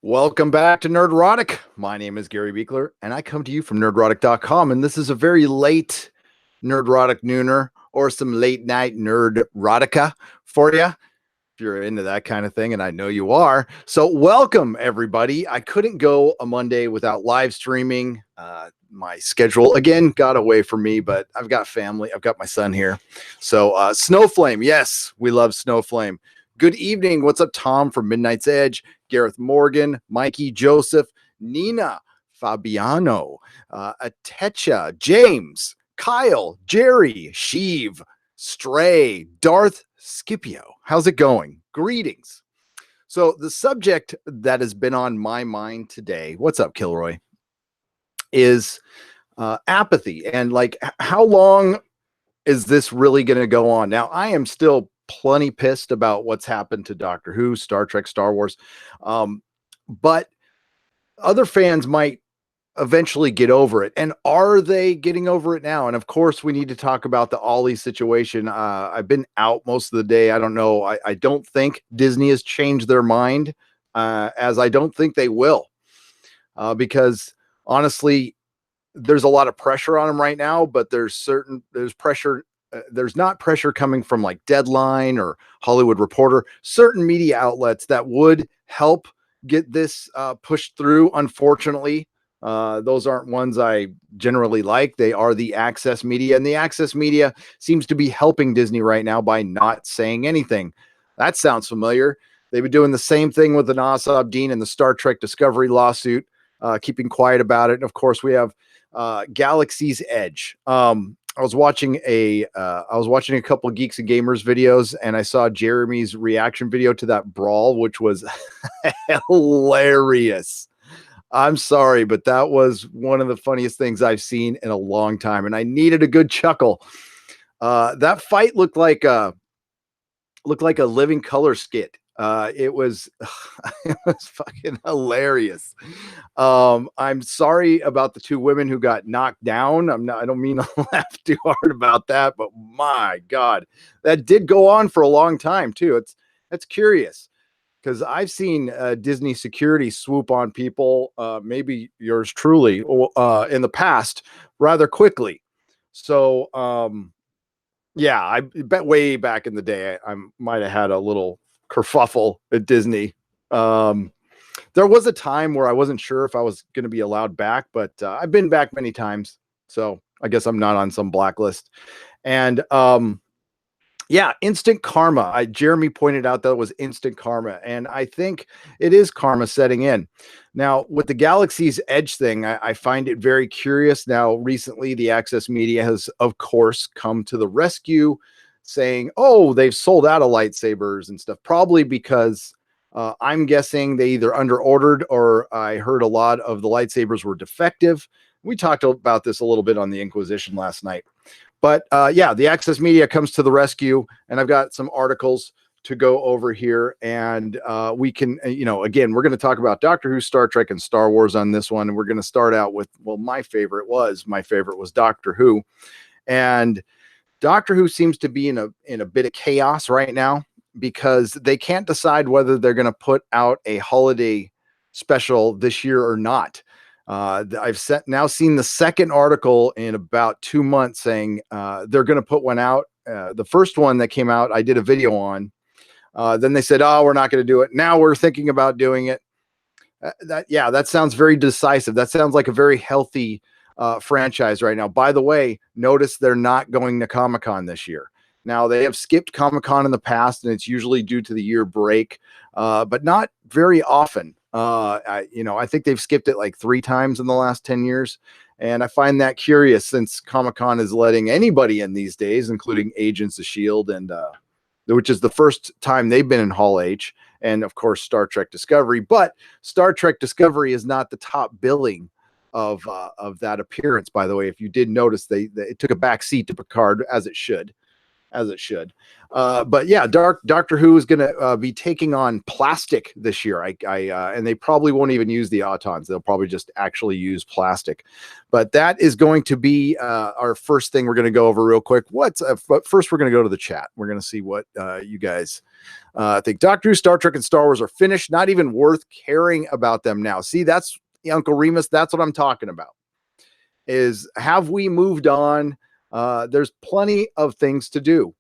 Welcome back to Nerdrotic. My name is Gary Beekler, and I come to you from nerdrotic.com. And this is a very late Nerdrotic Nooner or some late night Nerdrotica for you, if you're into that kind of thing, and I know you are. So, welcome everybody. I couldn't go a Monday without live streaming. My schedule again got away from me, but I've got family. I've got my son here. So, Snowflame, yes, we love Snowflame. Good evening. What's up, Tom from Midnight's Edge? Gareth Morgan, Mikey Joseph, Nina, Fabiano, Atecha, James, Kyle, Jerry, Sheev, Stray, Darth Scipio. How's it going? Greetings. So the subject that has been on my mind today, what's up, Kilroy, is apathy. And like, how long is this really going to go on? Now, I am still plenty pissed about what's happened to Doctor Who, Star Trek, Star Wars. But other fans might eventually get over it. And are they getting over it now? And of course, we need to talk about the Ollie situation. I've been out most of the day. I don't know. I don't think Disney has changed their mind, as I don't think they will, because honestly, there's a lot of pressure on them right now, but there's pressure. There's not pressure coming from like Deadline or Hollywood Reporter, certain media outlets that would help get this pushed through. Unfortunately, those aren't ones I generally like. They are the access media, and the access media seems to be helping Disney right now by not saying anything. That sounds familiar. They've been doing the same thing with the Nasab Dean and the Star Trek Discovery lawsuit, keeping quiet about it. And of course, we have Galaxy's Edge. I was watching a couple of Geeks and Gamers videos, and I saw Jeremy's reaction video to that brawl, which was hilarious. I'm sorry, but that was one of the funniest things I've seen in a long time, and I needed a good chuckle. That fight looked like a Living Color skit. It was it was fucking hilarious. I'm sorry about the two women who got knocked down. I don't mean to laugh too hard about that, but my God, that did go on for a long time too. It's curious because I've seen Disney security swoop on people, maybe yours truly, in the past rather quickly. So, yeah, I bet way back in the day, I might have had a little kerfuffle at Disney. There was a time where I wasn't sure if I was going to be allowed back, but I've been back many times. So I guess I'm not on some blacklist. And yeah, instant karma. Jeremy pointed out that it was instant karma, and I think it is karma setting in. Now, with the Galaxy's Edge thing, I find it very curious. Now, recently, the Access Media has, of course, come to the rescue, saying, "Oh, they've sold out of lightsabers and stuff." Probably because I'm guessing they either under-ordered or I heard a lot of the lightsabers were defective. We talked about this a little bit on the Inquisition last night. But yeah, the Access Media comes to the rescue, and I've got some articles to go over here, and we can, again, we're going to talk about Doctor Who, Star Trek, and Star Wars on this one, and we're going to start out with, well, my favorite was Doctor Who, and Doctor Who seems to be in a bit of chaos right now because they can't decide whether they're going to put out a holiday special this year or not. I've now seen the second article in about 2 months saying they're going to put one out. The first one that came out, I did a video on. Then they said, "Oh, we're not going to do it." Now we're thinking about doing it. That sounds very decisive. That sounds like a very healthy franchise right now. By the way, notice they're not going to Comic-Con this year. Now, they have skipped Comic-Con in the past, and it's usually due to the year break, but not very often. I think they've skipped it like 3 times in the last 10 years. And I find that curious since Comic-Con is letting anybody in these days, including Agents of S.H.I.E.L.D., and which is the first time they've been in Hall H, and of course, Star Trek Discovery. But Star Trek Discovery is not the top billing of that appearance, by the way. If you did notice, it took a back seat to Picard, as it should. as it should. But yeah, Doctor Who is going to be taking on plastic this year. And they probably won't even use the autons. They'll probably just actually use plastic. But that is going to be our first thing we're going to go over real quick. But first, we're going to go to the chat. We're going to see what you guys think. Doctor Who, Star Trek, and Star Wars are finished. Not even worth caring about them now. See, that's Uncle Remus. That's what I'm talking about. Is have we moved on? There's plenty of things to do.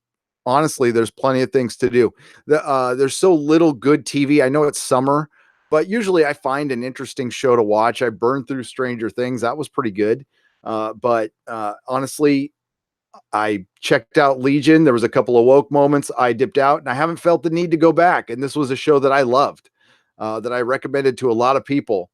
Honestly, there's plenty of things to do. There's so little good TV. I know it's summer, but usually I find an interesting show to watch. I burned through Stranger Things. That was pretty good. But honestly, I checked out Legion. There was a couple of woke moments. I dipped out and I haven't felt the need to go back. And this was a show that I loved, that I recommended to a lot of people.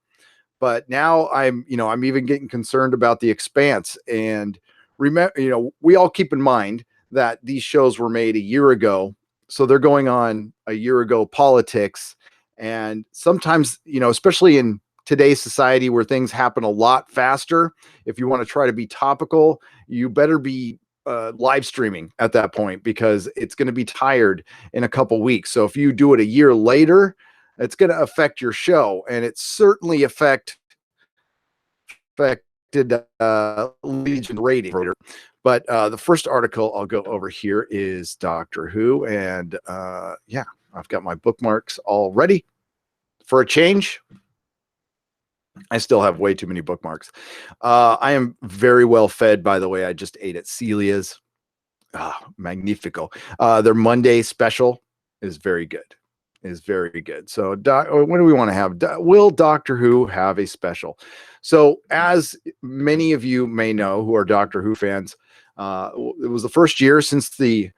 But now I'm even getting concerned about The Expanse. And remember, we all keep in mind that these shows were made a year ago. So they're going on a year ago politics. And sometimes, especially in today's society where things happen a lot faster, if you want to try to be topical, you better be live streaming at that point, because it's going to be tired in a couple weeks. So if you do it a year later, it's going to affect your show. And it certainly affected Legion rating. But the first article I'll go over here is Doctor Who. And yeah, I've got my bookmarks all ready for a change. I still have way too many bookmarks. I am very well fed, by the way. I just ate at Celia's. Magnifico. Their Monday special is very good. So what do we want to have? Will Doctor Who have a special? So as many of you may know who are Doctor Who fans, it was the first year since the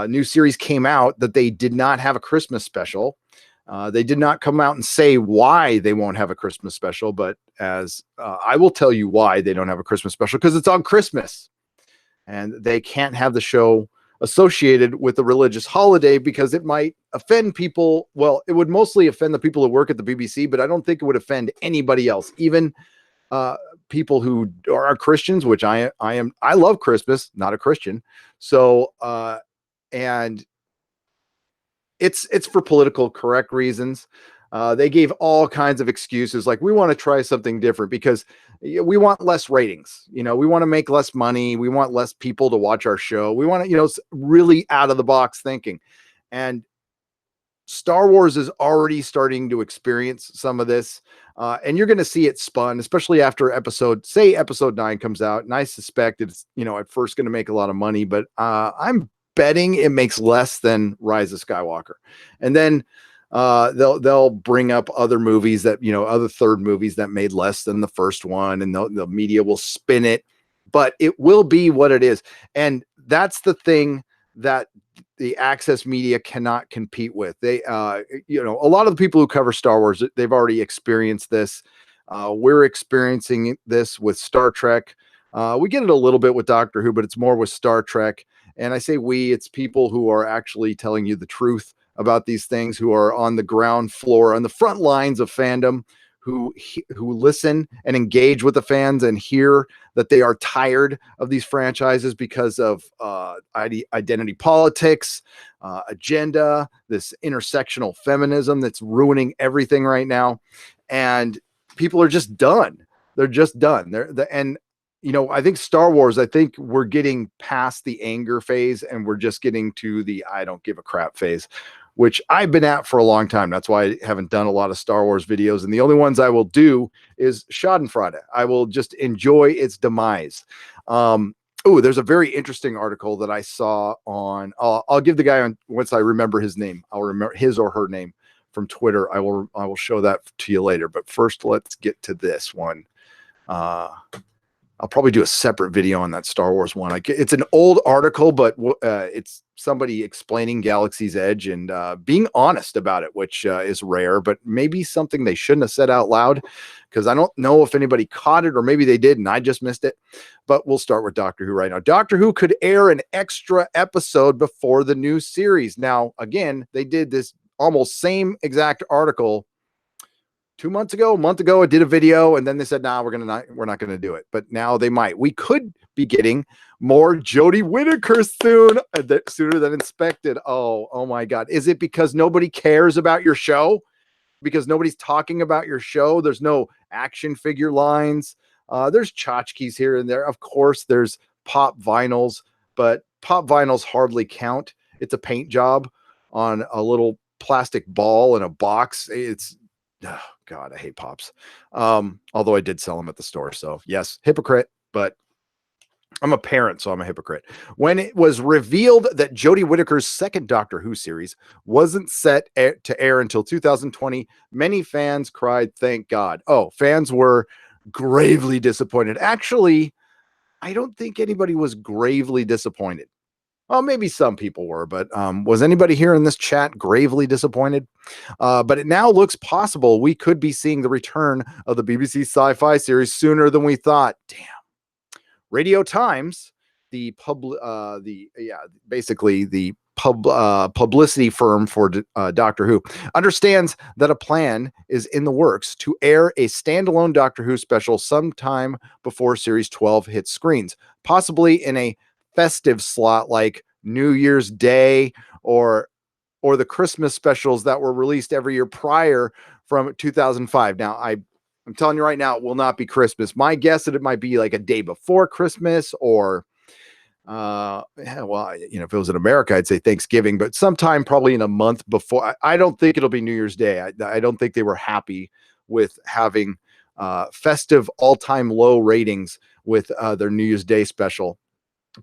new series came out that they did not have a Christmas special. They did not come out and say why they won't have a Christmas special, but as I will tell you why they don't have a Christmas special, because it's on Christmas and they can't have the show associated with the religious holiday because it might offend people. Well, it would mostly offend the people who work at the BBC, but I don't think it would offend anybody else, even people who are Christians, which I am. I love Christmas, not a Christian. So, and it's for political correct reasons. They gave all kinds of excuses, like we want to try something different because we want less ratings. We want to make less money. We want less people to watch our show. We want to, really out of the box thinking. And Star Wars is already starting to experience some of this. And you're going to see it spun, especially after episode 9 comes out. And I suspect it's, at first going to make a lot of money, but I'm betting it makes less than Rise of Skywalker. And then they'll bring up other movies that, other third movies that made less than the first one, and the media will spin it, but it will be what it is. And that's the thing that the access media cannot compete with. They, a lot of the people who cover Star Wars, they've already experienced this. We're experiencing this with Star Trek. We get it a little bit with Doctor Who, but it's more with Star Trek. And I say it's people who are actually telling you the truth about these things, who are on the ground floor, on the front lines of fandom, who listen and engage with the fans and hear that they are tired of these franchises because of identity politics, agenda, this intersectional feminism that's ruining everything right now. And people are just done. They're just done. I think Star Wars, we're getting past the anger phase and we're just getting to the I don't give a crap phase, which I've been at for a long time. That's why I haven't done a lot of Star Wars videos. And the only ones I will do is Schadenfreude. I will just enjoy its demise. There's a very interesting article that I saw on, I'll give the guy on, once I remember his name, I'll remember his or her name from Twitter. I will show that to you later. But first, let's get to this one. I'll probably do a separate video on that Star Wars one. It's an old article, but it's somebody explaining Galaxy's Edge and being honest about it, which is rare, but maybe something they shouldn't have said out loud, because I don't know if anybody caught it or maybe they did and I just missed it. But we'll start with Doctor Who right now. Doctor Who could air an extra episode before the new series. Now, again, they did this almost same exact article 2 months ago, a month ago, I did a video, and then they said, "Nah, we're not gonna do it." But now they might. We could be getting more Jodie Whittaker soon, sooner than expected. Oh my God! Is it because nobody cares about your show? Because nobody's talking about your show? There's no action figure lines. There's tchotchkes here and there. Of course, there's pop vinyls, but pop vinyls hardly count. It's a paint job on a little plastic ball in a box. It's oh God, I hate pops. Although I did sell them at the store. So yes, hypocrite, but I'm a parent, so I'm a hypocrite. When it was revealed that Jodie Whittaker's second Doctor Who series wasn't set to air until 2020, many fans cried, "Thank God." Oh, fans were gravely disappointed. Actually, I don't think anybody was gravely disappointed. Well, maybe some people were, but was anybody here in this chat gravely disappointed? But it now looks possible we could be seeing the return of the BBC Sci-Fi series sooner than we thought. Damn. Radio Times, the basically the publicity firm for Doctor Who, understands that a plan is in the works to air a standalone Doctor Who special sometime before Series 12 hits screens, possibly in a festive slot like New Year's Day or the Christmas specials that were released every year prior from 2005. Now, I'm telling you right now, it will not be Christmas. My guess that it might be like a day before Christmas or, well, if it was in America, I'd say Thanksgiving, but sometime probably in a month before. I don't think it'll be New Year's Day. I don't think they were happy with having festive all-time low ratings with their New Year's Day special.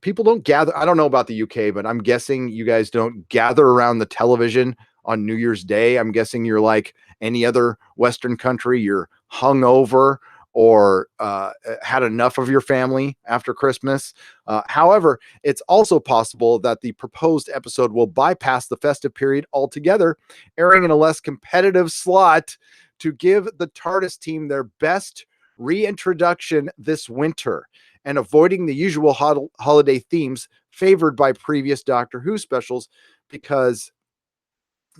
People don't gather. I don't know about the UK, but I'm guessing you guys don't gather around the television on New Year's Day. I'm guessing you're like any other Western country. You're hungover or had enough of your family after Christmas. However, it's also possible that the proposed episode will bypass the festive period altogether, airing in a less competitive slot to give the TARDIS team their best reintroduction this winter and avoiding the usual holiday themes favored by previous Doctor Who specials, because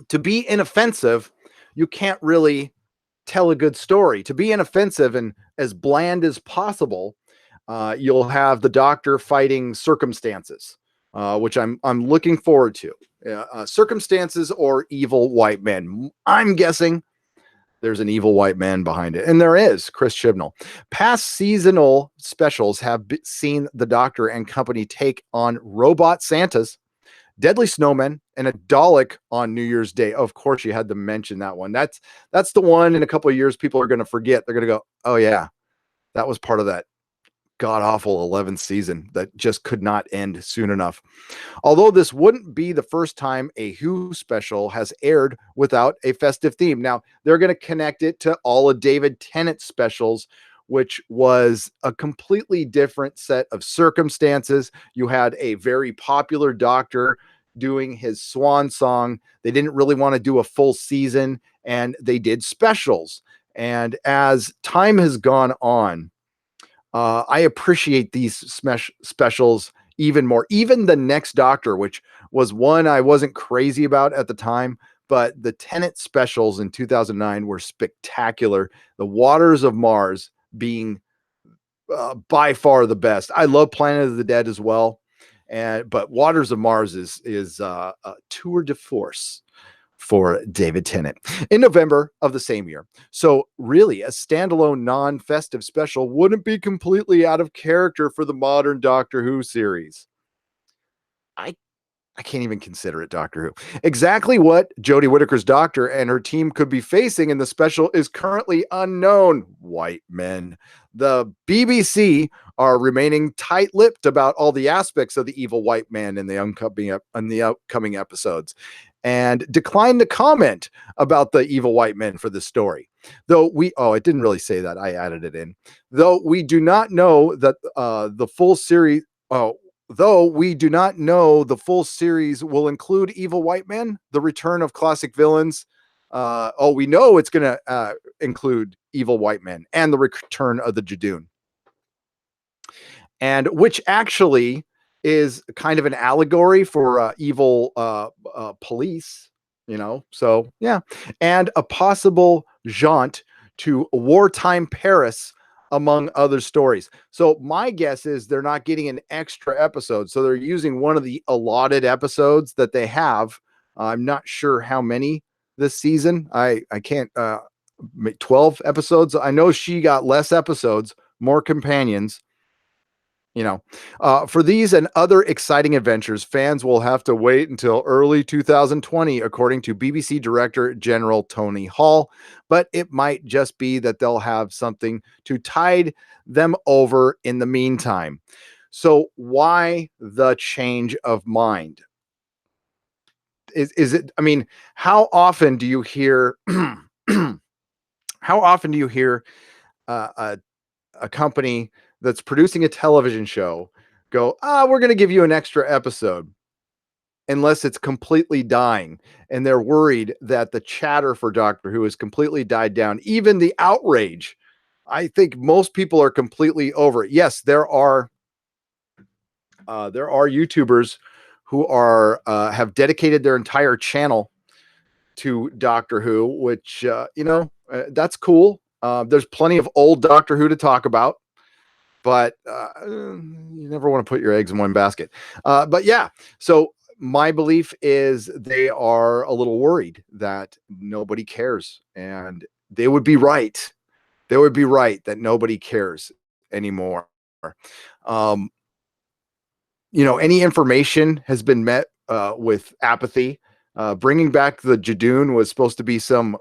to be inoffensive, you can't really tell a good story. To be inoffensive and as bland as possible, you'll have the Doctor fighting circumstances, which I'm looking forward to. Circumstances or evil white men. I'm guessing there's an evil white man behind it. And there is, Chris Chibnall. Past seasonal specials have seen the Doctor and company take on robot Santas, deadly snowmen, and a Dalek on New Year's Day. Of course, you had to mention that one. That's the one in a couple of years people are going to forget. They're going to go, oh yeah, that was part of that god-awful 11th season that just could not end soon enough. Although this wouldn't be the first time a Who special has aired without a festive theme. Now, they're going to connect it to all of David Tennant's specials, which was a completely different set of circumstances. You had a very popular Doctor doing his swan song. They didn't really want to do a full season, and they did specials. And as time has gone on, I appreciate these specials even more. Even the Next Doctor, which was one I wasn't crazy about at the time, but the Tennant specials in 2009 were spectacular. The Waters of Mars being by far the best. I love Planet of the Dead as well, but Waters of Mars is a tour de force for David Tennant in November of the same year. So really, a standalone non-festive special wouldn't be completely out of character for the modern Doctor Who series. I can't even consider it Doctor Who. Exactly what Jodie Whittaker's Doctor and her team could be facing in the special is currently unknown. White men. The BBC are remaining tight-lipped about all the aspects of the evil white man in the upcoming episodes, and declined to comment about the evil white men for the story. Though it didn't really say that. I added it in. Though we do not know that the full series. Though we do not know the full series will include evil white men, the return of classic villains. We know it's going to include evil white men and the return of the Jadoon, and which actually is kind of an allegory for evil police, So yeah, and a possible jaunt to wartime Paris, among other stories. So my guess is they're not getting an extra episode. So they're using one of the allotted episodes that they have. I'm not sure how many this season. I can't 12 episodes. I know she got less episodes, more companions. For these and other exciting adventures, fans will have to wait until early 2020, according to BBC Director General Tony Hall. But it might just be that they'll have something to tide them over in the meantime. So, why the change of mind? Is it? I mean, how often do you hear? How often do you hear a company that's producing a television show go, we're going to give you an extra episode, unless it's completely dying, and they're worried that the chatter for Doctor Who has completely died down, even the outrage. I think most people are completely over it. Yes, there are YouTubers who are have dedicated their entire channel to Doctor Who, which that's cool. There's plenty of old Doctor Who to talk about, but you never want to put your eggs in one basket. But yeah, so my belief is they are a little worried that nobody cares, and they would be right. They would be right that nobody cares anymore. Um, any information has been met with apathy. Bringing back the Jadoon was supposed to be some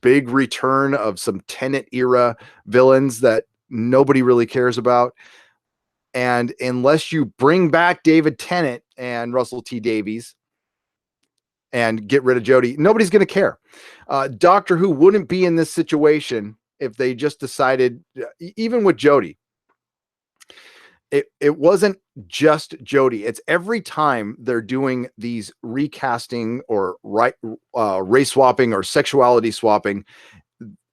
big return of some Tenet era villains that nobody really cares about. And unless you bring back David Tennant and Russell T Davies and get rid of Jodie, nobody's going to care. Doctor Who wouldn't be in this situation if they just decided, even with Jodie, it wasn't just Jodie. It's every time they're doing these recasting or race swapping or sexuality swapping,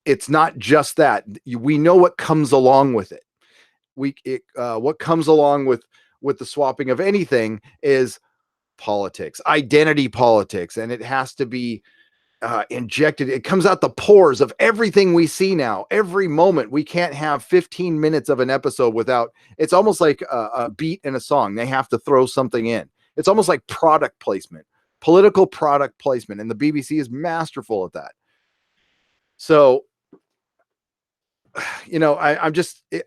it's not just that. We know what comes along with it. What comes along with the swapping of anything is politics, identity politics, and it has to be injected. It comes out the pores of everything we see now. Every moment, we can't have 15 minutes of an episode without. It's almost like a beat in a song. They have to throw something in. It's almost like product placement, political product placement, and the BBC is masterful at that. So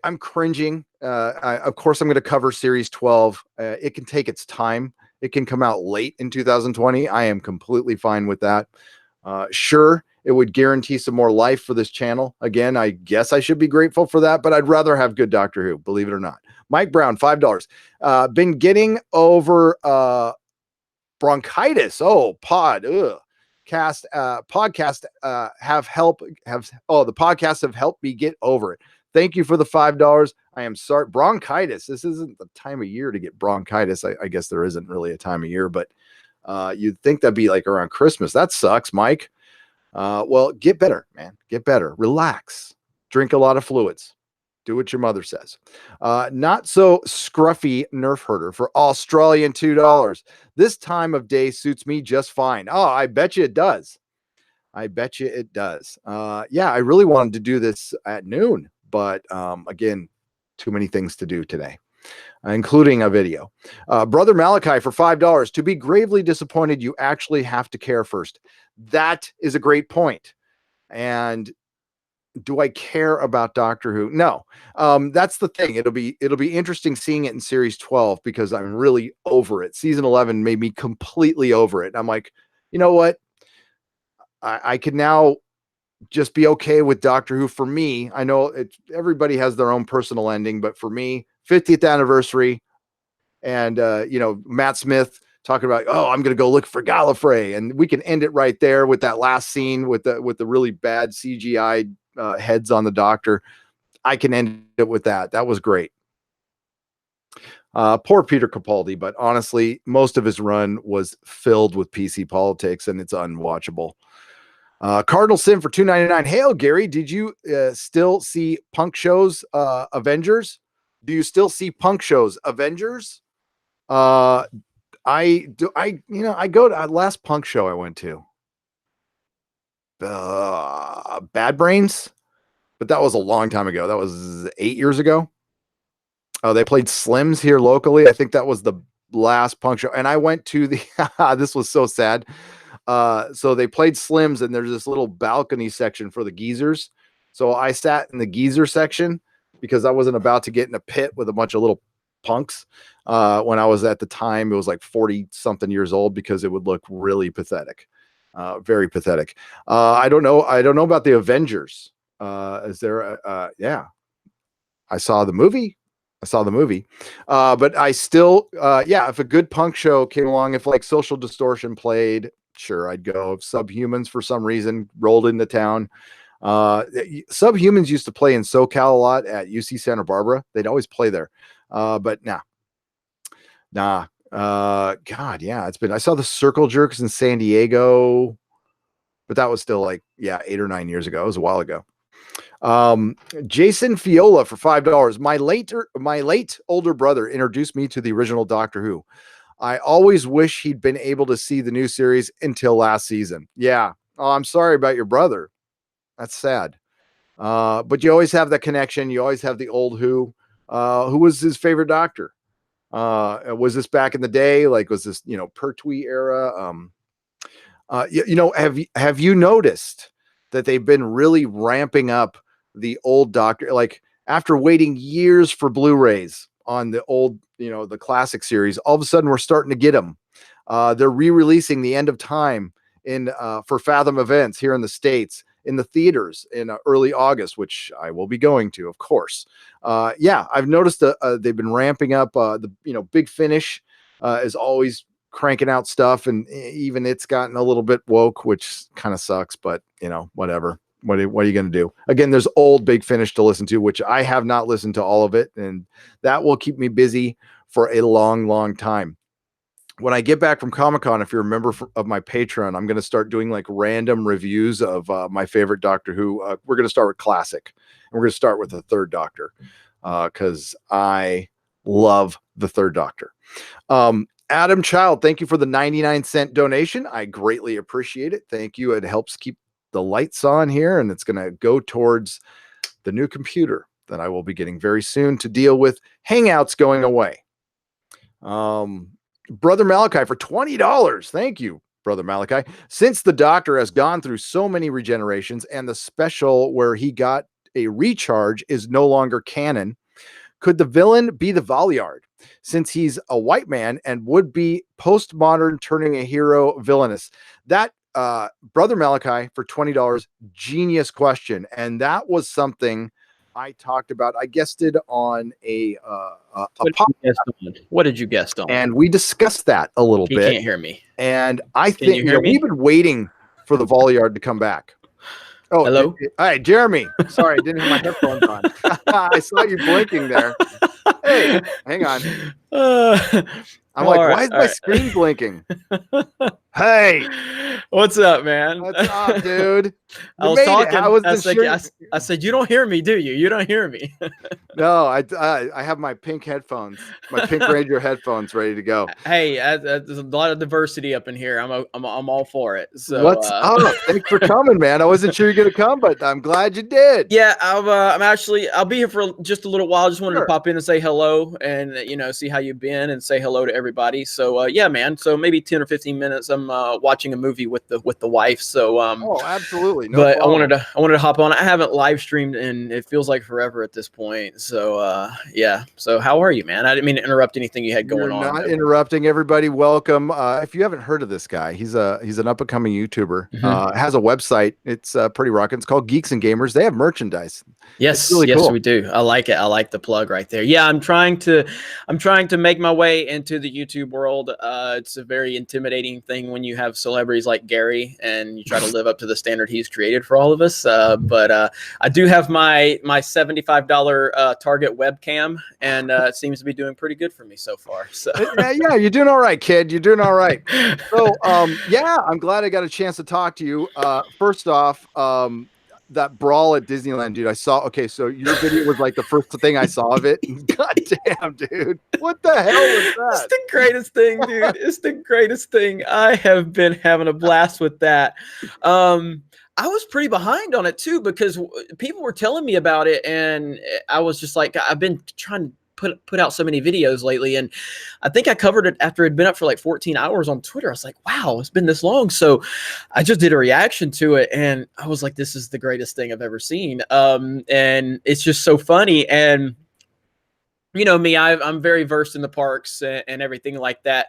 I'm cringing. Of course, I'm going to cover series 12. It can take its time. It can come out late in 2020. I am completely fine with that. Sure, it would guarantee some more life for this channel. Again, I guess I should be grateful for that, but I'd rather have good Doctor Who, believe it or not. Mike Brown, $5. Been getting over bronchitis. Oh, podcast the podcasts have helped me get over it. Thank you for the $5. I am sorry. Bronchitis. This isn't the time of year to get bronchitis. I guess there isn't really a time of year, but you'd think that'd be like around Christmas. That sucks, Mike. Well, get better, man. Get better. Relax. Drink a lot of fluids. Do what your mother says. Not so scruffy Nerf herder for Australian $2. This time of day suits me just fine. Oh, I bet you it does. I bet you it does. Yeah, I really wanted to do this at noon, but again, too many things to do today, including a video. Brother Malachi for $5. To be gravely disappointed, you actually have to care first. That is a great point. And do I care about Doctor Who? No. That's the thing. It'll be interesting seeing it in series 12 because I'm really over it. Season 11 made me completely over it. I'm like, you know what? I can now just be okay with Doctor Who. For me, I know everybody has their own personal ending, but for me, 50th anniversary, and Matt Smith talking about, I'm going to go look for Gallifrey, and we can end it right there with that last scene with the really bad CGI heads on the Doctor. I can end it with that. That was great. Poor Peter Capaldi, but honestly, most of his run was filled with PC politics, and it's unwatchable. Cardinal Sim for $2.99. Hail, Gary. Did you still see punk shows Avengers? Do you still see punk shows Avengers? I go to last punk show I went to. Bad Brains. but that was a long time ago. That was 8 years ago. They played Slims here locally. I think that was the last punk show. And I went to the, this was so sad. So they played Slims, and there's this little balcony section for the geezers. So I sat in the geezer section because I wasn't about to get in a pit with a bunch of little punks. When I was at the time, it was like 40 something years old, because it would look really pathetic. Very pathetic. I don't know about the Avengers. Is there yeah, I saw the movie. But I still, yeah, if a good punk show came along, if like Social Distortion played, sure, I'd go. If Subhumans for some reason rolled into town, Subhumans used to play in SoCal a lot at UC Santa Barbara. They'd always play there. But God, yeah, I saw the Circle Jerks in San Diego, but that was still like, yeah, 8 or 9 years ago. It was a while ago. Jason Fiola for $5. My late older brother introduced me to the original Doctor Who. I always wish he'd been able to see the new series until last season. Yeah. Oh, I'm sorry about your brother. That's sad. But you always have that connection. You always have the old Who. Who was his favorite Doctor? Was this back in the day? Like, was this, Pertwee era? Have you noticed that they've been really ramping up the old Doctor? Like, after waiting years for Blu-rays on the old, the classic series, all of a sudden we're starting to get them. They're re-releasing The End of Time for Fathom Events here in the States, in the theaters in early August, which I will be going to, of course. Yeah, I've noticed they've been ramping up the, Big Finish is always cranking out stuff, and even it's gotten a little bit woke, which kind of sucks, but whatever. What are you going to do? Again, there's old Big Finish to listen to, which I have not listened to all of it, and that will keep me busy for a long, long time. When I get back from Comic-Con, if you're a member of my Patreon, I'm going to start doing like random reviews of my favorite Doctor Who. We're going to start with classic, and we're going to start with the Third Doctor, because I love the Third Doctor. Adam Child, thank you for the 99-cent donation. I greatly appreciate it. Thank you. It helps keep the lights on here, and it's going to go towards the new computer that I will be getting very soon to deal with Hangouts going away. Brother Malachi for $20. Thank you, Brother Malachi. Since the Doctor has gone through so many regenerations and the special where he got a recharge is no longer canon, could the villain be the Valiard, since he's a white man and would be postmodern, turning a hero villainous? That, Brother Malachi for $20, genius question. And that was something I talked about. I guested on what did you guest on? And we discussed that a little bit. You can't hear me. And I think we've been waiting for the Valiard to come back. Oh, hello. Hi, Jeremy. Sorry, I didn't have my headphones on. I saw you blinking there. Hey, hang on. I'm like, why is my screen blinking? Hey, what's up, man? What's up, dude? I was talking. I said, you don't hear me, do you? You don't hear me. No, I have my pink headphones, my Pink Ranger headphones, ready to go. Hey, there's a lot of diversity up in here. I'm all for it. So what's up? Thanks for coming, man. I wasn't sure you're gonna come, but I'm glad you did. Yeah, I'll be here for just a little while. Just wanted to pop in and say hello, and see how you've been, and say hello to everybody. So yeah, man. So maybe 10 or 15 minutes. I'm watching a movie with the wife. So oh, absolutely. No but problem. I wanted to hop on. I haven't live streamed, and it feels like forever at this point. So yeah. So how are you, man? I didn't mean to interrupt anything you had going on. Not interrupting. Everybody, welcome. If you haven't heard of this guy, he's an up and coming YouTuber. Mm-hmm. Has a website. It's pretty rocking. It's called Geeks and Gamers. They have merchandise. Yes, really yes, cool. We do. I like it. I like the plug right there. Yeah, I'm trying to make my way into the YouTube world. It's a very intimidating thing when you have celebrities like Gary and you try to live up to the standard he's created for all of us. But I do have my $75 Target webcam, and it seems to be doing pretty good for me so far. So yeah, you're doing all right, kid. You're doing all right. So yeah, I'm glad I got a chance to talk to you. First off, that brawl at Disneyland, dude, I saw. Okay, so your video was like the first thing I saw of it. God damn, dude, what the hell was that? It's the greatest thing, dude. It's the greatest thing. I have been having a blast with that. I was pretty behind on it too because people were telling me about it, and I was just like, I've been trying to put out so many videos lately, and I think I covered it after it'd been up for like 14 hours on Twitter. I was like, wow, it's been this long. So I just did a reaction to it, and I was like, this is the greatest thing I've ever seen. And it's just so funny. And you know me, I'm very versed in the parks and everything like that.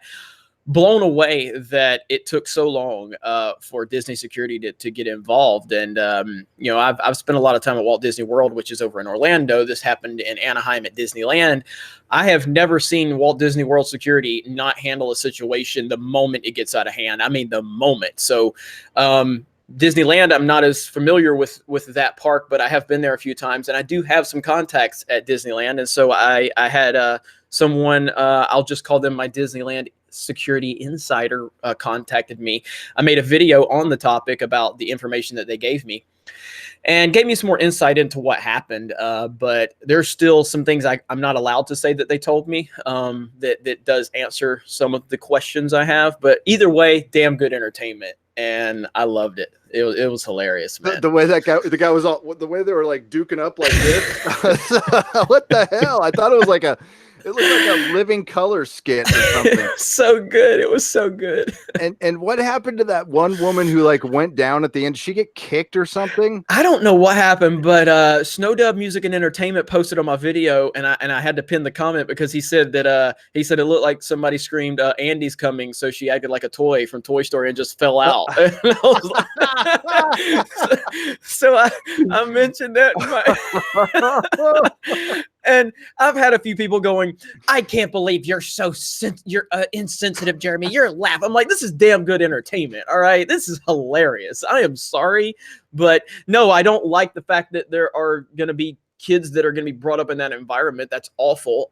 Blown away that it took so long for Disney security to get involved. And, you know, I've spent a lot of time at Walt Disney World, which is over in Orlando. This happened in Anaheim at Disneyland. I have never seen Walt Disney World security not handle a situation the moment it gets out of hand. I mean, the moment. So, Disneyland, I'm not as familiar with that park, but I have been there a few times, and I do have some contacts at Disneyland. And so I had someone, I'll just call them my Disneyland security insider, contacted me. I made a video on the topic about the information that they gave me and gave me some more insight into what happened. But there's still some things I'm not allowed to say that they told me, that does answer some of the questions I have. But either way, damn good entertainment. And I loved it. It was hilarious, man. The way the guy was all, the way they were like duking up like this. What the hell? I thought it was like it looked like a Living Color skit or something. So good. It was so good. And what happened to that one woman who like went down at the end? Did she get kicked or something? I don't know what happened, but Snowdub Music and Entertainment posted on my video, and I had to pin the comment because he said that it looked like somebody screamed Andy's coming, so she acted like a toy from Toy Story and just fell out. So I mentioned that in my and I've had a few people going, I can't believe you're so you're insensitive, Jeremy. You're laughing. I'm like, this is damn good entertainment. All right, this is hilarious. I am sorry, but no, I don't like the fact that there are going to be kids that are going to be brought up in that environment. That's awful.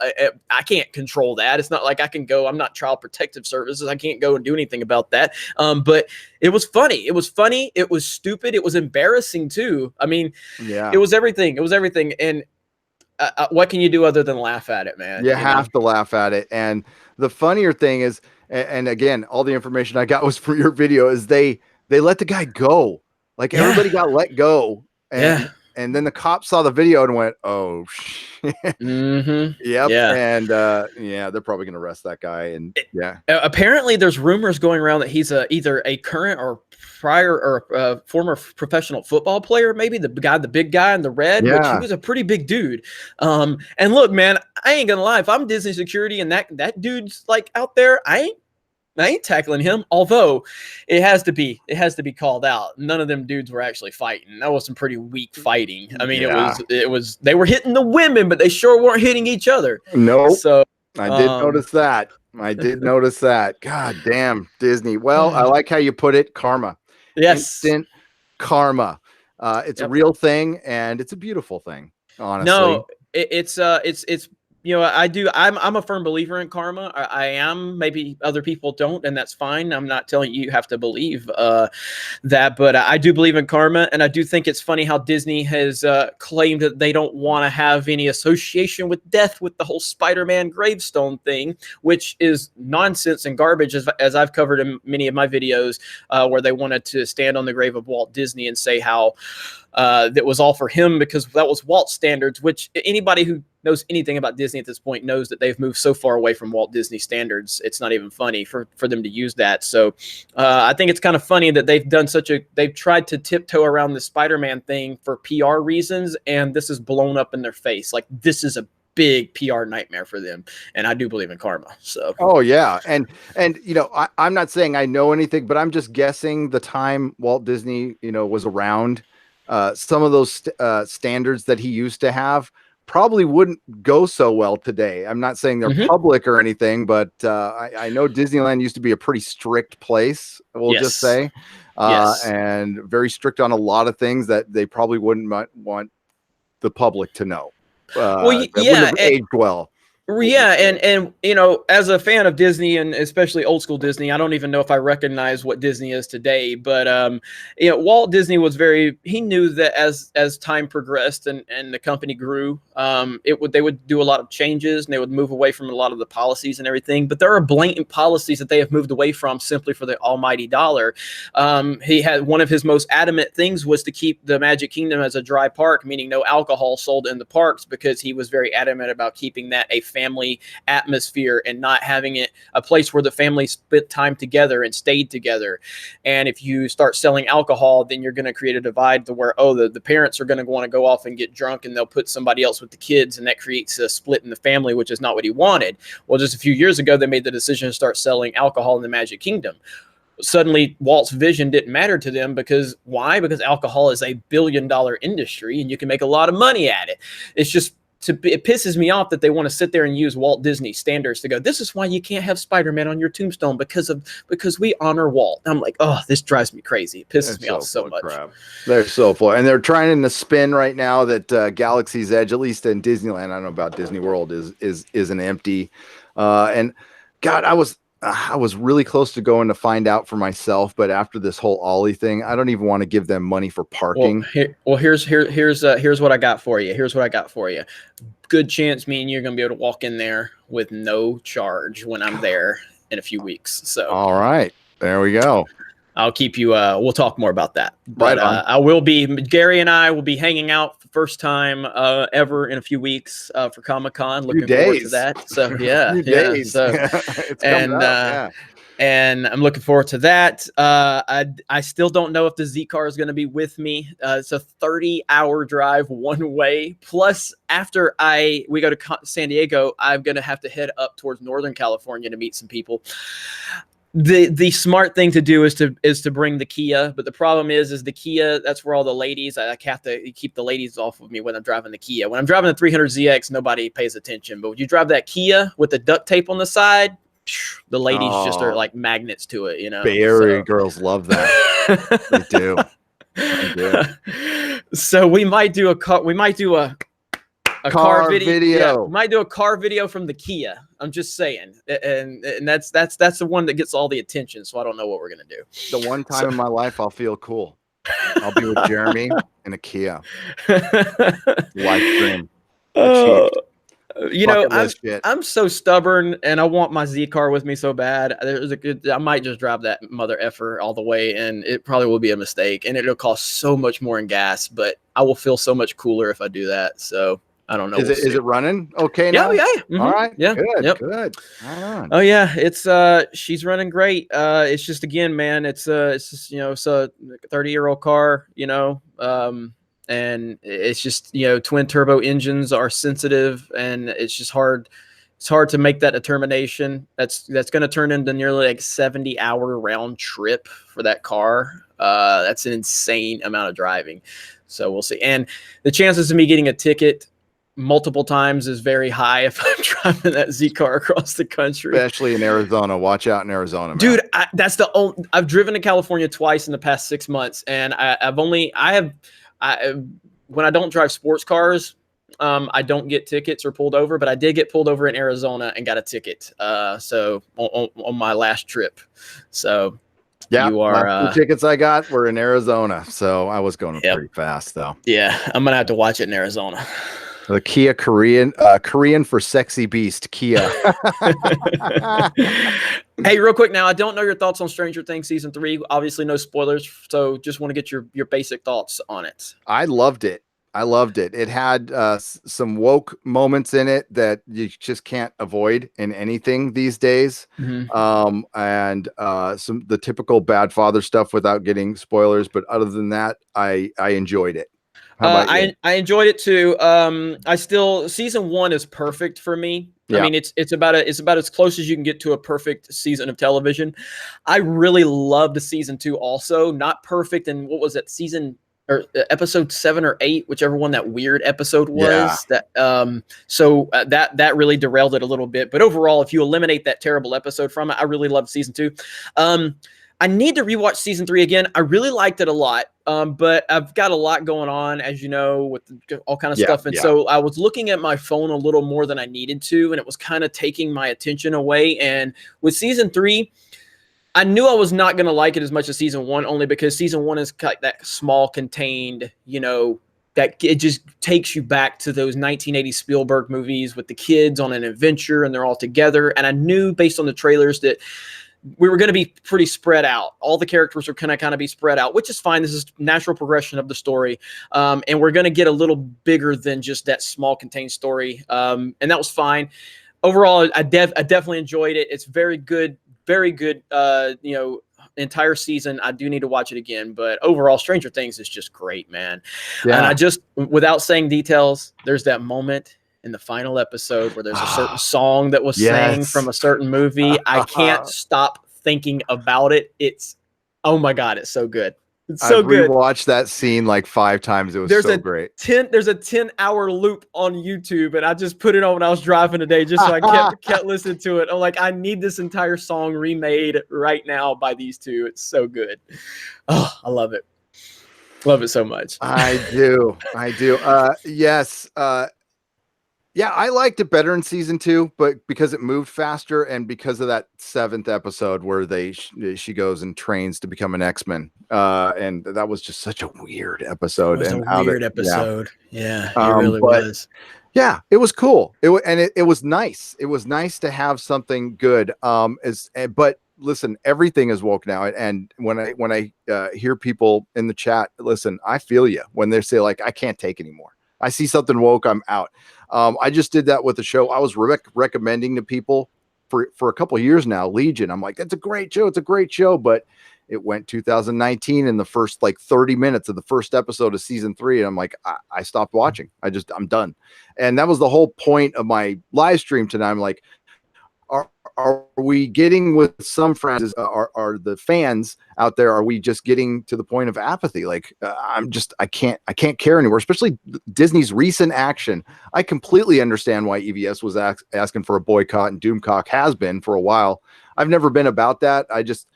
I can't control that. It's not like I can go. I'm not Child Protective Services. I can't go and do anything about that. But it was funny. It was funny. It was stupid. It was embarrassing too. I mean, yeah, it was everything. It was everything. And what can you do other than laugh at it, man? You have to laugh at it. And the funnier thing is, and again, all the information I got was for your video, is they let the guy go. Like everybody got let go. And then the cops saw the video and went, oh, shit. Mm-hmm. Yep. Yeah. And they're probably going to arrest that guy. And apparently there's rumors going around that he's either a current or prior or former professional football player, maybe the big guy in the red, which he was a pretty big dude. And look, man, I ain't gonna lie, if I'm Disney security and that dude's like out there, I ain't tackling him. Although it has to be called out. None of them dudes were actually fighting. That was some pretty weak fighting. I mean, it was they were hitting the women, but they sure weren't hitting each other. No. So I did notice that. God damn, Disney. Well, I like how you put it. Karma. Yes. Instant karma. It's a real thing, and it's a beautiful thing, honestly. No, it's you know, I'm a firm believer in karma. I am. Maybe other people don't, and that's fine. I'm not telling you have to believe that, but I do believe in karma, and I do think it's funny how Disney has claimed that they don't want to have any association with death with the whole Spider-Man gravestone thing, which is nonsense and garbage, as I've covered in many of my videos, where they wanted to stand on the grave of Walt Disney and say how that was all for him because that was Walt's standards, which anybody who knows anything about Disney at this point knows that they've moved so far away from Walt Disney standards. It's not even funny for them to use that. So I think it's kind of funny that they've tried to tiptoe around the Spider-Man thing for PR reasons, and this is blown up in their face. Like, this is a big PR nightmare for them, and I do believe in karma. So and you know, I'm not saying I know anything, but I'm just guessing the time Walt Disney, you know, was around. Some of those standards that he used to have probably wouldn't go so well today. I'm not saying they're public or anything, but I know Disneyland used to be a pretty strict place, we'll just say, and very strict on a lot of things that they probably wouldn't want the public to know. Wouldn't have aged well. Yeah, and you know, as a fan of Disney and especially old school Disney, I don't even know if I recognize what Disney is today. But you know, Walt Disney was he knew that as time progressed and the company grew, they would do a lot of changes and they would move away from a lot of the policies and everything. But there are blatant policies that they have moved away from simply for the almighty dollar. He had one of his most adamant things was to keep the Magic Kingdom as a dry park, meaning no alcohol sold in the parks, because he was very adamant about keeping that a family atmosphere and not having it a place where the family spent time together and stayed together. And if you start selling alcohol, then you're going to create a divide to where, the parents are going to want to go off and get drunk and they'll put somebody else with the kids, and that creates a split in the family, which is not what he wanted. Well, just a few years ago, they made the decision to start selling alcohol in the Magic Kingdom. Suddenly Walt's vision didn't matter to them. Because why? Because alcohol is a billion-dollar industry and you can make a lot of money at it. It's just, it pisses me off that they want to sit there and use Walt Disney standards to go, this is why you can't have Spider-Man on your tombstone because we honor Walt. I'm like, oh, this drives me crazy. It pisses me off so much. Crap. They're so full. And they're trying to spin right now that Galaxy's Edge, at least in Disneyland, I don't know about Disney World, is an empty. And God, I was really close to going to find out for myself, but after this whole Ollie thing, I don't even want to give them money for parking. Here's what I got for you. Here's what I got for you. Good chance me and you're going to be able to walk in there with no charge when I'm there in a few weeks. So, all right, there we go. I'll keep you. We'll talk more about that. But I will be. Gary and I will be hanging out for the first time ever in a few weeks for Comic-Con. Looking forward to that. So yeah, So it's coming up, and I'm looking forward to that. I still don't know if the Z car is going to be with me. It's a 30-hour drive one way. Plus, after we go to San Diego, I'm going to have to head up towards Northern California to meet some people. The smart thing to do is to bring the Kia, but the problem is the Kia, that's where all the ladies, I have to keep the ladies off of me when I'm driving the Kia. When I'm driving the 300ZX, nobody pays attention, but when you drive that Kia with the duct tape on the side, the ladies just are like magnets to it, you know. Bay Area girls love that. They do. They do. So we might do a car video. We might do a car video from the Kia. I'm just saying, and that's the one that gets all the attention. So I don't know what we're gonna do. The one time in my life I'll feel cool. I'll be with Jeremy in a Kia. Life dream. You know, I'm so stubborn, and I want my Z car with me so bad. I might just drive that mother effer all the way, and it probably will be a mistake, and it'll cost so much more in gas. But I will feel so much cooler if I do that. So. I don't know. Is it running okay now? Yeah. Mm-hmm. All right. Yeah. Good. Good. Right on. Oh yeah, it's she's running great. It's just, again, man, it's just, you know, it's a 30-year-old car, you know, and it's just, you know, twin turbo engines are sensitive, and it's just hard. It's hard to make that determination. That's going to turn into nearly like 70-hour round trip for that car. That's an insane amount of driving. So we'll see. And the chances of me getting a ticket multiple times is very high if I'm driving that Z car across the country, especially in Arizona. Watch out in Arizona, man. Dude. I've driven to California twice in the past 6 months, and when I don't drive sports cars, I don't get tickets or pulled over, but I did get pulled over in Arizona and got a ticket. So on my last trip. So yeah, last 2 tickets I got were in Arizona, so I was going pretty fast though. Yeah, I'm gonna have to watch it in Arizona. The Kia Korean for sexy beast, Kia. Hey, real quick now, I don't know your thoughts on Stranger Things season 3. Obviously, no spoilers, so just want to get your basic thoughts on it. I loved it. It had some woke moments in it that you just can't avoid in anything these days. Mm-hmm. And the typical bad father stuff without getting spoilers. But other than that, I enjoyed it. I enjoyed it too. Season 1 is perfect for me. Yeah. I mean, it's about as close as you can get to a perfect season of television. I really loved season 2 also. Not perfect, and what was it, episode 7 or 8, whichever one that weird episode was. Yeah. That really derailed it a little bit. But overall, if you eliminate that terrible episode from it, I really loved season 2. I need to rewatch season 3 again. I really liked it a lot, but I've got a lot going on, as you know, with all kind of Yeah, stuff. And yeah. so I was looking at my phone a little more than I needed to, and it was kind of taking my attention away. And with season 3, I knew I was not going to like it as much as season 1, only because season 1 is like that small, contained, that it just takes you back to those 1980 Spielberg movies with the kids on an adventure and they're all together. And I knew based on the trailers that we were going to be pretty spread out. All the characters are going to kind of be spread out, which is fine. This is natural progression of the story. And we're going to get a little bigger than just that small contained story. And that was fine. Overall, I definitely enjoyed it. It's very good, very good, entire season. I do need to watch it again, but overall, Stranger Things is just great, man. And Yeah. without saying details, there's that moment in the final episode where there's a certain song that was sang from Yes. a certain movie. I can't stop thinking about it. Oh my God, it's so good. It's I've so good. rewatched that scene like 5 times. It was so great. There's a 10-hour loop on YouTube, and I just put it on when I was driving today, just so I kept listening to it. I'm like, I need this entire song remade right now by these two. It's so good. Oh, I love it. Love it so much. I do. Yes. Yeah, I liked it better in season 2, but because it moved faster and because of that 7th episode where she goes and trains to become an X-Men, and that was just such a weird episode. It was a weird episode. Yeah, it really was. Yeah, it was cool. It was nice. It was nice to have something good. But listen, everything is woke now. And when I hear people in the chat, listen, I feel you when they say like, I can't take anymore. I see something woke, I'm out. I just did that with the show. I was recommending to people for a couple of years now, Legion. I'm like, that's a great show. It's a great show. But it went 2019 in the first like 30 minutes of the first episode of season 3. And I'm like, I stopped watching. I'm done. And that was the whole point of my live stream tonight. I'm like, are we getting with some friends? Are the fans out there? Are we just getting to the point of apathy? Like I can't care anymore. Especially Disney's recent action. I completely understand why EVS was asking for a boycott and Doomcock has been for a while. I've never been about that. I just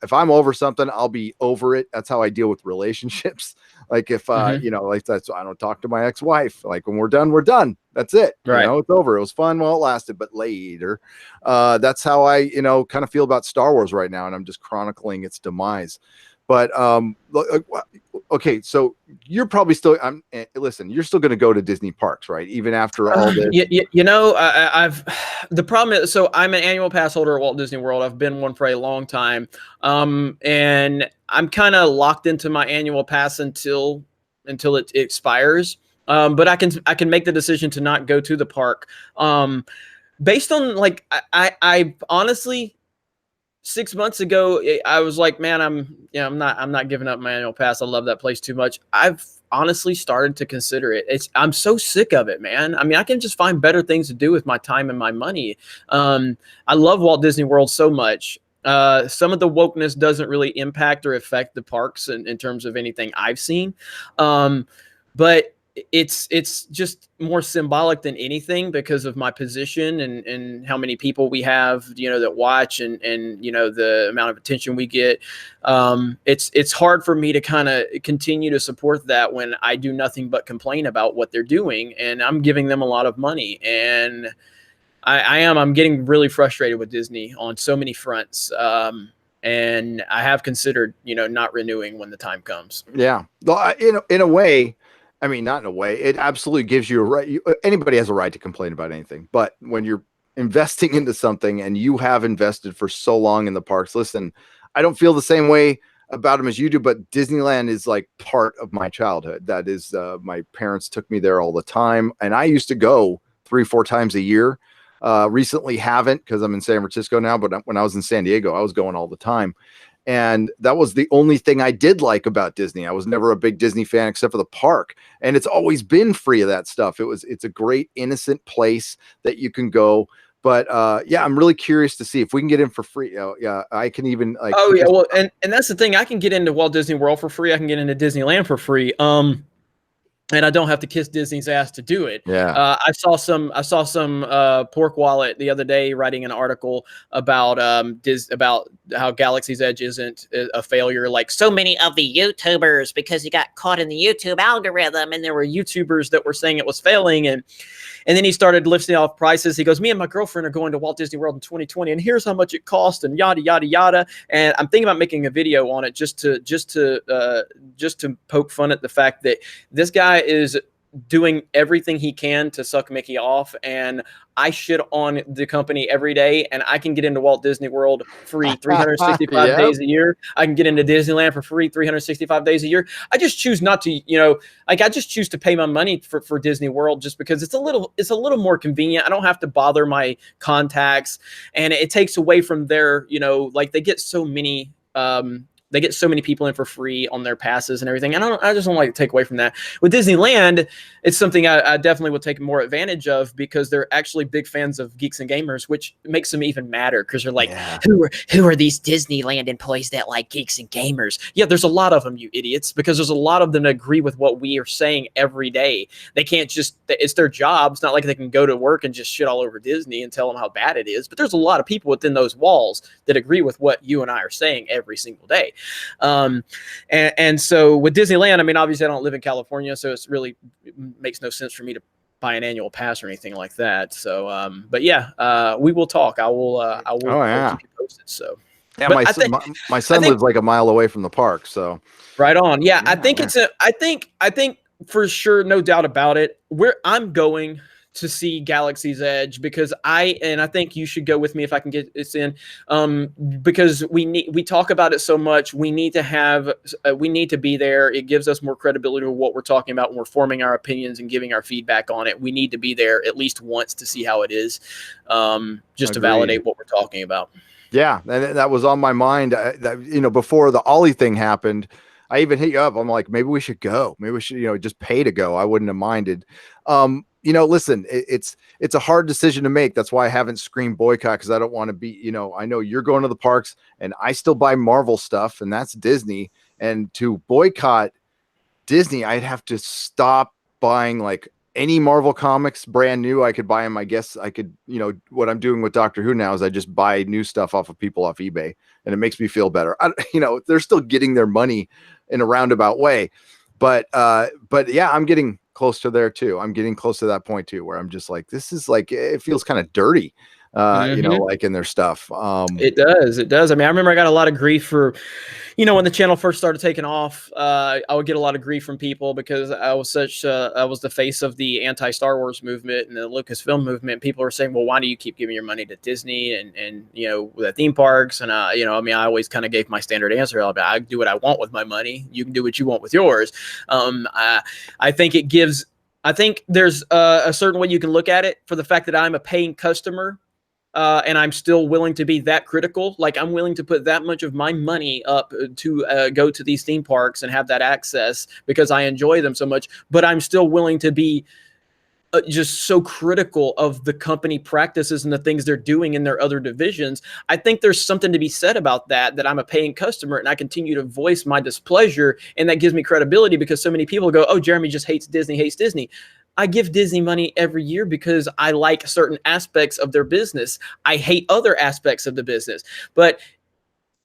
if I'm over something, I'll be over it. That's how I deal with relationships. Like if like that's I don't talk to my ex-wife. Like when we're done, we're done. That's it. Right. It's over. It was fun while it lasted, but later. That's how I, kind of feel about Star Wars right now, and I'm just chronicling its demise. But okay, so you're probably still. Listen, you're still going to go to Disney parks, right? Even after all this. I've the problem is, so I'm an annual pass holder at Walt Disney World. I've been one for a long time, and I'm kind of locked into my annual pass until it expires. But I can make the decision to not go to the park, based on like I honestly. 6 months ago, I was like, man, I'm not giving up my annual pass. I love that place too much. I've honestly started to consider it. I'm so sick of it, man. I mean, I can just find better things to do with my time and my money. I love Walt Disney World so much. Some of the wokeness doesn't really impact or affect the parks in terms of anything I've seen. But it's just more symbolic than anything because of my position and how many people we have, that watch and the amount of attention we get. It's hard for me to kind of continue to support that when I do nothing but complain about what they're doing, and I'm giving them a lot of money. And I'm getting really frustrated with Disney on so many fronts. And I have considered, not renewing when the time comes. Yeah. Well, in a way, I mean, not in a way. It absolutely gives you a right. Anybody has a right to complain about anything. But when you're investing into something and you have invested for so long in the parks, listen, I don't feel the same way about them as you do, but Disneyland is like part of my childhood. That is, my parents took me there all the time. And I used to go 3-4 times a year. Recently haven't because I'm in San Francisco now. But when I was in San Diego, I was going all the time. And that was the only thing I did like about Disney. I was never a big Disney fan except for the park. And it's always been free of that stuff. It's a great innocent place that you can go. But yeah, I'm really curious to see if we can get in for free. Yeah, I can even like. Oh yeah, well, and that's the thing. I can get into Walt Disney World for free. I can get into Disneyland for free. and I don't have to kiss Disney's ass to do it. Yeah. I saw some pork wallet the other day writing an article about about how Galaxy's Edge isn't a failure like so many of the YouTubers, because you got caught in the YouTube algorithm, and there were YouTubers that were saying it was failing. And then he started listing off prices. He goes, me and my girlfriend are going to Walt Disney World in 2020, and here's how much it cost, and yada yada yada. And I'm thinking about making a video on it just to poke fun at the fact that this guy is doing everything he can to suck Mickey off, and I shit on the company every day, and I can get into Walt Disney World free 365 Yep. days a year. I can get into Disneyland for free 365 days a year. I just choose not to, I just choose to pay my money for Disney World just because it's a little more convenient. I don't have to bother my contacts, and it takes away from their, like they get so many people in for free on their passes and everything. And I just don't like to take away from that. With Disneyland, it's something I definitely would take more advantage of, because they're actually big fans of Geeks and Gamers, which makes them even madder, because they're like, Yeah. who are these Disneyland employees that like Geeks and Gamers? Yeah, there's a lot of them, you idiots, because there's a lot of them that agree with what we are saying every day. They can't just, it's their job. It's not like they can go to work and just shit all over Disney and tell them how bad it is. But there's a lot of people within those walls that agree with what you and I are saying every single day. And so with Disneyland, I mean, obviously I don't live in California, so it makes no sense for me to buy an annual pass or anything like that. So, but yeah, we will talk. I will keep you posted. So Yeah, but my son lives like a mile away from the park, so right on. Yeah, I think I think for sure, no doubt about it, I'm going to see Galaxy's Edge, because I think you should go with me if I can get this in, because we talk about it so much. We need to be there. It gives us more credibility to what we're talking about when we're forming our opinions and giving our feedback on it. We need to be there at least once to see how it is, just to validate what we're talking about. Yeah, and that was on my mind. Before the Ollie thing happened, I even hit you up. I'm like, maybe we should go. Maybe we should, just pay to go. I wouldn't have minded. Listen, it's a hard decision to make. That's why I haven't screamed boycott, because I don't want to be, I know you're going to the parks, and I still buy Marvel stuff, and that's Disney. And to boycott Disney, I'd have to stop buying like any Marvel comics brand new. I could buy them. I guess I could, what I'm doing with Doctor Who now is I just buy new stuff off of people off eBay, and it makes me feel better. They're still getting their money in a roundabout way, but yeah, I'm getting close to there too. I'm getting close to that point too, where I'm just like, this is like, it feels kind of dirty, like in their stuff. It does. I mean, I remember I got a lot of grief for, when the channel first started taking off, I would get a lot of grief from people because I was the face of the anti-Star Wars movement and the Lucasfilm movement. People were saying, well, why do you keep giving your money to Disney and the theme parks? And, I always kind of gave my standard answer. I do what I want with my money. You can do what you want with yours. I think there's a certain way you can look at it, for the fact that I'm a paying customer. And I'm still willing to be that critical. Like, I'm willing to put that much of my money up to go to these theme parks and have that access because I enjoy them so much. But I'm still willing to be just so critical of the company practices and the things they're doing in their other divisions. I think there's something to be said about that I'm a paying customer and I continue to voice my displeasure. And that gives me credibility, because so many people go, oh, Jeremy just hates Disney. I give Disney money every year because I like certain aspects of their business. I hate other aspects of the business, but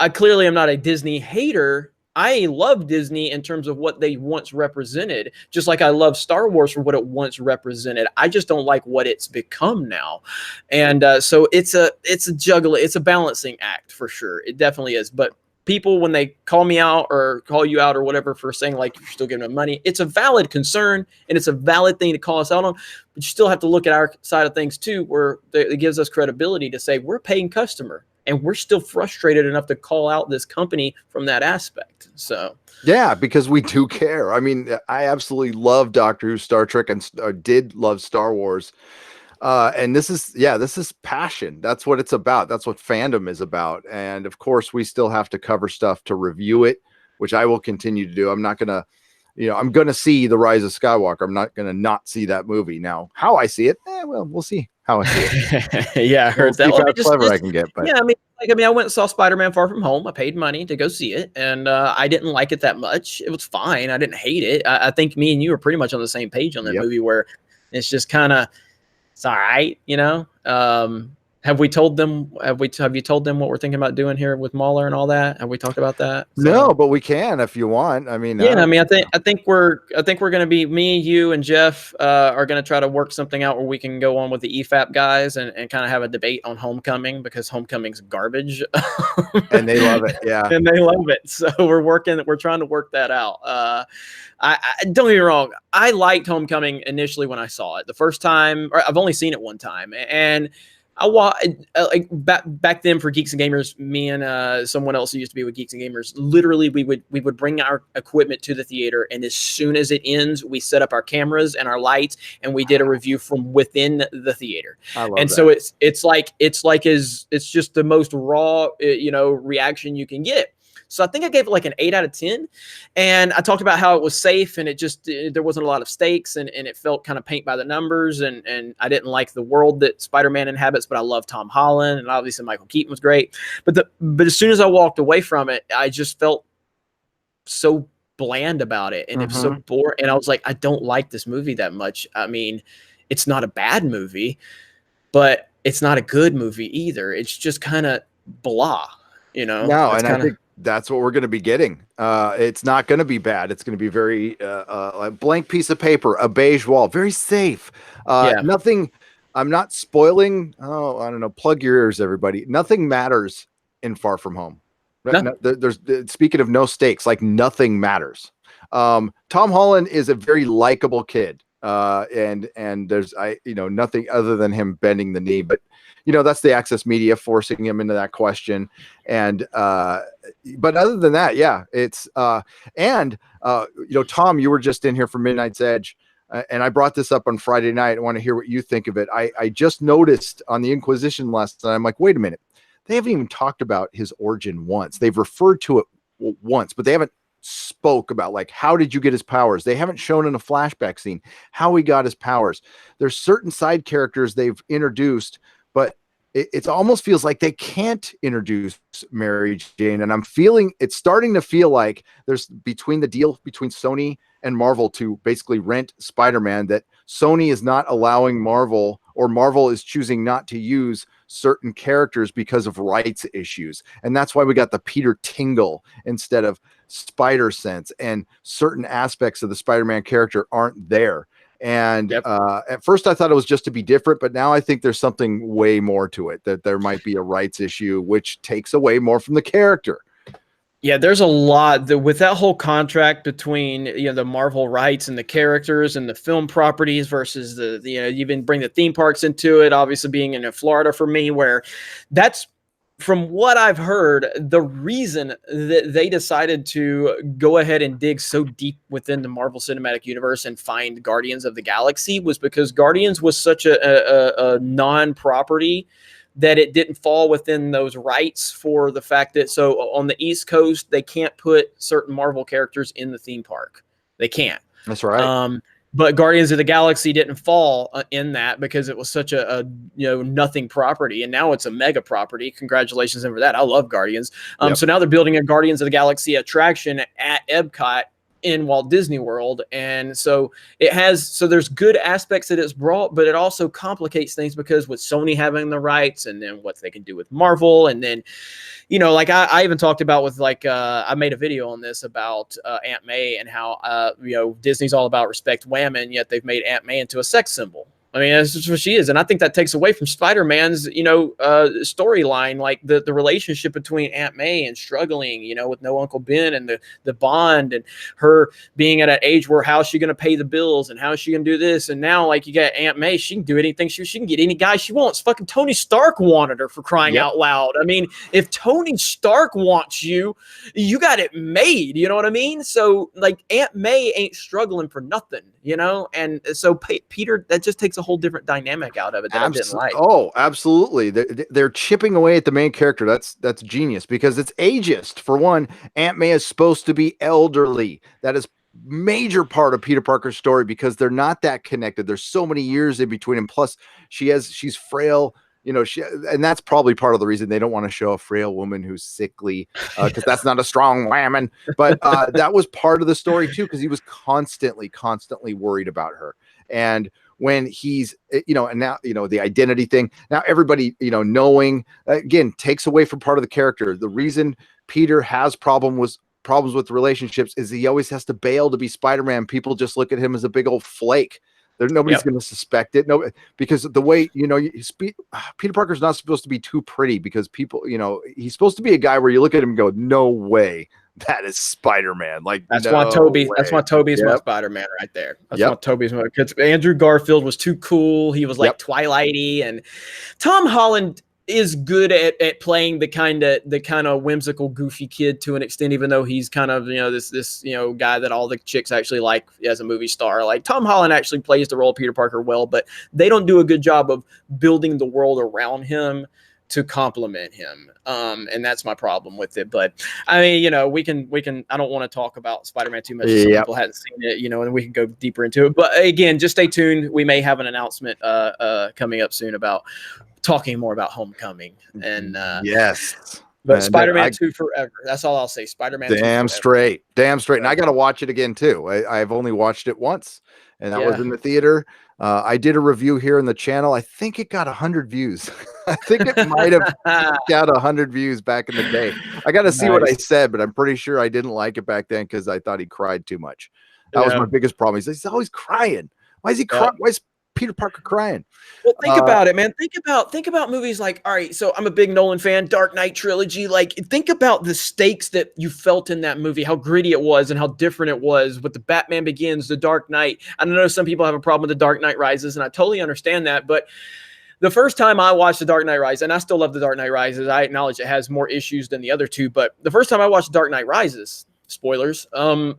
I clearly am not a Disney hater. I love Disney in terms of what they once represented, just like I love Star Wars for what it once represented. I just don't like what it's become now. And so it's a balancing act for sure. It definitely is. But people, when they call me out or call you out or whatever for saying like you're still giving them money, it's a valid concern and it's a valid thing to call us out on. But you still have to look at our side of things too, where it gives us credibility to say we're a paying customer and we're still frustrated enough to call out this company from that aspect. So yeah, because we do care. I mean, I absolutely love Doctor Who, Star Trek, and did love Star Wars. And this is passion. That's what it's about. That's what fandom is about. And of course, we still have to cover stuff to review it, which I will continue to do. I'm not gonna, I'm gonna see The Rise of Skywalker. I'm not gonna not see that movie. Now, how I see it, well, we'll see. how I see it. Yeah, I We'll heard see that. Well, I how mean, clever I can get, but yeah, I mean, I went and saw Spider-Man: Far From Home. I paid money to go see it, and I didn't like it that much. It was fine. I didn't hate it. I think me and you were pretty much on the same page on that yep. movie, where it's just kind of it's all right, you know. Have we told them? Have you told them what we're thinking about doing here with Mahler and all that? Have we talked about that? No, So but we can if you want. I mean, I yeah, I don't. mean, I think we're gonna be me, you, and Jeff are gonna try to work something out where we can go on with the EFAP guys and kind of have a debate on Homecoming, because Homecoming's garbage, And they love it. Yeah. and they love it. So we're trying to work that out. I don't get me wrong, I liked Homecoming initially when I saw it the first time. Or I've only seen it one time, and like back then for Geeks and Gamers, me and someone else who used to be with Geeks and Gamers, literally we would bring our equipment to the theater, and as soon as it ends, we set up our cameras and our lights, and we did a review from within the theater. I love And that. so it's just the most raw reaction you can get. So I think I gave it like an 8 out of 10. And I talked about how it was safe, and there wasn't a lot of stakes, and it felt kind of paint by the numbers. And I didn't like the world that Spider-Man inhabits, but I love Tom Holland, and obviously Michael Keaton was great. But as soon as I walked away from it, I just felt so bland about it. And it was so boring. And I was like, I don't like this movie that much. I mean, it's not a bad movie, but it's not a good movie either. It's just kind of blah, No, that's and I kind of. think that's what we're going to be getting. It's not going to be bad. It's going to be very a blank piece of paper, a beige wall, very safe. Yeah. Nothing. I'm not spoiling. Oh, I don't know. Plug your ears, everybody. Nothing matters in Far From Home. No. There's speaking of no stakes, like nothing matters. Tom Holland is a very likable kid, and there's nothing other than him bending the knee, but that's the Access Media forcing him into that question. And but other than that, yeah, it's Tom, you were just in here for Midnight's Edge, and I brought this up on Friday night. I want to hear what you think of it. I just noticed on the Inquisition last night, I'm like, wait a minute, they haven't even talked about his origin once. They've referred to it once, but they haven't spoke about, like, how did you get his powers? They haven't shown in a flashback scene how he got his powers. There's certain side characters they've introduced, but it almost feels like they can't introduce Mary Jane. And it's starting to feel like there's between the deal between Sony and Marvel to basically rent Spider-Man, that Sony is not allowing Marvel, or Marvel is choosing not to use certain characters because of rights issues. And that's why we got the Peter Tingle instead of Spider Sense, and certain aspects of the Spider-Man character aren't there. And Yep. At first I thought it was just to be different, but now I think there's something way more to it, that there might be a rights issue, which takes away more from the character. Yeah, there's a lot with that whole contract between the Marvel rights and the characters and the film properties versus the you even bring the theme parks into it. Obviously, being in Florida for me, where that's, from what I've heard, the reason that they decided to go ahead and dig so deep within the Marvel Cinematic Universe and find Guardians of the Galaxy was because Guardians was such a non-property that it didn't fall within those rights, for the fact that, so on the East Coast, they can't put certain Marvel characters in the theme park. They can't. That's right. But Guardians of the Galaxy didn't fall in that, because it was such a nothing property, and now it's a mega property. Congratulations over that. I love Guardians. Yep. So now they're building a Guardians of the Galaxy attraction at Epcot in Walt Disney World. And so there's good aspects that it's brought, but it also complicates things, because with Sony having the rights, and then what they can do with Marvel, and then like I even talked about with, like, I made a video on this about Aunt May, and how Disney's all about respect women, yet they've made Aunt May into a sex symbol. I mean, that's just what she is. And I think that takes away from Spider-Man's, storyline, like the relationship between Aunt May and struggling, with no Uncle Ben, and the bond, and her being at an age where, how's she going to pay the bills, and how is she going to do this? And now, like, you got Aunt May, she can do anything. She can get any guy she wants. Fucking Tony Stark wanted her, for crying out loud. I mean, if Tony Stark wants you, you got it made. You know what I mean? So, like, Aunt May ain't struggling for nothing, And so Peter, that just takes a whole different dynamic out of it that I didn't like. Oh, absolutely. They're chipping away at the main character. That's genius, because it's ageist. For one, Aunt May is supposed to be elderly. That is major part of Peter Parker's story because they're not that connected. There's so many years in between, and plus she's frail. And that's probably part of the reason they don't want to show a frail woman who's sickly, because that's not a strong woman. But that was part of the story too, because he was constantly worried about her. And when he's, and now, the identity thing, now everybody, knowing, again, takes away from part of the character. The reason Peter has problems with relationships is he always has to bail to be Spider-Man. People just look at him as a big old flake. Nobody's going to suspect it. No, because the way, Peter Parker's not supposed to be too pretty, because people, he's supposed to be a guy where you look at him and go, no way, that is Spider-Man. Like, that's no why Toby. way. That's why Toby's my Spider-Man right there. That's why Toby's my. Because Andrew Garfield was too cool. He was like Twilighty, and Tom Holland is good at playing the kind of whimsical, goofy kid to an extent, even though he's kind of, this guy that all the chicks actually like as a movie star. Like, Tom Holland actually plays the role of Peter Parker well, but they don't do a good job of building the world around him to complement him. And that's my problem with it. But I mean, we can, I don't want to talk about Spider-Man too much. Some people hadn't seen it, and we can go deeper into it. But again, just stay tuned. We may have an announcement coming up soon about talking more about Homecoming. And yes. But Spider-Man 2 forever. That's all I'll say. Spider-Man 2 Damn straight. And I got to watch it again too. I've only watched it once, and that was in the theater. I did a review here in the channel. I think it got 100 views. I think it might have got 100 views back in the day. I got to see what I said, but I'm pretty sure I didn't like it back then because I thought he cried too much. That was my biggest problem. He's always crying. Why is he crying? Why is Peter Parker crying? Well, think about it, man. Think about movies like, all right, so I'm a big Nolan fan, Dark Knight trilogy. Like, think about the stakes that you felt in that movie, how gritty it was and how different it was with the Batman Begins, the Dark Knight. I know some people have a problem with the Dark Knight Rises, and I totally understand that, but the first time I watched The Dark Knight Rises, and I still love The Dark Knight Rises, I acknowledge it has more issues than the other two, but the first time I watched The Dark Knight Rises, spoilers, I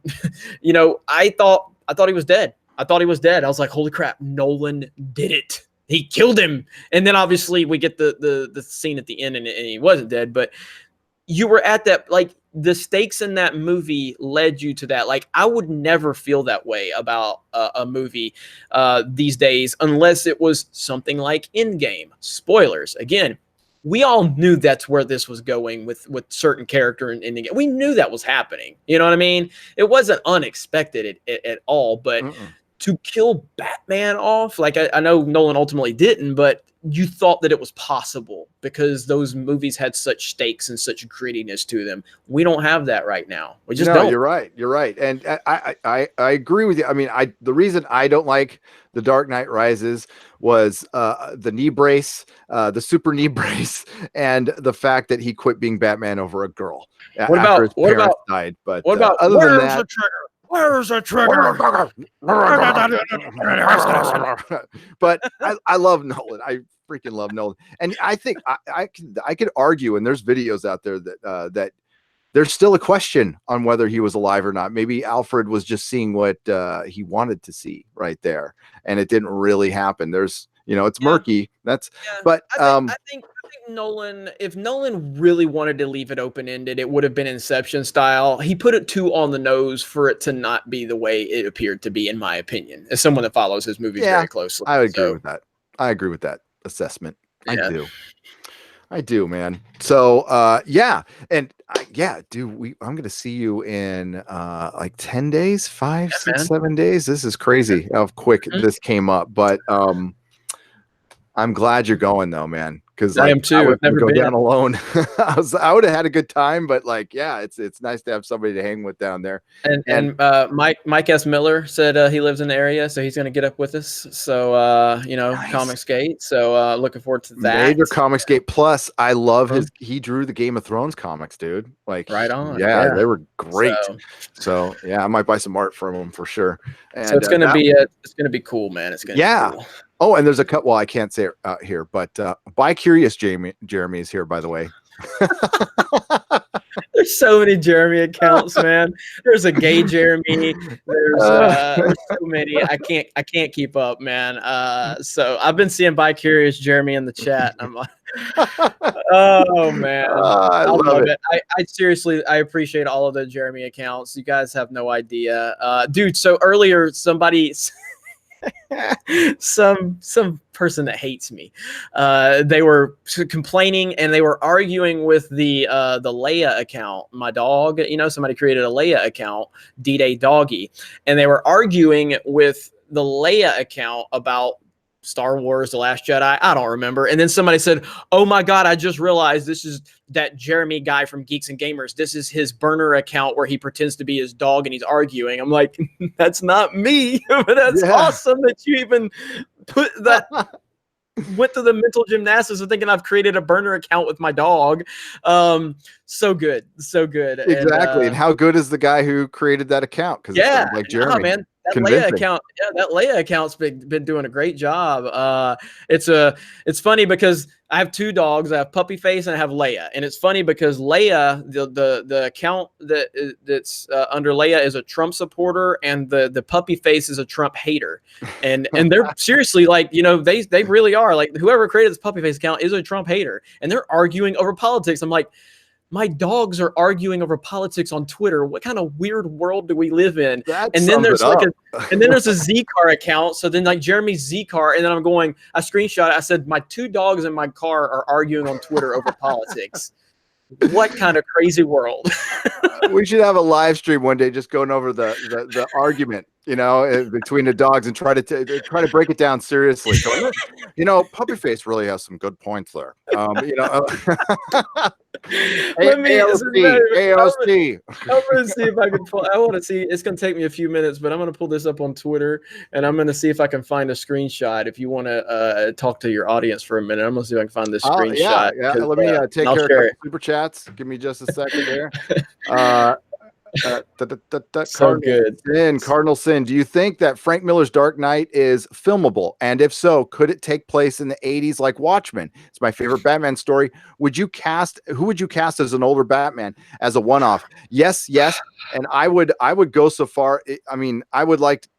thought he was dead. I thought he was dead. I was like, holy crap, Nolan did it. He killed him. And then obviously we get the scene at the end and he wasn't dead, but you were at that, like, the stakes in that movie led you to that. Like, I would never feel that way about a movie these days unless it was something like Endgame. Spoilers. Again, we all knew that's where this was going with certain character and ending. We knew that was happening. You know what I mean? It wasn't unexpected at all, but to kill Batman off, like, I know Nolan ultimately didn't, but you thought that it was possible because those movies had such stakes and such grittiness to them. We don't have that right now. We just don't. You're right. And I agree with you. I mean, the reason I don't like The Dark Knight Rises was the knee brace, the super knee brace, and the fact that he quit being Batman over a girl. What about died? But what about other than that, the trigger? Where's the trigger? But I love Nolan. I freaking love Nolan, and I think I could argue, and there's videos out there that there's still a question on whether he was alive or not. Maybe Alfred was just seeing what he wanted to see right there, and it didn't really happen. There's, it's murky. But I think Nolan, if Nolan really wanted to leave it open-ended, it would have been Inception style. He put it too on the nose for it to not be the way it appeared to be, in my opinion, as someone that follows his movies very closely. I agree with that. I agree with that assessment. I do, man. So, dude, I'm going to see you in like 10 days, 5, 6, 7 days. This is crazy how quick this came up, but I'm glad you're going though, man. Because I am too. I would never go been down alone. I would have had a good time, but it's nice to have somebody to hang with down there. And Mike S. Miller said he lives in the area, so he's going to get up with us. So nice. Comicsgate. So looking forward to that. Major Comicsgate. Plus, I love he drew the Game of Thrones comics, dude. Like, right on. Yeah, they were great. So I might buy some art from him for sure. And, so it's going to be cool, man. It's going to be cool. Oh, and there's a cut. Well, I can't say it here, but Bi Curious Jeremy is here, by the way. There's so many Jeremy accounts, man. There's a gay Jeremy. There's so many. I can't keep up, man. So I've been seeing bi-curious Jeremy in the chat. And I'm like, oh man, I I love love it. it. I seriously, I appreciate all of the Jeremy accounts. You guys have no idea, dude. So earlier, somebody. some person that hates me, they were complaining and they were arguing with the Leia account, my dog. Somebody created a Leia account, D-Day Doggy, and they were arguing with the Leia account about Star Wars, The Last Jedi. I don't remember. And then somebody said, "Oh my God, I just realized this is that Jeremy guy from Geeks and Gamers. This is his burner account where he pretends to be his dog and he's arguing." I'm like, that's not me. But that's awesome that you even put that, went through the mental gymnastics of thinking I've created a burner account with my dog. So good. So good. Exactly. And how good is the guy who created that account? Because it sounds like Jeremy. Man. That Leia account, that Leia account's been doing a great job. It's funny because I have two dogs. I have Puppy Face and I have Leia, and it's funny because Leia, the account that's under Leia is a Trump supporter, and the Puppy Face is a Trump hater, and they're seriously like, they really are like, whoever created this Puppy Face account is a Trump hater, and they're arguing over politics. I'm like, my dogs are arguing over politics on Twitter. What kind of weird world do we live in? And then there's there's a Z-Car account. So then like Jeremy's Z-Car, and then I screenshot it. I said, my two dogs in my car are arguing on Twitter over politics. What kind of crazy world? We should have a live stream one day just going over the argument, between the dogs and try to break it down seriously. So, Puppy Face really has some good points there. AOC. I'm going to see if I can pull. I want to see. It's going to take me a few minutes, but I'm going to pull this up on Twitter, and I'm going to see if I can find a screenshot. If you want to talk to your audience for a minute, I'm going to see if I can find this screenshot. Yeah. Let me take care of a couple super chats. Give me just a second there. So good. Cardinal Sin. Do you think that Frank Miller's Dark Knight is filmable? And if so, could it take place in the 80s like Watchmen? It's my favorite Batman story. Who would you cast as an older Batman as a one-off? Yes. And I would go so far. I would like to,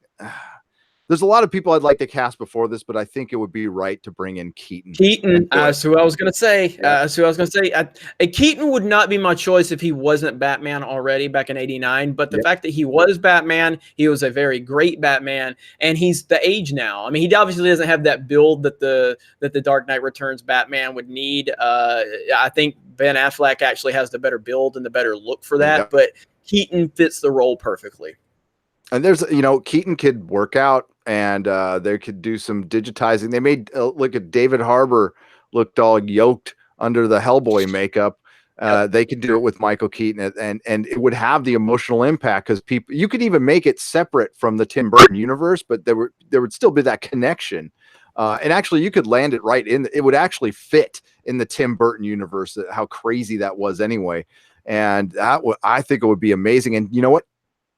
there's a lot of people I'd like to cast before this, but I think it would be right to bring in Keaton. That's who I was going to say. Keaton would not be my choice if he wasn't Batman already back in '89. But the fact that he was Batman, he was a very great Batman, and he's the age now. I mean, he obviously doesn't have that build that the Dark Knight Returns Batman would need. I think Ben Affleck actually has the better build and the better look for that. But Keaton fits the role perfectly. And there's, Keaton could work out, and they could do some digitizing. They made look at David Harbour looked all yoked under the Hellboy makeup. They could do it with Michael Keaton, and it would have the emotional impact because you could even make it separate from the Tim Burton universe, but there would still be that connection. And actually, you could land it right in. It would actually fit in the Tim Burton universe. How crazy that was, anyway. And I think it would be amazing. And you know what?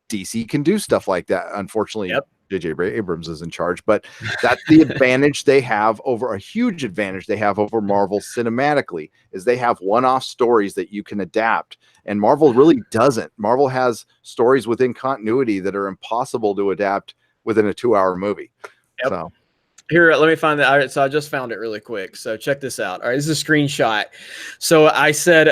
DC can do stuff like that. Unfortunately, J.J. Abrams is in charge, but that's the advantage they have over a huge advantage they have over Marvel cinematically is they have one-off stories that you can adapt, and Marvel really doesn't. Marvel has stories within continuity that are impossible to adapt within a 2-hour movie. So here, let me find that. All right, so I just found it really quick. So check this out. All right, this is a screenshot. So I said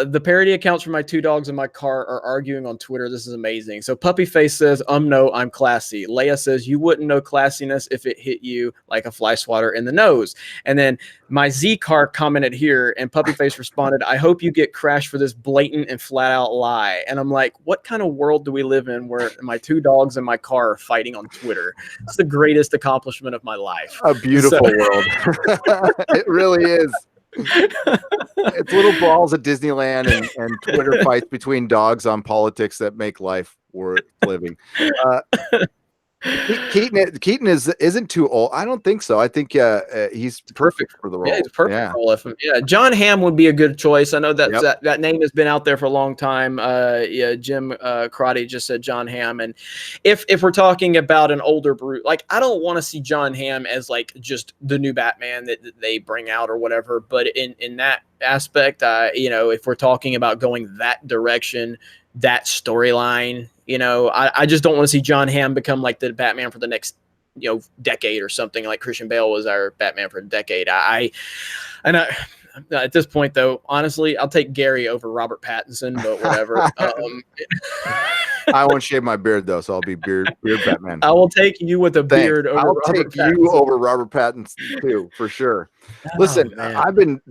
the parody accounts for my two dogs in my car are arguing on Twitter. This is amazing. So Puppy Face says, no, I'm classy. Leia says, you wouldn't know classiness if it hit you like a fly swatter in the nose. And then my Z-Car commented here, and Puppy Face responded, I hope you get crashed for this blatant and flat out lie. And I'm like, what kind of world do we live in where my two dogs in my car are fighting on Twitter? It's the greatest accomplishment of my life. A beautiful world. It really is. It's little brawls at Disneyland and Twitter fights between dogs on politics that make life worth living. Keaton isn't too old. I don't think so. I think he's perfect for the Yeah, role. he's a perfect Yeah. role. Yeah, John Hamm would be a good choice. I know Yep. that name has been out there for a long time. Yeah, Jim Crotty just said John Hamm, and if we're talking about an older brute, like I don't want to see John Hamm as like just the new Batman that they bring out or whatever. But in that aspect, if we're talking about going that direction, that storyline, I just don't want to see John Hamm become like the Batman for the next decade or something, like Christian Bale was our Batman for a decade. And at this point though, honestly, I'll take Gary over Robert Pattinson, but whatever. I won't shave my beard though, so I'll be beard Batman. I will take you with a Thanks. beard over I'll Robert take you Pattinson. over Robert Pattinson too, for sure. Oh Listen, man. I've been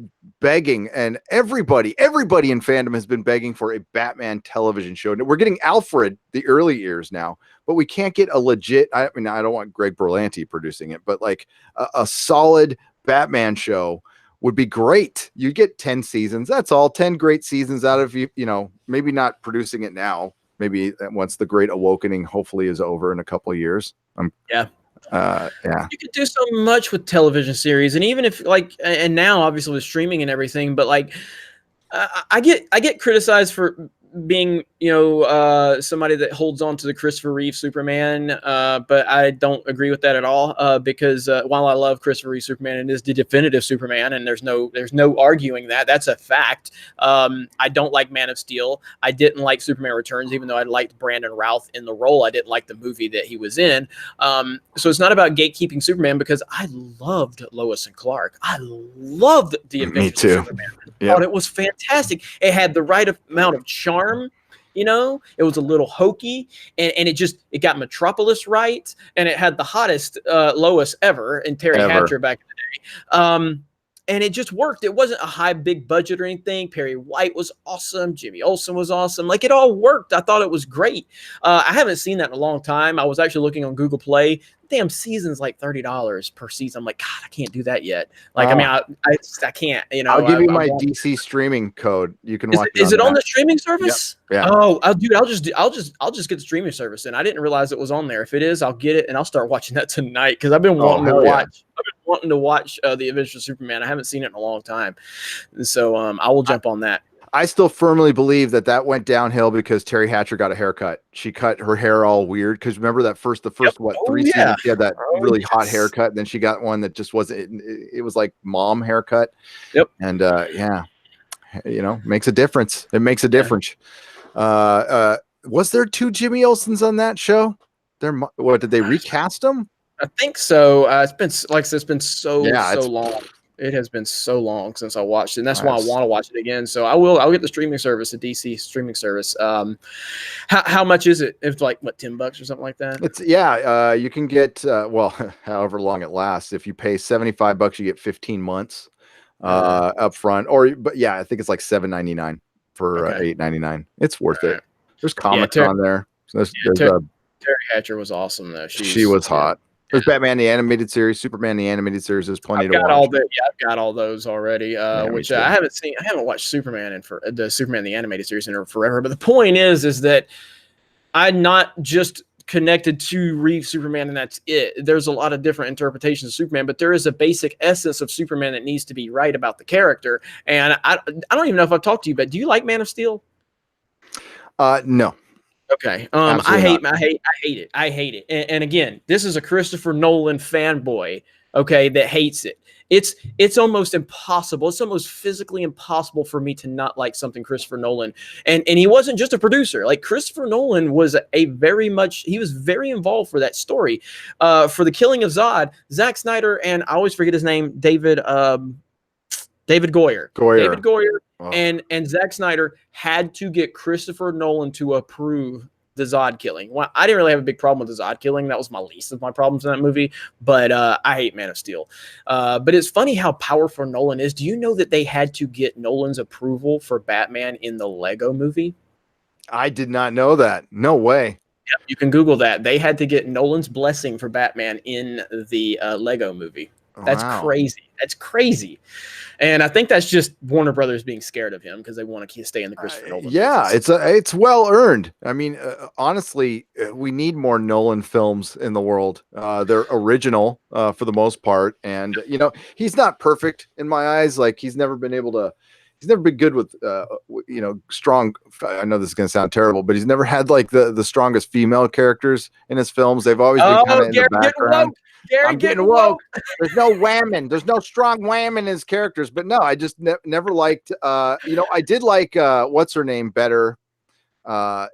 begging, and everybody in fandom has been begging for a Batman television show. We're getting Alfred the early years now, but we can't get a legit. I mean, I don't want Greg Berlanti producing it, but like a solid Batman show would be great. You get 10 seasons. That's all. 10 great seasons out of you. Maybe not producing it now. Maybe once the Great Awakening hopefully is over in a couple of years. Yeah. Yeah. You could do so much with television series, and even if and now obviously with streaming and everything, but like I get criticized for being somebody that holds on to the Christopher Reeve Superman, but I don't agree with that at all, because while I love Christopher Reeve Superman and is the definitive Superman, and there's no arguing that's a fact. I don't like Man of Steel. I didn't like Superman Returns, even though I liked Brandon Routh in the role. I didn't like the movie that he was in. So it's not about gatekeeping Superman, because I loved Lois and Clark. I loved the Me Adventures too. of Superman. Yep. Thought it was fantastic. It had the right amount of charm. It was a little hokey, and it got Metropolis right, and it had the hottest Lois ever in Terry Hatcher back in the day. And it just worked. It wasn't a big budget or anything. Perry White was awesome. Jimmy Olsen was awesome. Like, it all worked. I thought it was great. I haven't seen that in a long time. I was actually looking on Google Play. Damn, season's like $30 per season. I'm like, God, I can't do that yet. Like, I mean, I can't. I'll give you my DC streaming code. You can watch it. Is it on the streaming service? Yep. Yeah. Oh, dude, I'll just get the streaming service, and I didn't realize it was on there. If it is, I'll get it and I'll start watching that tonight, because I've been wanting to watch. I've been wanting to watch the Adventures of Superman. I haven't seen it in a long time, so I will jump on that. I still firmly believe that went downhill because Terry Hatcher got a haircut. She cut her hair all weird, because remember the first Yep. 3 seasons she had that really hot haircut, and then she got one that just wasn't. It was like mom haircut. Yep. And makes a difference. It makes a difference. Was there 2 Jimmy Olsens on that show? What did they recast them? I think so. It's been, like I said, it's been so long. It has been so long since I watched it, and that's why I want to watch it again. So I'll get the streaming service, the DC streaming service. How much is it? It's like what, $10 or something like that? It's you can get however long it lasts. If you pay $75, you get 15 months up front. But I think it's like $7.99 for $8.99. It's worth it. There's comics on there. Terry Hatcher was awesome though. She was hot. There's Batman the Animated Series, Superman the Animated Series. There's plenty to watch. I've got all those already. Which I haven't seen. I haven't watched Superman and for the Superman the Animated Series in forever. But the point is that I'm not just connected to Reeve Superman and that's it. There's a lot of different interpretations of Superman, but there is a basic essence of Superman that needs to be right about the character. And I don't even know if I've talked to you, but do you like Man of Steel? No. Okay. I hate it. I hate it. And again, this is a Christopher Nolan fanboy, okay, that hates it. It's almost impossible. It's almost physically impossible for me to not like something Christopher Nolan. And he wasn't just a producer. Like, Christopher Nolan was he was very involved for that story. For the killing of Zod, Zack Snyder, and I always forget his name, David Goyer. David Goyer and Zack Snyder had to get Christopher Nolan to approve the Zod killing. Well, I didn't really have a big problem with the Zod killing. That was my least of my problems in that movie. But I hate Man of Steel. But it's funny how powerful Nolan is. Do you know that they had to get Nolan's approval for Batman in the Lego movie? I did not know that. No way. Yep, you can Google that. They had to get Nolan's blessing for Batman in the Lego movie. That's Wow. crazy. That's crazy. And I think that's just Warner Brothers being scared of him because they want to stay in the Christopher Nolan Yeah, business. it's well earned. I mean, honestly, we need more Nolan films in the world. They're original for the most part, and he's not perfect in my eyes. Like he's never been good with strong. I know this is gonna sound terrible, but he's never had like the strongest female characters in his films. They've always been kind Oh, of in the Gary getting background. woke. Gary I'm getting getting woke. woke. There's no whammon. There's no strong wham in his characters. But no, I just never liked. I did like what's her name better. I'm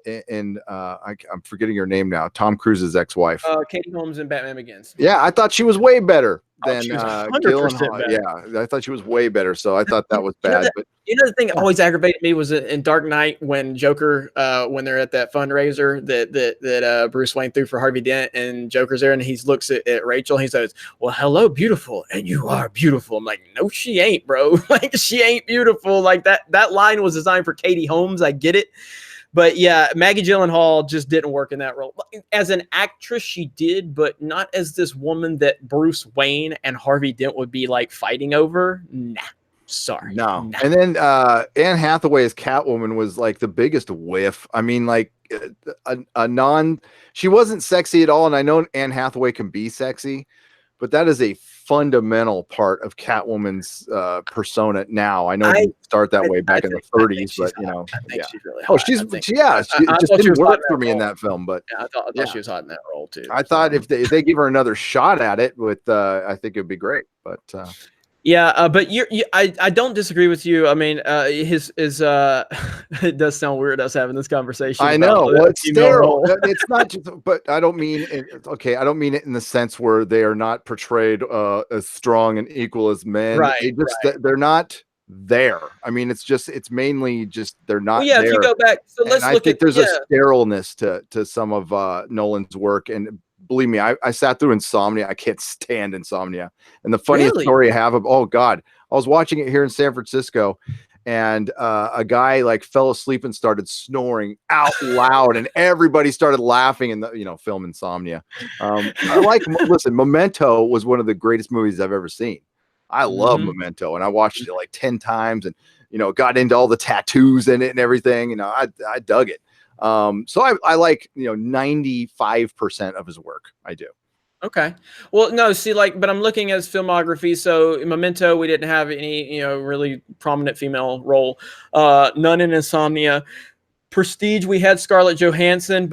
forgetting her name now. Tom Cruise's ex-wife. Katie Holmes and Batman Begins. Yeah, I thought she was way better Oh, than she was 100% Gyllenhaal. better. Yeah, I thought she was way better. So I thought that was You know bad. that But the thing that always aggravated me was in Dark Knight when Joker, when they're at that fundraiser that Bruce Wayne threw for Harvey Dent, and Joker's there, and he looks at Rachel, and he says, "Well, hello, beautiful, and you are beautiful." I'm like, "No, she ain't, bro. Like, she ain't beautiful." Like that line was designed for Katie Holmes. I get it. But yeah, Maggie Gyllenhaal just didn't work in that role. As an actress, she did, but not as this woman that Bruce Wayne and Harvey Dent would be like fighting over. Nah, sorry. no. Nah. And then Anne Hathaway as Catwoman was like the biggest whiff. I mean, like she wasn't sexy at all. And I know Anne Hathaway can be sexy, but that is a fundamental part of Catwoman's persona now. I know it didn't start that way back in the 30s, but I think yeah. she's really Oh, hot. she I just thought she didn't was hot work in for that me in role. that film. But Yeah, I thought she was hot in that role too. I thought if they give her another shot at it with, I think it'd be great. But yeah, but I don't disagree with you. I mean, his it does sound weird us having this conversation. I About know. Well, it's female sterile. role. It's not just, but I don't mean it. Okay, I don't mean it in the sense where they are not portrayed as strong and equal as men. Right, right. They're not there. I mean, it's mainly just they're Well, not yeah, if you there. go back, so And let's I look at think there's a sterileness to some of Nolan's work. And believe me, I sat through Insomnia. I can't stand Insomnia. And the funniest really. story I have of, oh God, I was watching it here in San Francisco, and a guy like fell asleep and started snoring out loud, and everybody started laughing in the film Insomnia. Listen, Memento was one of the greatest movies I've ever seen. I love Memento, and I watched it like 10 times, and got into all the tattoos in it and everything. I dug it. So I like 95% of his work. I do. Okay. Well, no, see, but I'm looking at his filmography. So in Memento, we didn't have any, really prominent female role. None in Insomnia. Prestige, we had Scarlett Johansson,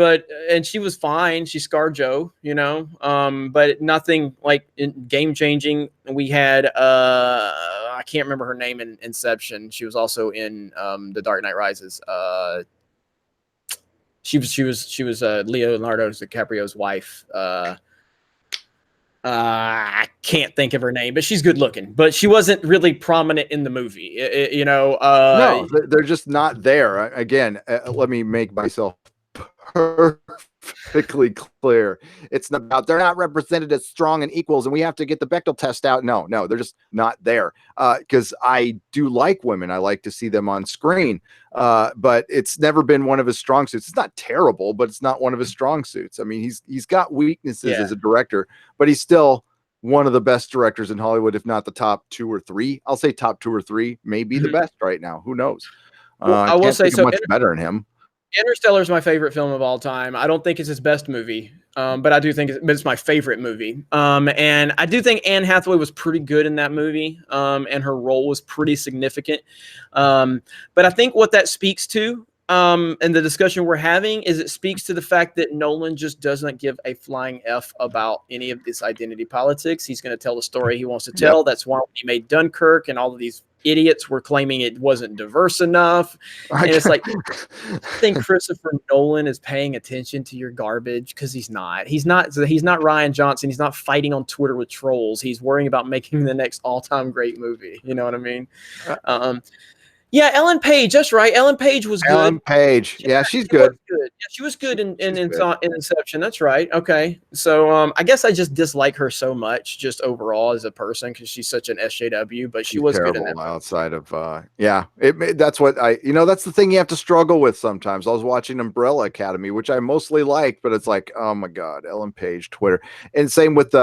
and she was fine. She scarred Joe, but nothing like game changing. We had I can't remember her name in Inception. She was also in The Dark Knight Rises. She was Leonardo DiCaprio's wife. I can't think of her name, but she's good looking. But she wasn't really prominent in the movie. No, they're just not there. Again, let me make myself perfectly clear. It's not about they're not represented as strong and equals, and we have to get the Bechdel test out. No, they're just not there. Because I do like women. I like to see them on screen. But it's never been one of his strong suits. It's not terrible, but it's not one of his strong suits. I mean, he's got weaknesses as a director, but he's still one of the best directors in Hollywood, if not the top 2 or 3. I'll say top 2 or 3, maybe the best right now. Who knows? Well, I will say think of much better than him. Interstellar is my favorite film of all time. I don't think it's his best movie, but I do think it's my favorite movie. And I do think Anne Hathaway was pretty good in that movie, and her role was pretty significant. But I think what that speaks to, and the discussion we're having, is it speaks to the fact that Nolan just doesn't give a flying F about any of this identity politics. He's going to tell the story he wants to tell. Yep. That's why when he made Dunkirk and all of these idiots were claiming it wasn't diverse enough. And it's like, I think Christopher Nolan is paying attention to your garbage, because he's not. He's not Ryan Johnson. He's not fighting on Twitter with trolls. He's worrying about making the next all-time great movie. You know what I mean? Yeah, Ellen Page. That's right. Ellen Page was good. Ellen Page. Yeah, she's good. Yeah, she was good in Inception. That's right. Okay. So I guess I just dislike her so much, just overall as a person, because she's such an SJW. But she was good in that. Outside of that's what that's the thing you have to struggle with sometimes. I was watching Umbrella Academy, which I mostly like, but it's like, oh my God, Ellen Page, Twitter, and same with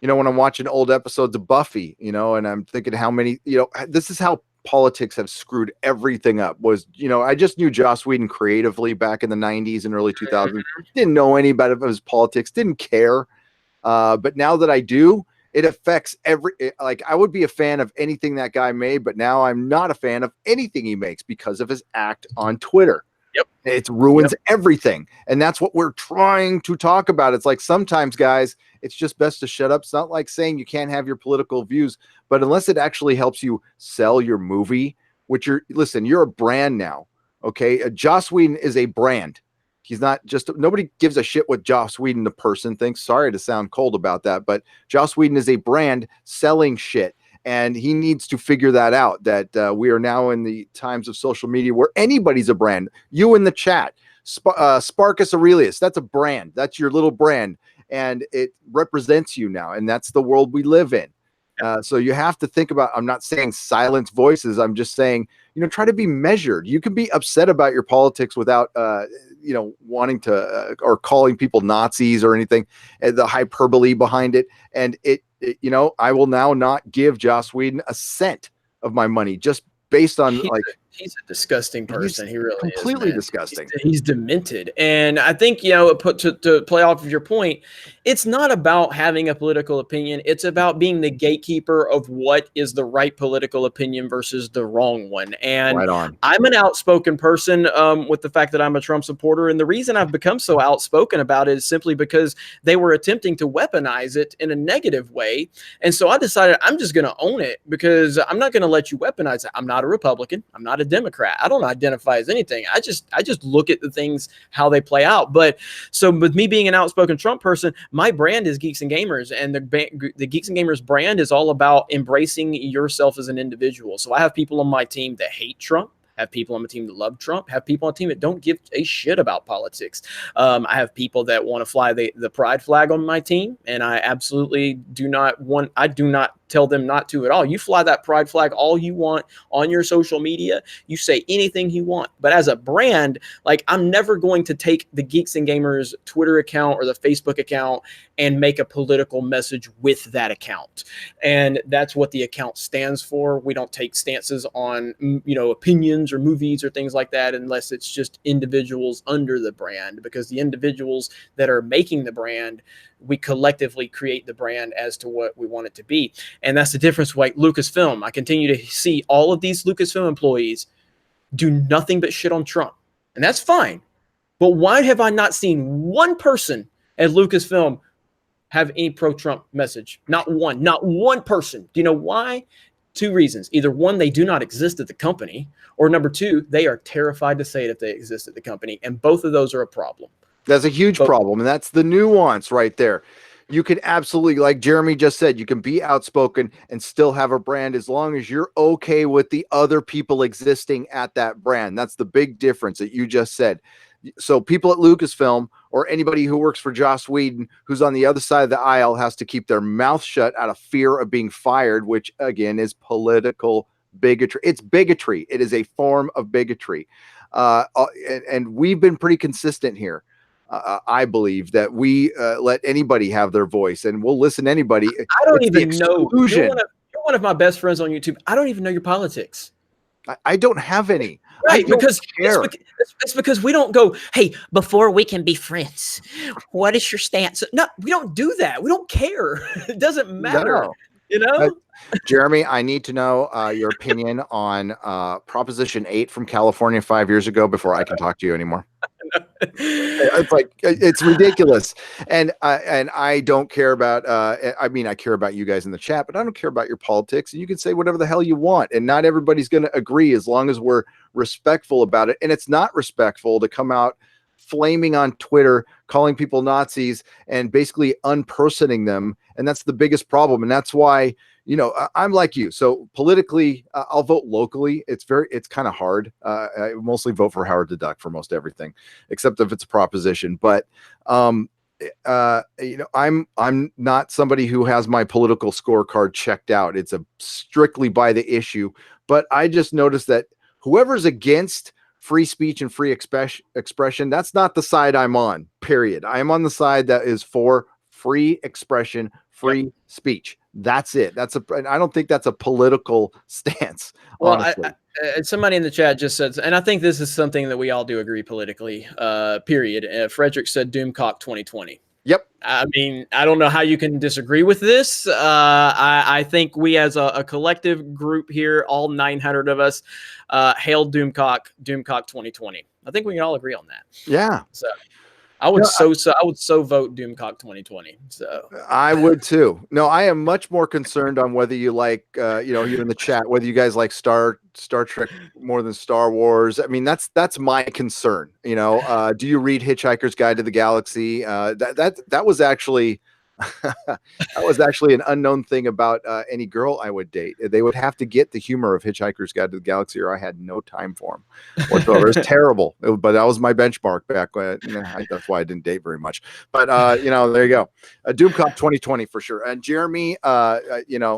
when I'm watching old episodes of Buffy, and I'm thinking how many, this is how politics have screwed everything up. Was, I just knew Joss Whedon creatively back in the 90s and early 2000s. Didn't know any about his politics, didn't care. But now that I do, it affects like I would be a fan of anything that guy made, but now I'm not a fan of anything he makes because of his act on Twitter. Yep. It ruins everything. And that's what we're trying to talk about. It's like sometimes, guys, it's just best to shut up. It's not like saying you can't have your political views, but unless it actually helps you sell your movie, you're a brand now. Okay. Joss Whedon is a brand. He's not just, nobody gives a shit what Joss Whedon, the person, thinks. Sorry to sound cold about that, but Joss Whedon is a brand selling shit. And he needs to figure that out, that we are now in the times of social media where anybody's a brand. You in the chat, Sparkus Aurelius, that's a brand. That's your little brand. And it represents you now. And that's the world we live in. So you have to think about, I'm not saying silence voices. I'm just saying, try to be measured. You can be upset about your politics without, wanting to, or calling people Nazis or anything, the hyperbole behind it. And I will now not give Joss Whedon a cent of my money just based on he's a disgusting person. He really completely is, man. disgusting. He's demented. And I think, to play off of your point, it's not about having a political opinion. It's about being the gatekeeper of what is the right political opinion versus the wrong one. And right on. I'm an outspoken person with the fact that I'm a Trump supporter. And the reason I've become so outspoken about it is simply because they were attempting to weaponize it in a negative way. And so I decided I'm just going to own it because I'm not going to let you weaponize it. I'm not a Republican. I'm not a Democrat. I don't identify as anything. I just look at the things, how they play out. But so with me being an outspoken Trump person, my brand is Geeks and Gamers, and the Geeks and Gamers brand is all about embracing yourself as an individual. So I have people on my team that hate Trump, have people on my team that love Trump, have people on the team that don't give a shit about politics. I have people that want to fly the pride flag on my team, and I absolutely do not tell them not to at all. You fly that pride flag all you want on your social media. You say anything you want. But as a brand, like, I'm never going to take the Geeks and Gamers Twitter account or the Facebook account and make a political message with that account. And that's what the account stands for. We don't take stances on, opinions or movies or things like that unless it's just individuals under the brand, because the individuals that are making the brand, we collectively create the brand as to what we want it to be. And that's the difference. Like Lucasfilm, I continue to see all of these Lucasfilm employees do nothing but shit on Trump. And that's fine. But why have I not seen one person at Lucasfilm have any pro-Trump message? Not one person. Do you know why? Two reasons. Either one, they do not exist at the company, or number two, they are terrified to say it if they exist at the company. And both of those are a problem. That's a huge problem. And that's the nuance right there. You can absolutely, like Jeremy just said, you can be outspoken and still have a brand as long as you're okay with the other people existing at that brand. That's the big difference that you just said. So people at Lucasfilm or anybody who works for Joss Whedon, who's on the other side of the aisle, has to keep their mouth shut out of fear of being fired, which again is political bigotry. It's bigotry. It is a form of bigotry. And we've been pretty consistent here. I believe that we let anybody have their voice, and we'll listen to anybody. I don't even know. You're one of my best friends on YouTube. I don't even know your politics. I don't have any. Right, because it's because we don't go, hey, before we can be friends, what is your stance? No, we don't do that. We don't care. It doesn't matter. No. Jeremy, I need to know your opinion on Proposition 8 from California 5 years ago before I can talk to you anymore. It's like, it's ridiculous. And I don't care about, I care about you guys in the chat, but I don't care about your politics. And you can say whatever the hell you want. And not everybody's going to agree as long as we're respectful about it. And it's not respectful to come out flaming on Twitter, calling people Nazis and basically unpersoning them. And that's the biggest problem. And that's why, I'm like you. So politically, I'll vote locally. It's kind of hard. I mostly vote for Howard the Duck for most everything, except if it's a proposition. But, I'm not somebody who has my political scorecard checked out. It's strictly by the issue. But I just noticed that whoever's against free speech and free expression, that's not the side I'm on, period. I'm on the side that is for free expression, free speech. That's it. I don't think that's a political stance, Well, honestly. somebody in the chat just said, and I think this is something that we all do agree politically, period. Frederick said Doomcock 2020. Yep. I mean, I don't know how you can disagree with this. I think we as a collective group here, all 900 of us, hailed Doomcock 2020. I think we can all agree on that. Yeah. So I would I would vote Doomcock 2020. So I would too. No, I am much more concerned on whether you like, here in the chat, whether you guys like Star Trek more than Star Wars. I mean, that's my concern. Do you read Hitchhiker's Guide to the Galaxy? That was actually that was actually an unknown thing about any girl I would date. They would have to get the humor of Hitchhiker's Guide to the Galaxy, or I had no time for them whatsoever. It was terrible, but that was my benchmark back when. That's why I didn't date very much. But there you go. Doomcock 2020 for sure. And Jeremy, I'd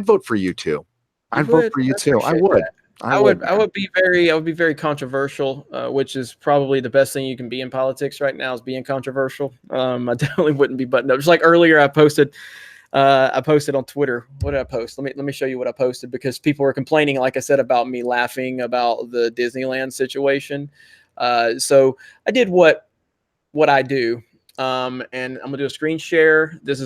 vote for you too. I'd vote for you too. I would. That. I would be very controversial, which is probably the best thing you can be in politics right now is being controversial. I definitely wouldn't be buttoned up. Just like earlier, I posted on Twitter. What did I post? Let me show you what I posted, because people were complaining, like I said, about me laughing about the Disneyland situation. So I did what I do. And I'm gonna do a screen share. This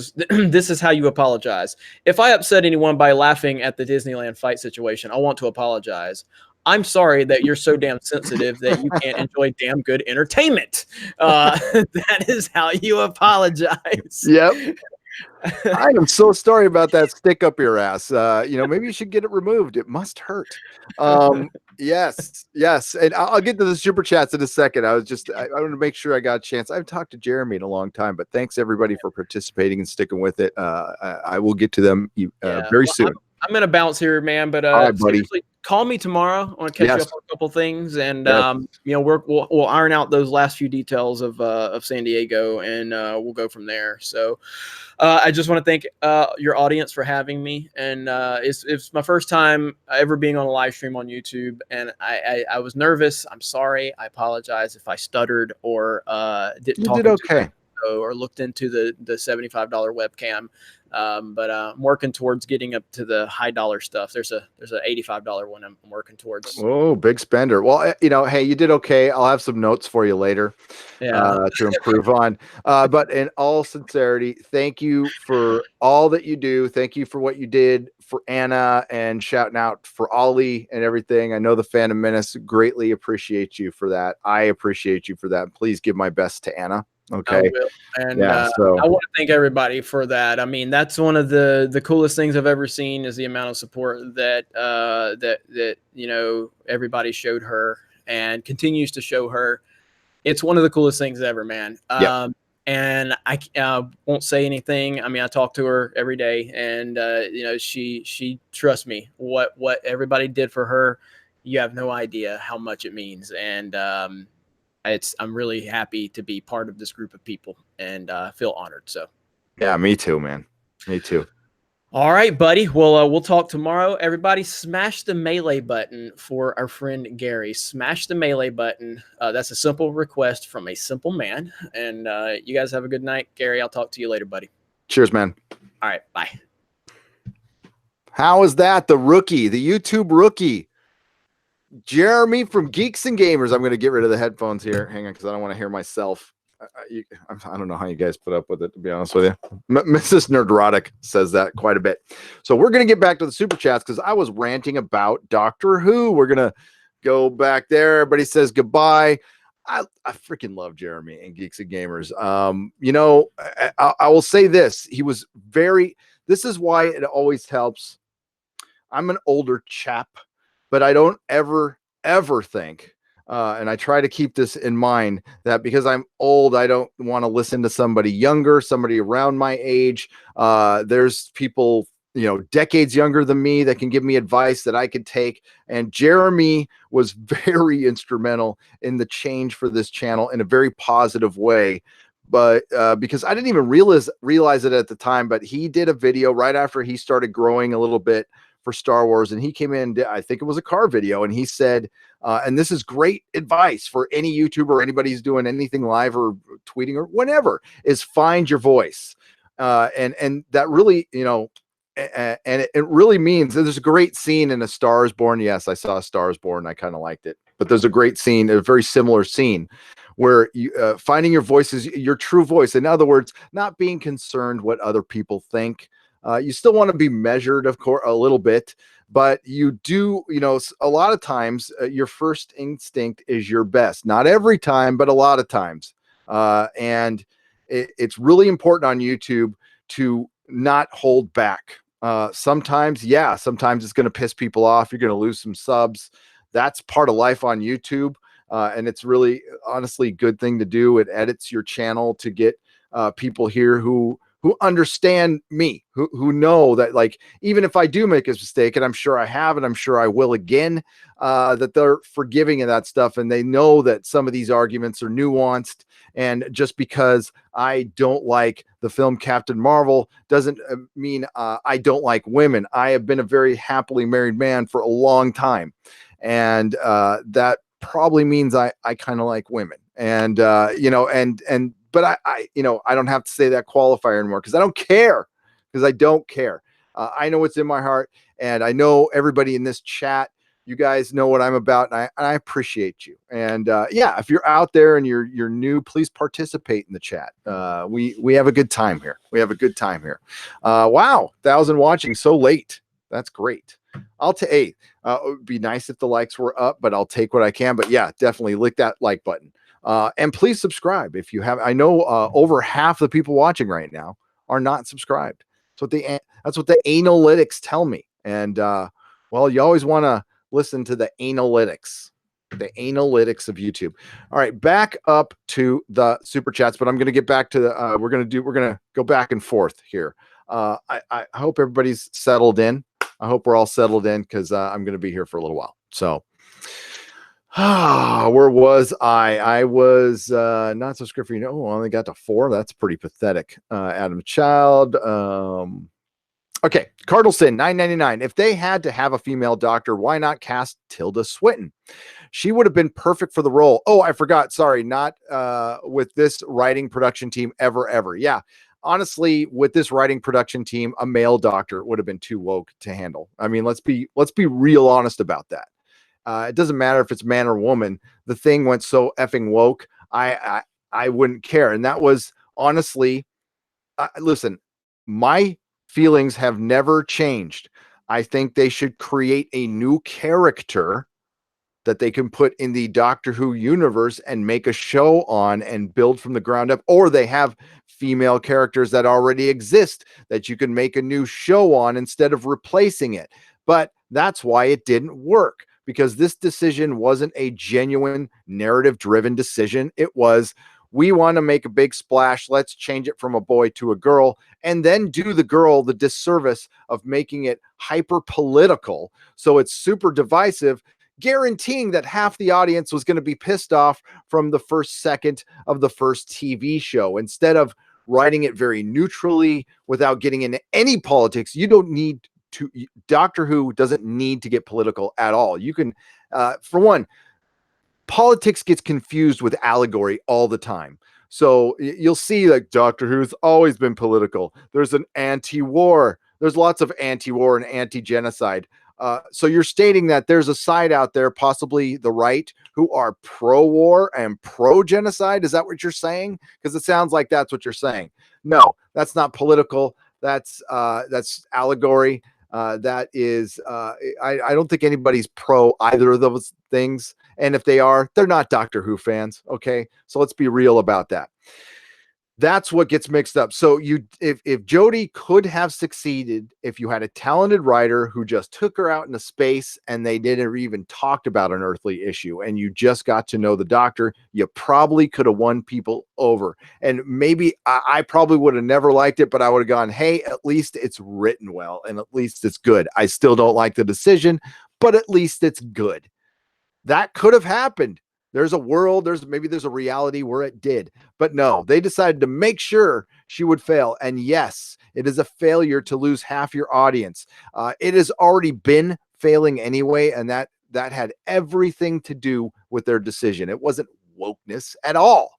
is how you apologize. If I upset anyone by laughing at the Disneyland fight situation, I want to apologize. I'm sorry that you're so damn sensitive that you can't enjoy damn good entertainment. That is how you apologize. Yep. I am so sorry about that stick up your ass. Maybe you should get it removed. It must hurt. Yes. And I'll get to the super chats in a second. I want to make sure I got a chance. I've talked to Jeremy in a long time, but thanks everybody for participating and sticking with it. I will get to them very soon. I'm going to bounce here, man, but all right, buddy. Seriously, call me tomorrow. I want to catch you up on a couple things, and we'll iron out those last few details of San Diego, and we'll go from there. So I just want to thank your audience for having me, and it's my first time ever being on a live stream on YouTube, and I was nervous. I'm sorry. I apologize if I stuttered or didn't talk. You did okay. Or looked into the $75 webcam. But I'm working towards getting up to the high dollar stuff. There's a $85 one I'm working towards. Oh, big spender. Well, hey, you did okay. I'll have some notes for you later to improve on. But in all sincerity, thank you for all that you do. Thank you for what you did for Anna, and shouting out for Ollie and everything. I know the Phantom Menace greatly appreciate you for that. I appreciate you for that. Please give my best to Anna. Okay. I will. And I want to thank everybody for that. I mean, that's one of the coolest things I've ever seen, is the amount of support that everybody showed her and continues to show her. It's one of the coolest things ever, man. And I won't say anything. I mean, I talk to her every day, and she trusts me. What everybody did for her, you have no idea how much it means. And I'm really happy to be part of this group of people, and feel honored. So, yeah, me too, man. Me too. All right, buddy. Well, we'll talk tomorrow. Everybody, smash the melee button for our friend Gary. Smash the melee button. That's a simple request from a simple man. And you guys have a good night, Gary. I'll talk to you later, buddy. Cheers, man. All right, bye. How is that? The YouTube rookie. Jeremy from Geeks and Gamers. I'm going to get rid of the headphones here. Hang on, because I don't want to hear myself. I don't know how you guys put up with it, to be honest with you. Mrs. Nerdrotic says that quite a bit. So we're going to get back to the super chats, because I was ranting about Doctor Who. We're going to go back there. Everybody says goodbye. I freaking love Jeremy and Geeks and Gamers. I will say this. He was this is why it always helps. I'm an older chap, but I don't ever think, and I try to keep this in mind, that because I'm old, I don't want to listen to somebody younger, somebody around my age. There's people, decades younger than me that can give me advice that I could take. And Jeremy was very instrumental in the change for this channel in a very positive way. But because I didn't even realize it at the time, but he did a video right after he started growing a little bit for Star Wars, and he came in, I think it was a car video, and he said, and this is great advice for any YouTuber, anybody who's doing anything live or tweeting or whatever, is find your voice. And that really, and it really means there's a great scene in A Star Is Born. Yes, I saw A Star Is Born. I kind of liked it, but there's a great scene, a very similar scene, where you finding your voice is your true voice. In other words, not being concerned what other people think. You still want to be measured, of course, a little bit, but you do, a lot of times your first instinct is your best. Not every time, but a lot of times. And it's really important on YouTube to not hold back. Sometimes it's going to piss people off. You're going to lose some subs. That's part of life on YouTube. And it's really, honestly, a good thing to do. It edits your channel to get people here who understand me, who know that, like, even if I do make a mistake, and I'm sure I have, and I'm sure I will again, that they're forgiving of that stuff. And they know that some of these arguments are nuanced. And just because I don't like the film Captain Marvel doesn't mean I don't like women. I have been a very happily married man for a long time. And that probably means I kind of like women. And, but I don't have to say that qualifier anymore, because I don't care. I know what's in my heart, and I know everybody in this chat, you guys know what I'm about, and I appreciate you. And if you're out there and you're new, please participate in the chat. We have a good time here. Wow, 1,000 watching so late. That's great. I'll take. It would be nice if the likes were up, but I'll take what I can. But yeah, definitely lick that like button. And please subscribe if you have. I know over half the people watching right now are not subscribed. That's what the analytics tell me. And well, you always want to listen to the analytics of YouTube. All right, back up to the super chats, but I'm going to get back to the. We're going to go back and forth here. I hope everybody's settled in. I hope we're all settled in, because I'm going to be here for a little while. So. Where was I? I was not so script for I only got to 4. That's pretty pathetic. Adam Child. Okay, Cardleson, $9.99. If they had to have a female doctor, why not cast Tilda Swinton? She would have been perfect for the role. Oh, I forgot. Sorry, not with this writing production team ever. Yeah. Honestly, with this writing production team, a male doctor would have been too woke to handle. I mean, let's be real honest about that. It doesn't matter if it's man or woman. The thing went so effing woke. I wouldn't care. And that was honestly, listen, my feelings have never changed. I think they should create a new character that they can put in the Doctor Who universe and make a show on and build from the ground up. Or they have female characters that already exist that you can make a new show on instead of replacing it. But that's why it didn't work, because this decision wasn't a genuine narrative-driven decision. It was, we want to make a big splash. Let's change it from a boy to a girl, and then do the girl the disservice of making it hyper-political. So it's super divisive, guaranteeing that half the audience was going to be pissed off from the first second of the first TV show. Instead of writing it very neutrally without getting into any politics, you don't need to. Doctor Who doesn't need to get political at all. You can, for one, politics gets confused with allegory all the time. So you'll see, like, Doctor Who's always been political. There's an anti-war. There's lots of anti-war and anti-genocide. So you're stating that there's a side out there, possibly the right, who are pro-war and pro-genocide. Is that what you're saying? Because it sounds like that's what you're saying. No, that's not political. That's allegory. That is, I don't think anybody's pro either of those things. And if they are, they're not Doctor Who fans. Okay. So let's be real about that. That's what gets mixed up. So if Jodie could have succeeded, if you had a talented writer who just took her out into space and they didn't even talked about an earthly issue, and you just got to know the Doctor, you probably could have won people over. And maybe I probably would have never liked it, but I would have gone, hey, at least it's written well, and at least it's good. I still don't like the decision, but at least it's good. That could have happened. There's a world, there's a reality where it did. But no, they decided to make sure she would fail. And yes, it is a failure to lose half your audience. It has already been failing anyway, and that had everything to do with their decision. It wasn't wokeness at all.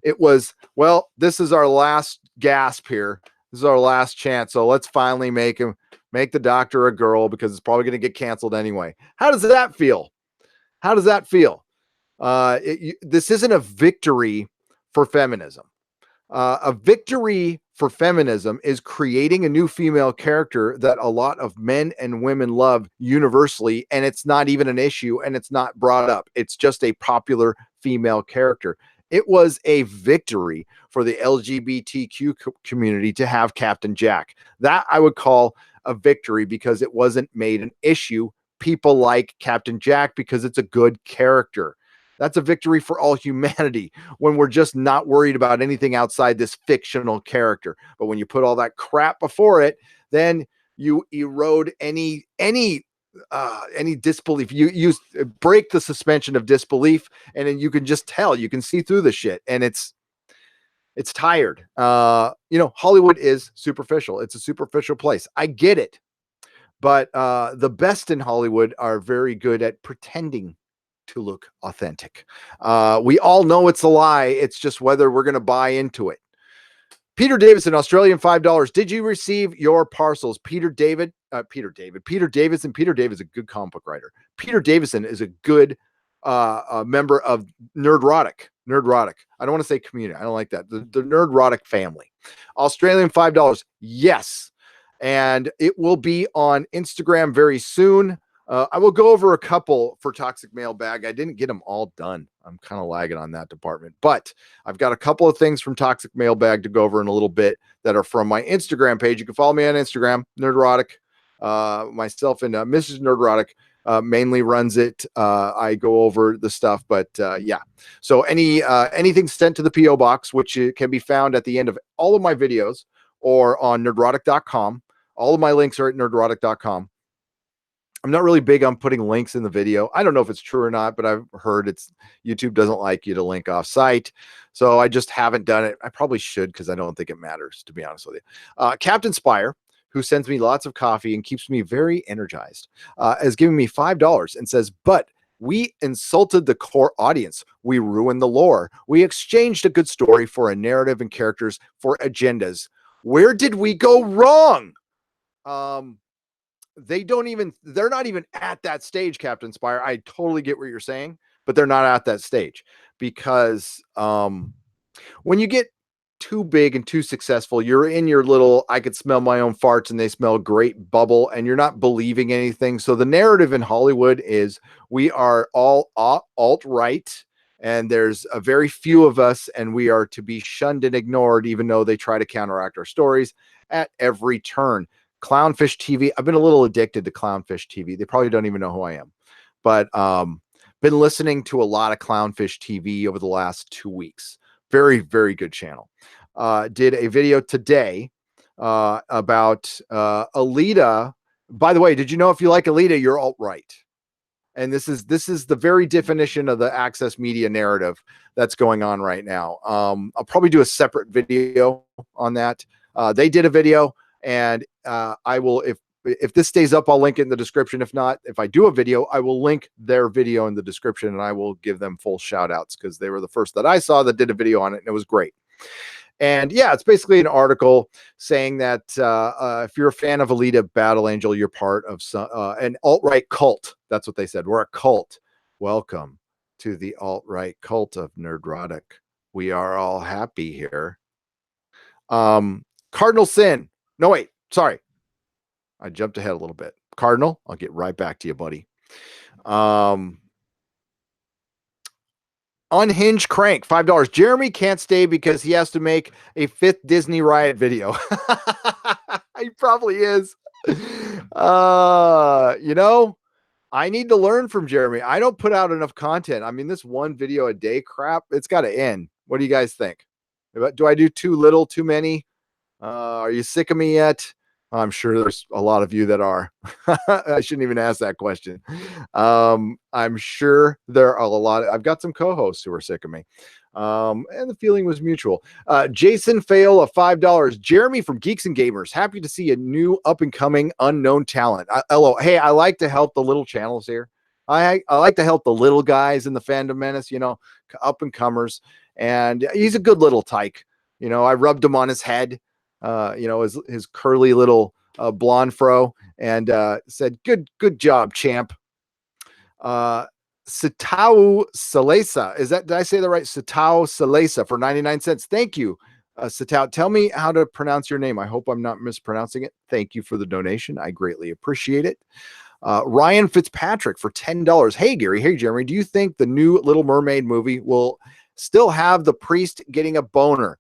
It was, well, this is our last gasp here. This is our last chance. So let's finally make the doctor a girl because it's probably going to get canceled anyway. How does that feel? How does that feel? This isn't a victory for feminism. A victory for feminism is creating a new female character that a lot of men and women love universally, and it's not even an issue and it's not brought up. It's just a popular female character. It was a victory for the LGBTQ community to have Captain Jack. That I would call a victory because it wasn't made an issue. People like Captain Jack because it's a good character. That's a victory for all humanity when we're just not worried about anything outside this fictional character. But when you put all that crap before it, then you erode any disbelief. You break the suspension of disbelief, and then you can just tell, you can see through the shit, and it's tired. Hollywood is superficial. It's a superficial place. I get it. But the best in Hollywood are very good at pretending to look authentic. We all know it's a lie. It's just whether we're going to buy into it. Peter Davison, Australian $5. Did you receive your parcels? Peter Davidson. Peter David's a good comic book writer. Peter Davison is a good member of Nerdrotic. I don't want to say community. I don't like that. The Nerdrotic family. Australian $5. Yes. And it will be on Instagram very soon. I will go over a couple for Toxic Mailbag. I didn't get them all done. I'm kind of lagging on that department, but I've got a couple of things from Toxic Mailbag to go over in a little bit that are from my Instagram page. You can follow me on Instagram, Nerdrotic. Myself and Mrs. Nerdrotic mainly runs it. I go over the stuff, but yeah. So anything sent to the PO box, which can be found at the end of all of my videos or on nerdrotic.com. All of my links are at nerdrotic.com. I'm not really big on putting links in the video. I don't know if it's true or not, but I've heard YouTube doesn't like you to link off site. So I just haven't done it. I probably should because I don't think it matters, to be honest with you. Captain Spire, who sends me lots of coffee and keeps me very energized, has given me $5 and says, but we insulted the core audience. We ruined the lore. We exchanged a good story for a narrative and characters for agendas. Where did we go wrong? They're not even at that stage, Captain Spire. I totally get what you're saying, but they're not at that stage because when you get too big and too successful, you're in your little, I could smell my own farts and they smell great bubble, and you're not believing anything. So the narrative in Hollywood is we are all alt-right, and there's a very few of us, and we are to be shunned and ignored, even though they try to counteract our stories at every turn. Clownfish TV. I've been a little addicted to Clownfish TV. They probably don't even know who I am, but been listening to a lot of Clownfish TV over the last 2 weeks. Very, very good channel. Did a video today about Alita. By the way, did you know if you like Alita, you're alt-right? And this is the very definition of the access media narrative that's going on right now. I'll probably do a separate video on that. They did a video. And I will, if this stays up, I'll link it in the description. If not, if I do a video, I will link their video in the description, and I will give them full shout outs because they were the first that I saw that did a video on it, and it was great. And yeah, it's basically an article saying that if you're a fan of Alita Battle Angel, you're part of an alt-right cult. That's what they said. We're a cult. Welcome to the alt-right cult of Nerdrotic. We are all happy here. Cardinal Sin. No, wait, sorry. I jumped ahead a little bit. Cardinal, I'll get right back to you, buddy. Unhinged Crank, $5. Jeremy can't stay because he has to make a 5th Disney Riot video. He probably is. I need to learn from Jeremy. I don't put out enough content. I mean, this one video a day crap, it's got to end. What do you guys think? Do I do too little, too many? Are you sick of me yet? I'm sure there's a lot of you that are. I shouldn't even ask that question. I'm sure there are a lot. I've got some co-hosts who are sick of me. And the feeling was mutual. Jason Fail of $5. Jeremy from Geeks and Gamers. Happy to see a new up and coming unknown talent. Hey, I like to help the little channels here. I like to help the little guys in the fandom menace, up and comers. And he's a good little tyke. I rubbed him on his head. his curly little blonde fro, and said, "Good job, champ." Sitao Salesa. Did I say that right? Sitao Salesa for 99 cents. Thank you. Sitao, tell me how to pronounce your name. I hope I'm not mispronouncing it. Thank you for the donation. I greatly appreciate it. Ryan Fitzpatrick for $10. Hey, Gary. Hey, Jeremy. Do you think the new Little Mermaid movie will still have the priest getting a boner?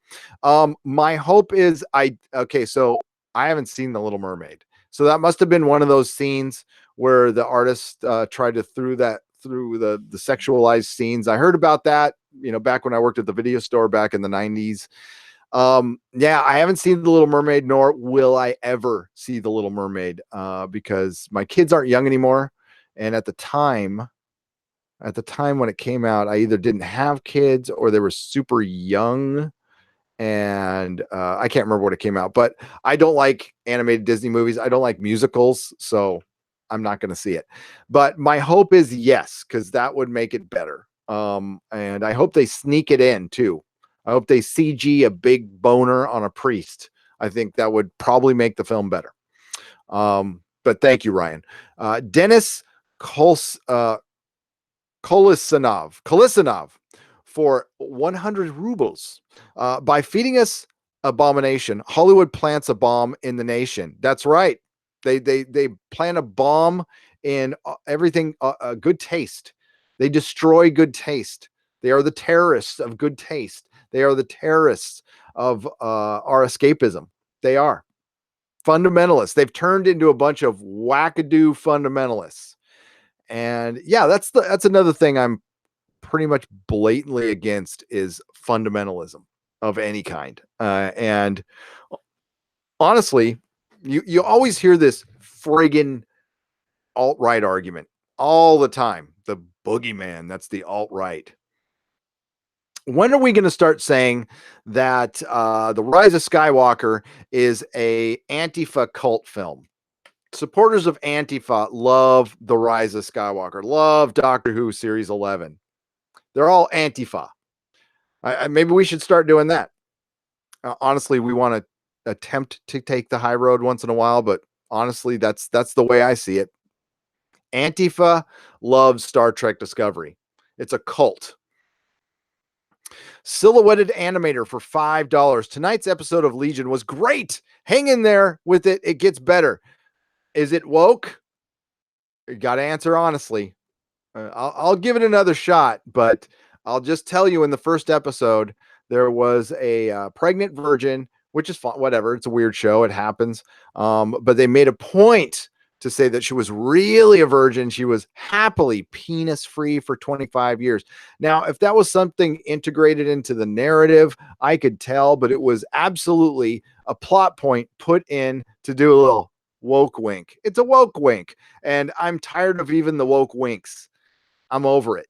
My hope is so I haven't seen the Little Mermaid. So that must have been one of those scenes where the artist tried to through the sexualized scenes. I heard about that, back when I worked at the video store back in the 90s. I haven't seen The Little Mermaid, nor will I ever see The Little Mermaid, because my kids aren't young anymore. And at the time when it came out, I either didn't have kids or they were super young. And I can't remember what it came out, but I don't like animated Disney movies. I don't like musicals, so I'm not going to see it. But my hope is yes, because that would make it better. And I hope they sneak it in too. I hope they CG a big boner on a priest. I think that would probably make the film better. But thank you, Ryan. Dennis Kolisanov for 100 rubles. By feeding us abomination, Hollywood plants a bomb in the nation. That's right. They plant a bomb in everything, good taste. They destroy good taste. They are the terrorists of good taste. They are the terrorists of our escapism. They are fundamentalists. They've turned into a bunch of wackadoo fundamentalists. And yeah, that's another thing I'm pretty much blatantly against, is fundamentalism of any kind. And honestly, you always hear this friggin' alt-right argument all the time. The boogeyman, that's the alt-right. When are we going to start saying that The Rise of Skywalker is a Antifa cult film? Supporters of Antifa love The Rise of Skywalker, love Doctor Who Series 11. They're all Antifa. Maybe we should start doing that. Honestly, we want to attempt to take the high road once in a while, but honestly, that's the way I see it. Antifa loves Star Trek Discovery. It's a cult. Silhouetted Animator for $5. Tonight's episode of Legion was great. Hang in there with it. It gets better. Is it woke? You got to answer honestly. I'll give it another shot, but I'll just tell you, in the first episode, there was a pregnant virgin, which is fun, whatever. It's a weird show. It happens. But they made a point to say that she was really a virgin. She was happily penis free for 25 years. Now, if that was something integrated into the narrative, I could tell, but it was absolutely a plot point put in to do a little woke wink. It's a woke wink. And I'm tired of even the woke winks. I'm over it.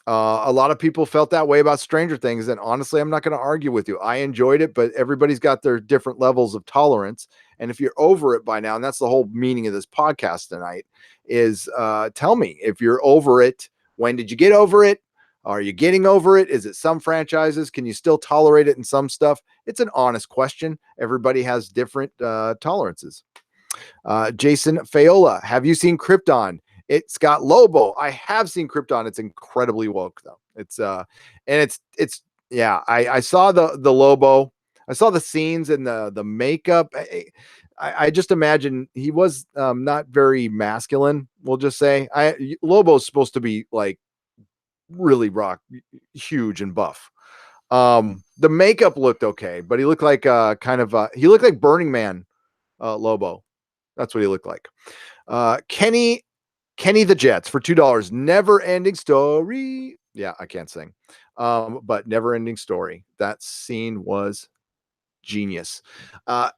A lot of people felt that way about Stranger Things, and honestly, I'm not going to argue with you. I enjoyed it, but everybody's got their different levels of tolerance. And if you're over it by now, and that's the whole meaning of this podcast tonight, is tell me if you're over it. When did you get over it? Are you getting over it? Is it some franchises? Can you still tolerate it in some stuff? It's an honest question. Everybody has different tolerances. Jason Fayola, have you seen Krypton? It's got Lobo. I have seen Krypton. It's incredibly woke though. It's I saw the Lobo. I saw the scenes and the makeup. I just imagine he was not very masculine. We'll just say Lobo's supposed to be like really huge and buff. The makeup looked okay, but he looked like he looked like Burning Man Lobo. That's what he looked like. Kenny the Jets for $2. Never ending story. Yeah, I can't sing. But never ending story. That scene was genius.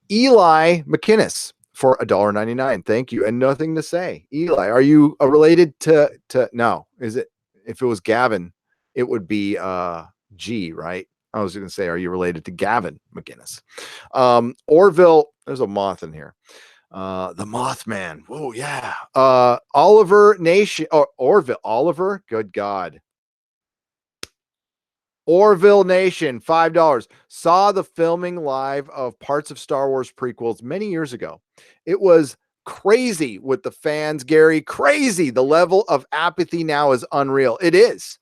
Eli McInnes for $1.99. Thank you. And nothing to say. Eli, are you related to no? Is it, if it was Gavin, it would be G, right? I was going to say, are you related to Gavin McInnes? Orville, there's a moth in here. The Mothman. Oh yeah. Oliver Nation or Orville. Oliver. Good God. Orville Nation, $5. Saw the filming live of parts of Star Wars prequels many years ago. It was crazy with the fans, Gary. Crazy. The level of apathy now is unreal. It is.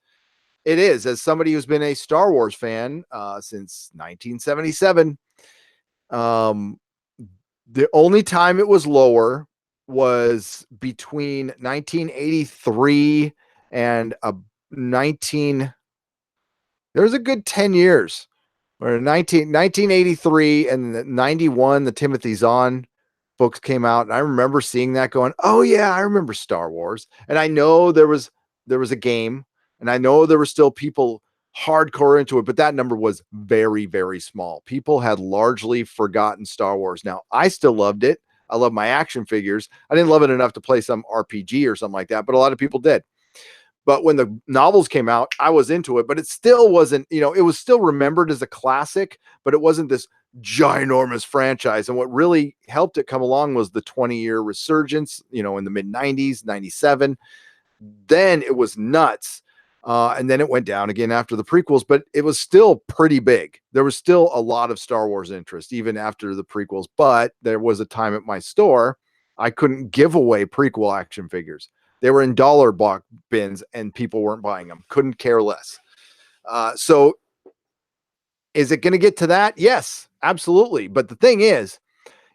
It is. As somebody who's been a Star Wars fan since 1977, the only time it was lower was between 1983 and 19. There's a good 10 years or 1983 and 91, the Timothy Zahn books came out. And I remember seeing that going, oh yeah, I remember Star Wars. And I know there was a game, and I know there were still people hardcore into it, but that number was very, very small. People had largely forgotten Star Wars. Now, I still loved it. I love my action figures. I didn't love it enough to play some RPG or something like that, but a lot of people did. But when the novels came out, I was into it, but it still wasn't, it was still remembered as a classic, but it wasn't this ginormous franchise. And what really helped it come along was the 20-year resurgence, in the mid 90s, 97. Then it was nuts. And then it went down again after the prequels, but it was still pretty big. There was still a lot of Star Wars interest, even after the prequels. But there was a time at my store, I couldn't give away prequel action figures. They were in dollar box bins and people weren't buying them. Couldn't care less. So is it going to get to that? Yes, absolutely. But the thing is,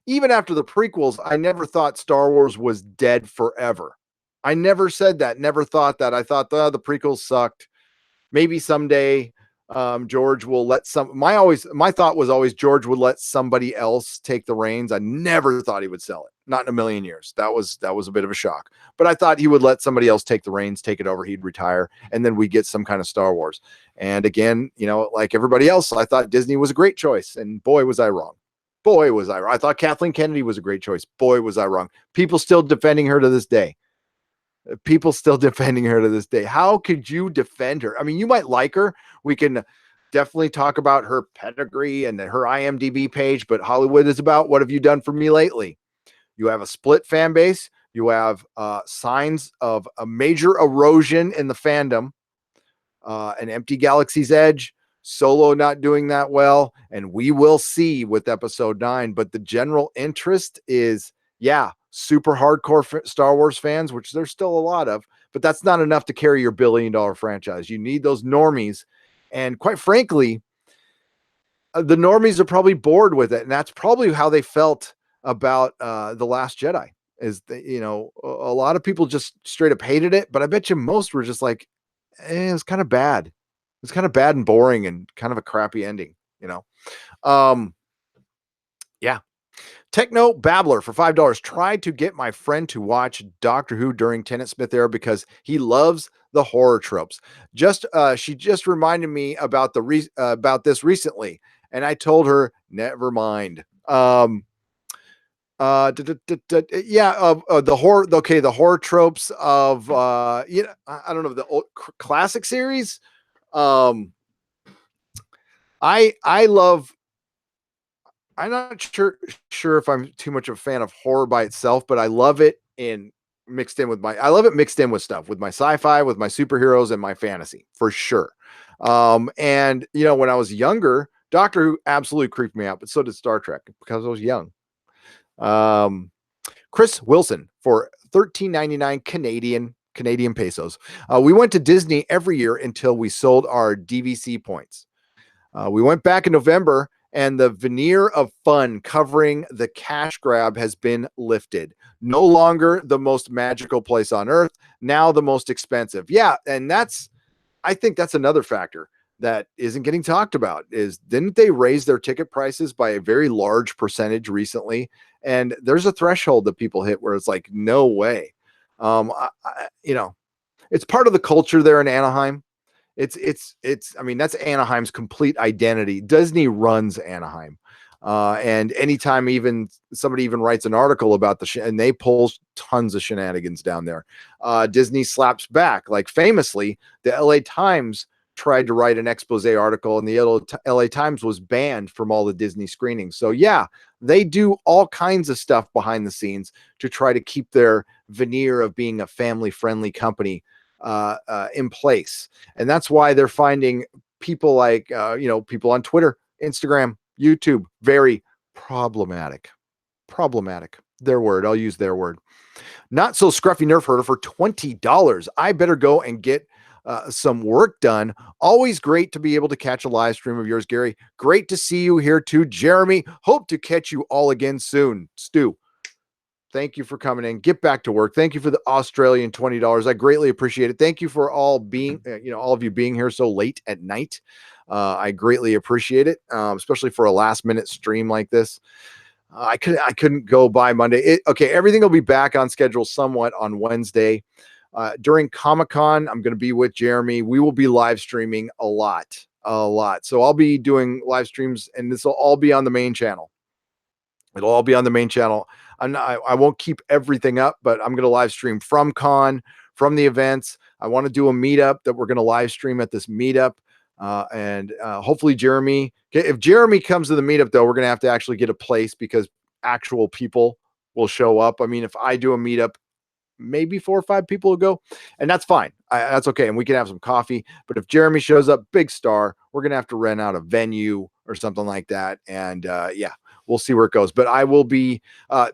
even after the prequels, I never thought Star Wars was dead forever. I never said that, never thought that. I thought the prequels sucked. Maybe someday George will let my thought was always George would let somebody else take the reins. I never thought he would sell it. Not in a million years. That was a bit of a shock. But I thought he would let somebody else take the reins, take it over, he'd retire, and then we get some kind of Star Wars. And again, like everybody else, I thought Disney was a great choice, and boy was I wrong. Boy was I wrong. I thought Kathleen Kennedy was a great choice. Boy was I wrong. People still defending her to this day. How could you defend her? I mean, you might like her. We can definitely talk about her pedigree and her IMDb page, but Hollywood is about what have you done for me lately? You have a split fan base. You have signs of a major erosion in the fandom, an empty Galaxy's Edge, Solo not doing that well, and we will see with episode 9. But the general interest is, super hardcore Star Wars fans, which there's still a lot of, but that's not enough to carry your billion-dollar franchise. You need those normies. And quite frankly, the normies are probably bored with it. And that's probably how they felt about The Last Jedi is that, a lot of people just straight up hated it, but I bet you most were just like, it was kind of bad. It's kind of bad and boring and kind of a crappy ending, yeah. Techno Babbler for $5 tried to get my friend to watch Doctor Who during Tennant Smith era because he loves the horror tropes. She just reminded me about about this recently, and I told her never mind. The horror. Okay, the horror tropes of I don't know, the old classic series. I love. I'm not sure if I'm too much of a fan of horror by itself, but I love it mixed in with my stuff, with my sci-fi, with my superheroes, and my fantasy for sure. And when I was younger, Doctor Who absolutely creeped me out, but so did Star Trek because I was young. Chris Wilson for $13.99 Canadian pesos. We went to Disney every year until we sold our DVC points. We went back in November, and the veneer of fun covering the cash grab has been lifted. No longer the most magical place on earth, now the most expensive. Yeah, and I think that's another factor that isn't getting talked about is didn't they raise their ticket prices by a very large percentage recently? And there's a threshold that people hit where it's like, no way. It's part of the culture there in Anaheim. I mean, that's Anaheim's complete identity. Disney runs Anaheim. And anytime somebody even writes an article about and they pull tons of shenanigans down there, Disney slaps back. Like famously, the LA Times tried to write an expose article, and the LA Times was banned from all the Disney screenings. So yeah, they do all kinds of stuff behind the scenes to try to keep their veneer of being a family friendly company in place. And that's why they're finding people like, people on Twitter, Instagram, YouTube, very problematic. Problematic. Their word. I'll use their word. Not so scruffy nerf herder for $20. I better go and get some work done. Always great to be able to catch a live stream of yours, Gary. Great to see you here too, Jeremy. Hope to catch you all again soon. Stu, thank you for coming in. Get back to work. Thank you for the Australian $20. I greatly appreciate it. Thank you for all being, all of you being here so late at night. I greatly appreciate it, especially for a last minute stream like this. I couldn't go by Monday. Okay, everything will be back on schedule somewhat on Wednesday. During Comic-Con, I'm going to be with Jeremy. We will be live streaming a lot. So I'll be doing live streams, and this will all be on the main channel. It'll all be on the main channel. I won't keep everything up, but I'm going to live stream from con, from the events. I want to do a meetup that we're going to live stream at this meetup. And hopefully Jeremy, if Jeremy comes to the meetup though, we're going to have to actually get a place because actual people will show up. I mean, if I do a meetup, maybe 4 or 5 people will go, and that's fine. That's okay. And we can have some coffee, but if Jeremy shows up, big star, we're going to have to rent out a venue or something like that. And yeah, we'll see where it goes, but I will be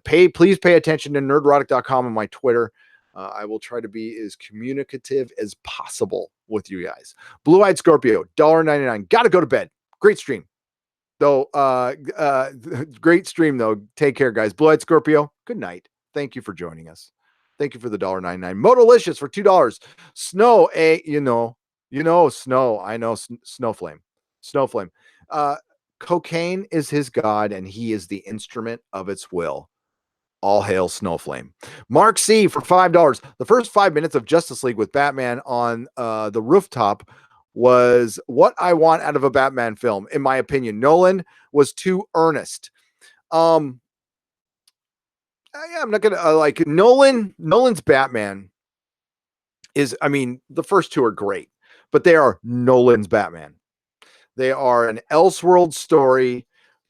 please pay attention to nerdrotic.com and my Twitter. I will try to be as communicative as possible with you guys. Blue-eyed Scorpio, $1.99. Got to go to bed. Great stream. Though, great stream though. Take care, guys. Blue-eyed Scorpio, good night. Thank you for joining us. Thank you for the $1.99. Motolicious for $2. Snow, Snow. I know Snowflame. Snowflame. Cocaine is his god, and he is the instrument of its will. All hail Snowflame. Mark C for $5. The first 5 minutes of Justice League with Batman on the rooftop was what I want out of a Batman film. In my opinion, Nolan was too earnest. I'm not gonna like Nolan's Batman is, I mean, the first two are great, but they are Nolan's Batman. They are an Elseworld story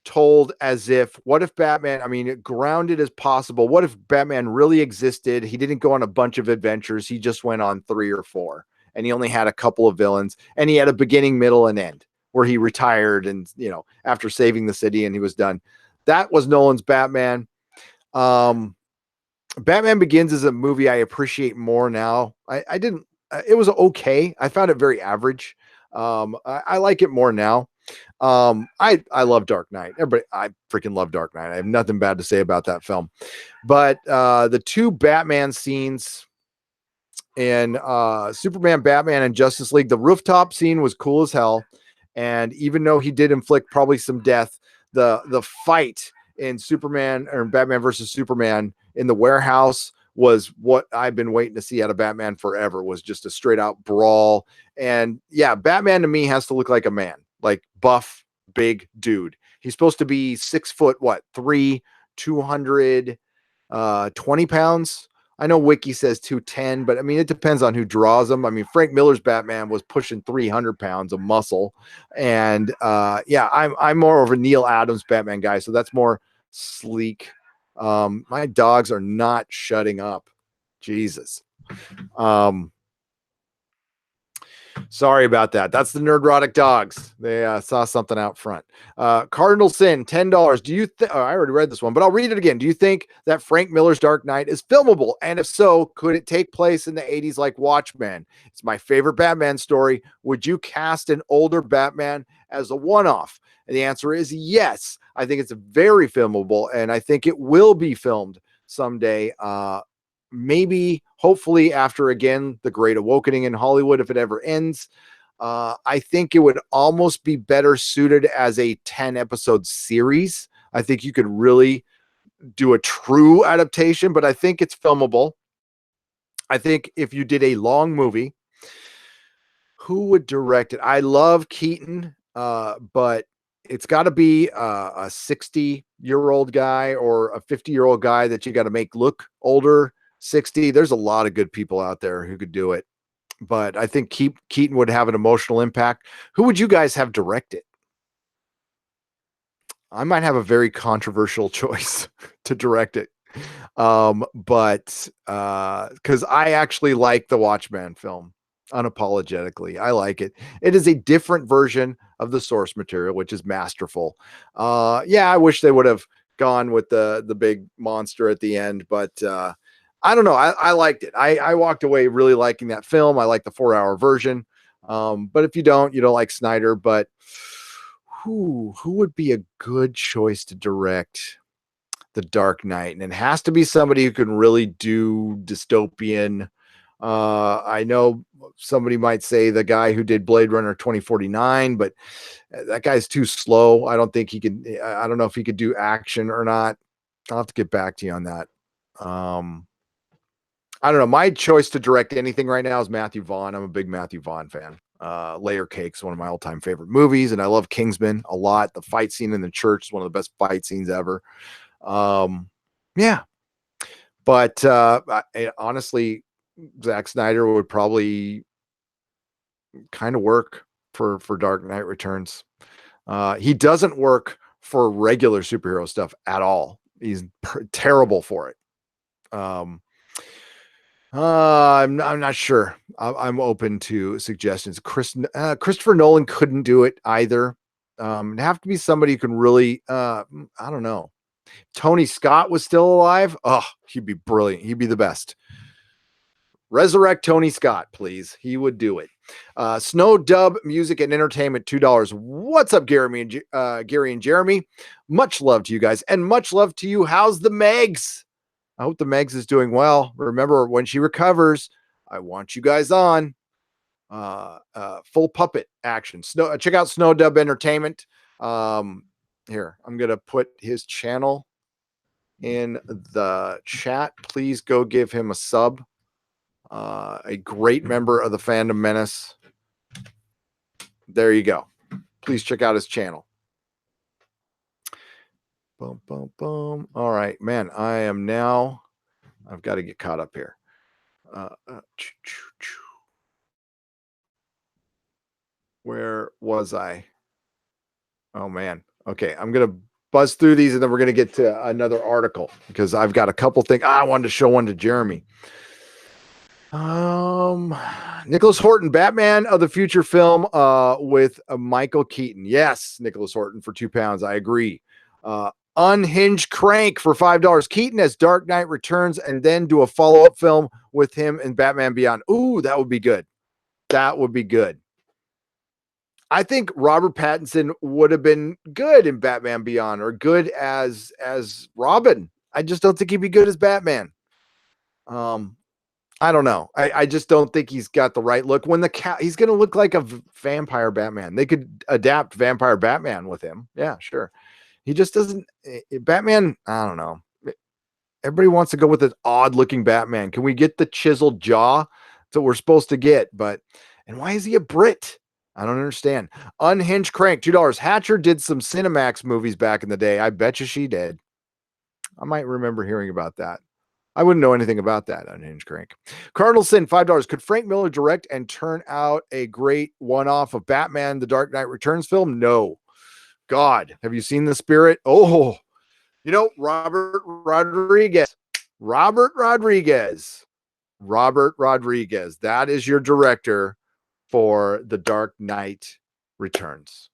told as if, what if Batman, I mean, grounded as possible. What if Batman really existed? He didn't go on a bunch of adventures. He just went on 3 or 4, and he only had a couple of villains, and he had a beginning, middle, and end where he retired and, after saving the city, and he was done. That was Nolan's Batman. Batman Begins is a movie I appreciate more now. I didn't, it was okay. I found it very average. I like it more now. I love Dark Knight. I freaking love Dark Knight. I have nothing bad to say about that film. But the 2 Batman scenes in Superman, Batman, and Justice League, the rooftop scene was cool as hell. And even though he did inflict probably some death, the fight in Superman or Batman versus Superman in the warehouse was what I've been waiting to see out of Batman forever. Was just a straight out brawl. And yeah, Batman to me has to look like a man, like buff, big dude. He's supposed to be 6 foot, 3, 220 pounds. I know Wiki says 210, but I mean, it depends on who draws him. I mean, Frank Miller's Batman was pushing 300 pounds of muscle. And yeah, I'm more of a Neil Adams Batman guy. So that's more sleek. My dogs are not shutting up. Jesus. Sorry about that. That's the Nerdrotic dogs. They saw something out front. Cardinal Sin, $10. Do you think, I already read this one, but I'll read it again. Do you think that Frank Miller's Dark Knight is filmable? And if so, could it take place in the 80s like Watchmen? It's my favorite Batman story. Would you cast an older Batman as a one-off? And the answer is yes. I think it's very filmable, and I think it will be filmed someday. Maybe, hopefully, after again the Great Awakening in Hollywood, if it ever ends. I think it would almost be better suited as a 10-episode series. I think you could really do a true adaptation, but I think it's filmable. I think if you did a long movie, who would direct it? I love Keaton, but it's got to be a 60-year-old guy or a 50-year-old guy that you got to make look older. 60. There's a lot of good people out there who could do it, but I think Keaton would have an emotional impact. Who would you guys have direct it? I might have a very controversial choice to direct it. But because I actually like the Watchmen film. unapologetically. I like it. It is a different version of the source material, which is masterful. Yeah, I wish they would have gone with the big monster at the end, but I don't know. I liked it. I walked away really liking that film. I like the 4-hour version. But if you don't like Snyder. But who would be a good choice to direct The Dark Knight? And it has to be somebody who can really do dystopian. I know somebody might say the guy who did Blade Runner 2049, but that guy's too slow. I don't think he could. I don't know if he could do action or not. I'll have to get back to you on that. I don't know. My choice to direct anything right now is Matthew Vaughn. I'm a big Matthew Vaughn fan. Layer Cake's one of my all-time favorite movies, and I love Kingsman a lot. The fight scene in the church is one of the best fight scenes ever. Yeah. But honestly, Zack Snyder would probably kind of work for Dark Knight Returns. He doesn't work for regular superhero stuff at all. He's terrible for it. I'm not sure. I'm open to suggestions. Christopher Nolan couldn't do it either. It'd have to be somebody who can really, I don't know. Tony Scott was still alive. Oh, he'd be brilliant. He'd be the best. Resurrect Tony Scott, please. He would do it. Snow Dub Music and Entertainment, $2. What's up, Gary and Jeremy? Much love to you guys, and much love to you. How's the Megs? I hope the Megs is doing well. Remember, when she recovers, I want you guys on. Full puppet action. Check out Snow Dub Entertainment. Here, I'm gonna put his channel in the chat. Please go give him a sub. A great member of the Fandom Menace. There you go. Please check out his channel. Boom, boom, boom. All right, man. I've got to get caught up here. Where was I? Oh, man. Okay, I'm going to buzz through these, and then we're going to get to another article because I've got a couple things. I wanted to show one to Jeremy. Nicholas Horton, Batman of the Future film with Michael Keaton. Yes, Nicholas Horton for £2. I agree. Unhinged Crank for $5. Keaton as Dark Knight Returns, and then do a follow-up film with him in Batman Beyond. Ooh, that would be good. That would be good. I think Robert Pattinson would have been good in Batman Beyond, or good as Robin. I just don't think he'd be good as Batman. I don't know. I just don't think he's got the right look. When he's going to look like a vampire Batman. They could adapt Vampire Batman with him. Yeah, sure. He just doesn't. Batman, I don't know. Everybody wants to go with this odd looking Batman. Can we get the chiseled jaw that we're supposed to get? And why is he a Brit? I don't understand. Unhinged Crank, $2. Hatcher did some Cinemax movies back in the day. I bet you she did. I might remember hearing about that. I wouldn't know anything about that. Unhinged Crank. Cardinal Sin, $5. Could Frank Miller direct and turn out a great one-off of Batman, The Dark Knight Returns film? No. God, have you seen The Spirit? Oh, Robert Rodriguez. That is your director for The Dark Knight Returns.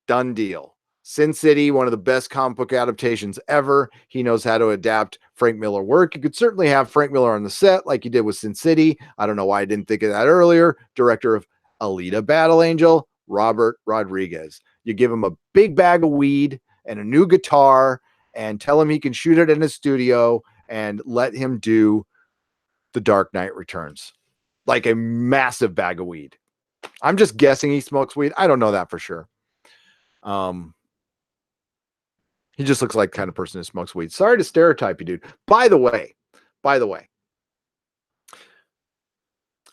Done deal. Sin City, one of the best comic book adaptations ever. He knows how to adapt Frank Miller work. You could certainly have Frank Miller on the set like you did with Sin City. I don't know why I didn't think of that earlier. Director of Alita Battle Angel, Robert Rodriguez. You give him a big bag of weed and a new guitar and tell him he can shoot it in his studio and let him do The Dark Knight Returns. Like a massive bag of weed. I'm just guessing he smokes weed. I don't know that for sure. He just looks like the kind of person who smokes weed. Sorry to stereotype you, dude. By the way,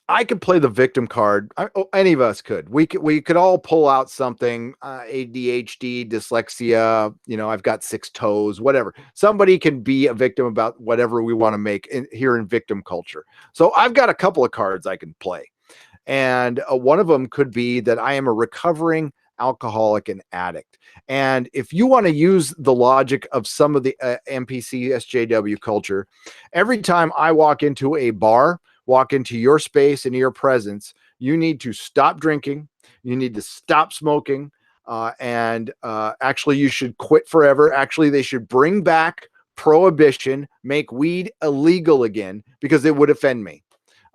I could play the victim card. Any of us could. We could all pull out something. ADHD, dyslexia. I've got 6 toes. Whatever. Somebody can be a victim about whatever we want to make here in victim culture. So I've got a couple of cards I can play, and one of them could be that I am a recovering alcoholic and addict. And if you want to use the logic of some of the NPC SJW culture, every time I walk into a bar, walk into your space and your presence, You need to stop drinking. You need to stop smoking. And actually, you should quit forever. Actually, they should bring back prohibition, make weed illegal again, because it would offend me.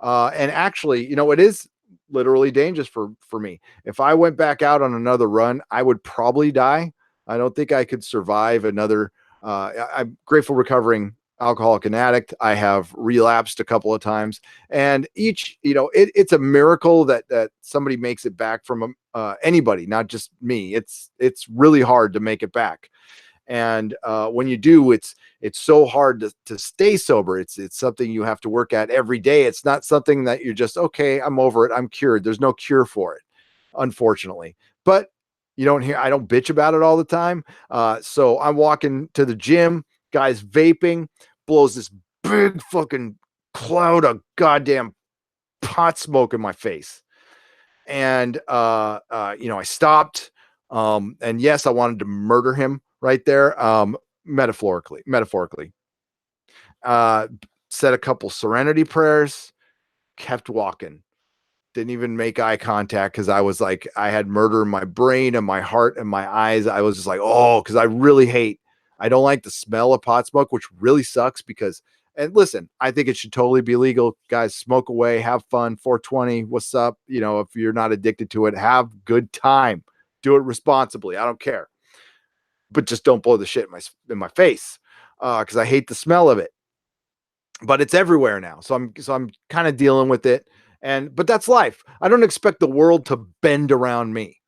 And actually, it is literally dangerous for me. If I went back out on another run, I would probably die. I don't think I could survive another. I'm grateful recovering alcoholic and addict. I have relapsed a couple of times, and each, it's a miracle that somebody makes it back from anybody, not just me. It's really hard to make it back. And when you do, it's so hard to stay sober. It's something you have to work at every day. It's not something that you're just, okay, I'm over it, I'm cured. There's no cure for it, unfortunately. But I don't bitch about it all the time. So I'm walking to the gym, guys vaping, blows this big fucking cloud of goddamn pot smoke in my face. And I stopped. And yes, I wanted to murder him right there. Metaphorically. Uh, said a couple serenity prayers, kept walking. Didn't even make eye contact because I was like, I had murder in my brain and my heart and my eyes. I was just like, oh, because I don't like the smell of pot smoke, which really sucks because, and listen, I think it should totally be legal. Guys, smoke away, have fun. 420, what's up? If you're not addicted to it, have good time. Do it responsibly. I don't care. But just don't blow the shit in my face because I hate the smell of it. But it's everywhere now. So I'm kind of dealing with it. But that's life. I don't expect the world to bend around me.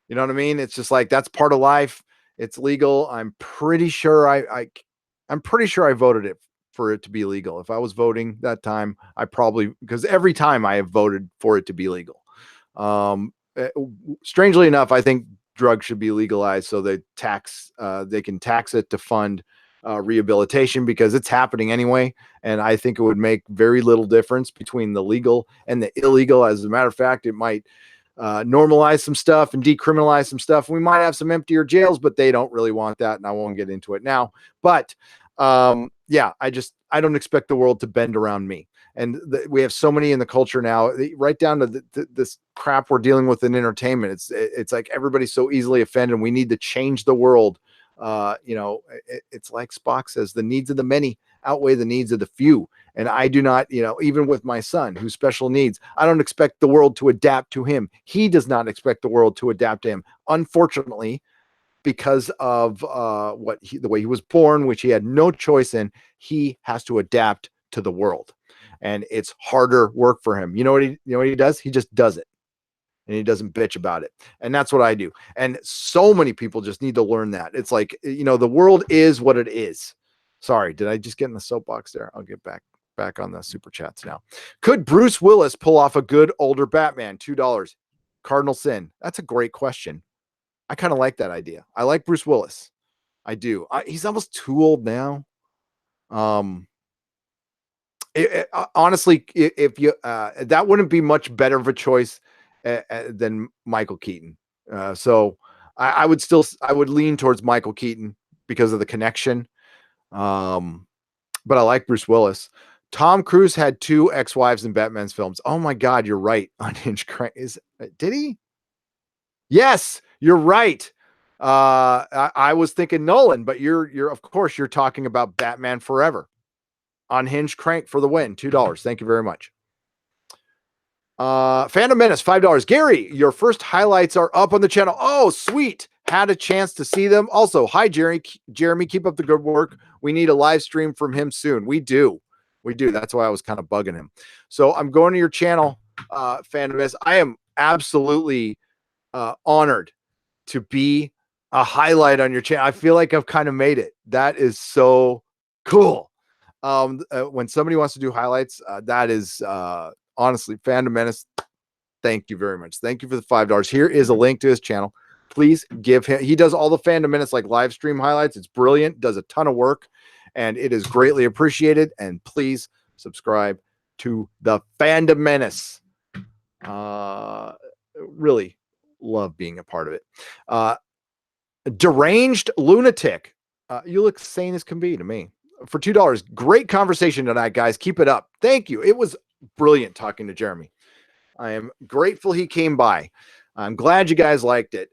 You know what I mean? It's just like, that's part of life. It's legal. I'm pretty sure I'm pretty sure I voted it for it to be legal. If I was voting that time, because every time I have voted for it to be legal. Strangely enough, I think drugs should be legalized so they can tax it to fund rehabilitation, because it's happening anyway. And I think it would make very little difference between the legal and the illegal. As a matter of fact, it might normalize some stuff and decriminalize some stuff. We might have some emptier jails, but they don't really want that. And I won't get into it now. But yeah, I don't expect the world to bend around me. And we have so many in the culture now, right down to this crap we're dealing with in entertainment. It's like everybody's so easily offended. We need to change the world. It's like Spock says, the needs of the many outweigh the needs of the few. And I do not, even with my son who's special needs, I don't expect the world to adapt to him. He does not expect the world to adapt to him. Unfortunately, because of the way he was born, which he had no choice in, he has to adapt to the world. And it's harder work for him. You know what he does? He just does it. And he doesn't bitch about it. And that's what I do. And so many people just need to learn that. It's like, the world is what it is. Sorry, did I just get in the soapbox there? I'll get back on the super chats now. Could Bruce Willis pull off a good older Batman? $2. Cardinal Sin. That's a great question. I kind of like that idea. I like Bruce Willis. I do. He's almost too old now. Honestly, if you that wouldn't be much better of a choice than Michael Keaton. So I would lean towards Michael Keaton because of the connection. But I like Bruce Willis. Tom Cruise had 2 ex-wives in Batman's films. Oh my God, you're right. Unhinged Crank did he? Yes, you're right. I was thinking Nolan, but you're of course you're talking about Batman Forever. Unhinged Crank for the win. $2. Thank you very much. Phantom Menace, $5. Gary, your first highlights are up on the channel. Oh, sweet. Had a chance to see them. Also, hi, Jeremy, keep up the good work. We need a live stream from him soon. We do. That's why I was kind of bugging him. So I'm going to your channel, Phantom Menace. I am absolutely honored to be a highlight on your channel. I feel like I've kind of made it. That is so cool. When somebody wants to do highlights, that is honestly, Phantom Menace, thank you very much. Thank you for the $5. Here is a link to his channel. Please give him, he does all the Phantom Menace like live stream highlights. It's brilliant, does a ton of work, and it is greatly appreciated. And please subscribe to the Phantom Menace. Really love being a part of it. Deranged Lunatic. You look sane as can be to me. For $2. Great conversation tonight, guys. Keep it up. Thank you. It was brilliant talking to Jeremy. I am grateful he came by. I'm glad you guys liked it.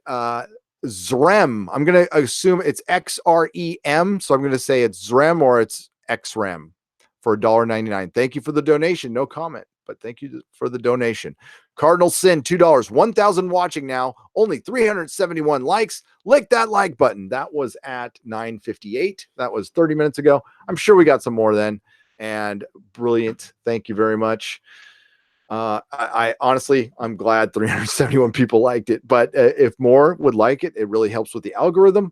Zrem. I'm going to assume it's XREM. So I'm going to say it's Zrem or it's XREM for $1.99. Thank you for the donation. No comment, but thank you for the donation. Cardinal Sin, $2. 1,000 watching now. Only 371 likes. Lick that like button. That was at 9:58. That was 30 minutes ago. I'm sure we got some more then. And brilliant. Thank you very much. I honestly, I'm glad 371 people liked it, but if more would like it, it really helps with the algorithm.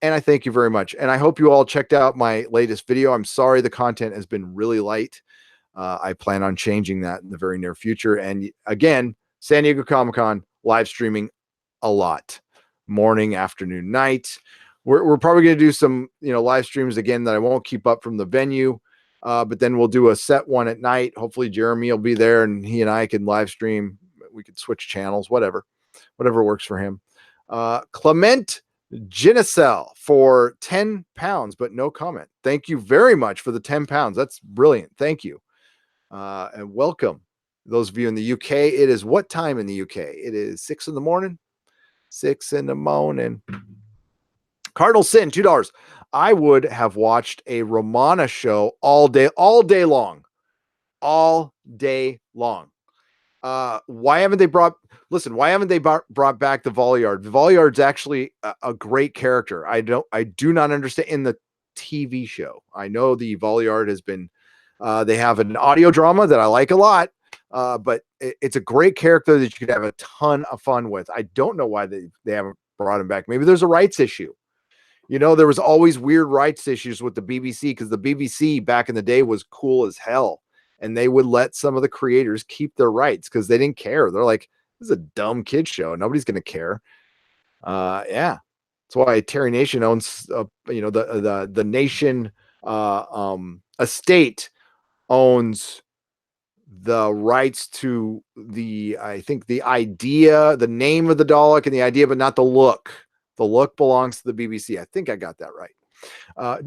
And I thank you very much. And I hope you all checked out my latest video. I'm sorry the content has been really light. I plan on changing that in the very near future. And again, San Diego Comic-Con live streaming a lot, morning, afternoon, night. We're probably going to do some, live streams again that I won't keep up from the venue. But then we'll do a set one at night. Hopefully Jeremy will be there and he and I can live stream. We could switch channels, whatever works for him. Clement Ginecel for 10 pounds, but no comment. Thank you very much for the 10 pounds. That's brilliant. Thank you. And welcome those of you in the UK. It is what time in the UK? It is 6 in the morning. 6 in the morning. Cardinal Sin, $2. I would have watched a Romana show all day long. Why haven't they brought back the Volyard? The Volyard's actually a great character. I do not understand in the TV show. I know the Volyard has been, they have an audio drama that I like a lot. But it's a great character that you could have a ton of fun with. I don't know why they haven't brought him back. Maybe there's a rights issue. There was always weird rights issues with the BBC because the BBC back in the day was cool as hell. And they would let some of the creators keep their rights because they didn't care. They're like, this is a dumb kid show. Nobody's going to care. Yeah. That's why Terry Nation owns, the Nation estate owns the rights to I think the idea, the name of the Dalek and the idea, but not the look. The look belongs to the BBC. I think I got that right.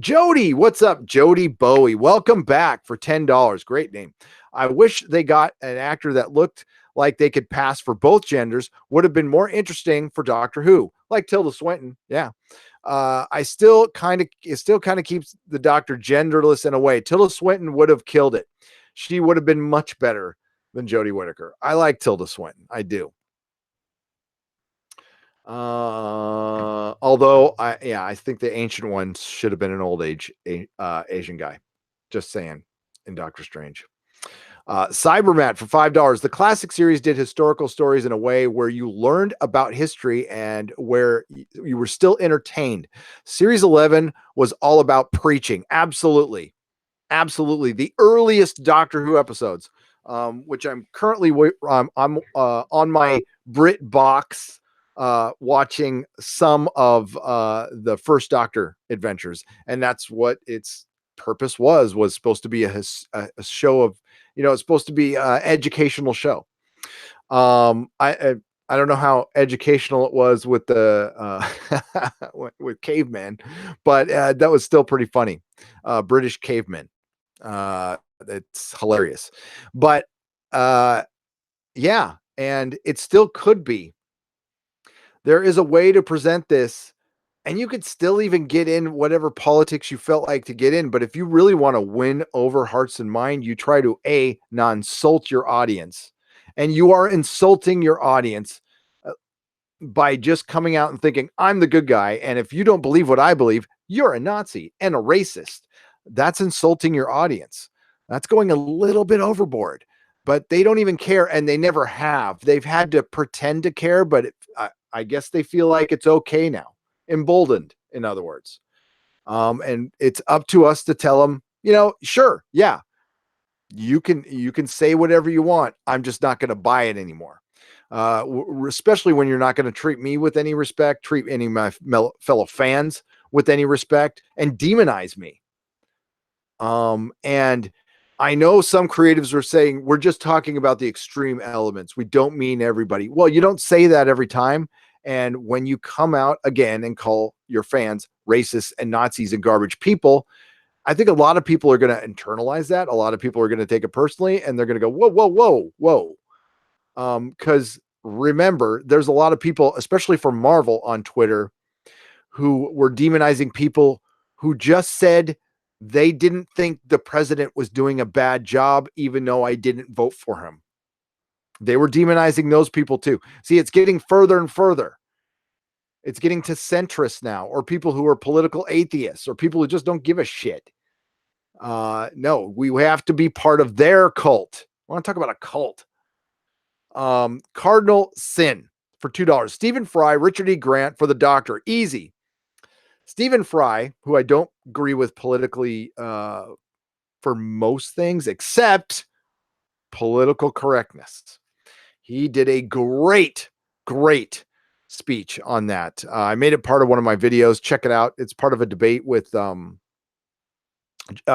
Jody, what's up? Jody Bowie. Welcome back for $10. Great name. I wish they got an actor that looked like they could pass for both genders. Would have been more interesting for Doctor Who, like Tilda Swinton. Yeah. It still kind of keeps the Doctor genderless in a way. Tilda Swinton would have killed it. She would have been much better than Jodie Whittaker. I like Tilda Swinton. I do. Although I think the ancient ones should have been an old age Asian guy. Just saying, in Doctor Strange. Cybermat for $5. The classic series did historical stories in a way where you learned about history and where you were still entertained. Series 11 was all about preaching. Absolutely. The earliest Doctor Who episodes, which I'm currently I'm on my Brit box watching some of the first Doctor adventures, and that's what its purpose was supposed to be a show of, it's supposed to be an educational show. I don't know how educational it was with the with cavemen, but that was still pretty funny. British cavemen. It's hilarious, but yeah, and it still could be. There is a way to present this, and you could still even get in whatever politics you felt like to get in. But if you really want to win over hearts and mind, you try to not insult your audience, and you are insulting your audience by just coming out and thinking I'm the good guy, and if you don't believe what I believe, you're a Nazi and a racist. That's insulting your audience. That's going a little bit overboard, but they don't even care, and they never have. They've had to pretend to care, but I guess they feel like it's okay now. Emboldened, in other words. And it's up to us to tell them, sure, yeah, you can say whatever you want. I'm just not going to buy it anymore. Especially when you're not going to treat me with any respect, treat any of my fellow fans with any respect, and demonize me. And I know some creatives are saying we're just talking about the extreme elements. We don't mean everybody. Well, you don't say that every time. And when you come out again and call your fans racists and Nazis and garbage people, I think a lot of people are going to internalize that. A lot of people are going to take it personally, and they're going to go, whoa, whoa, whoa, whoa. Because remember, there's a lot of people, especially for Marvel on Twitter, who were demonizing people who just said they didn't think the president was doing a bad job, even though I didn't vote for him. They were demonizing those people too. See, it's getting further and further. It's getting to centrists now, or people who are political atheists, or people who just don't give a shit. No, we have to be part of their cult. I want to talk about a cult. Cardinal Sin for $2. Stephen Fry, Richard E. Grant for The Doctor. Easy. Stephen Fry, who I don't agree with politically for most things except political correctness. He did a great speech on that. I made it part of one of my videos. Check it out. It's part of a debate with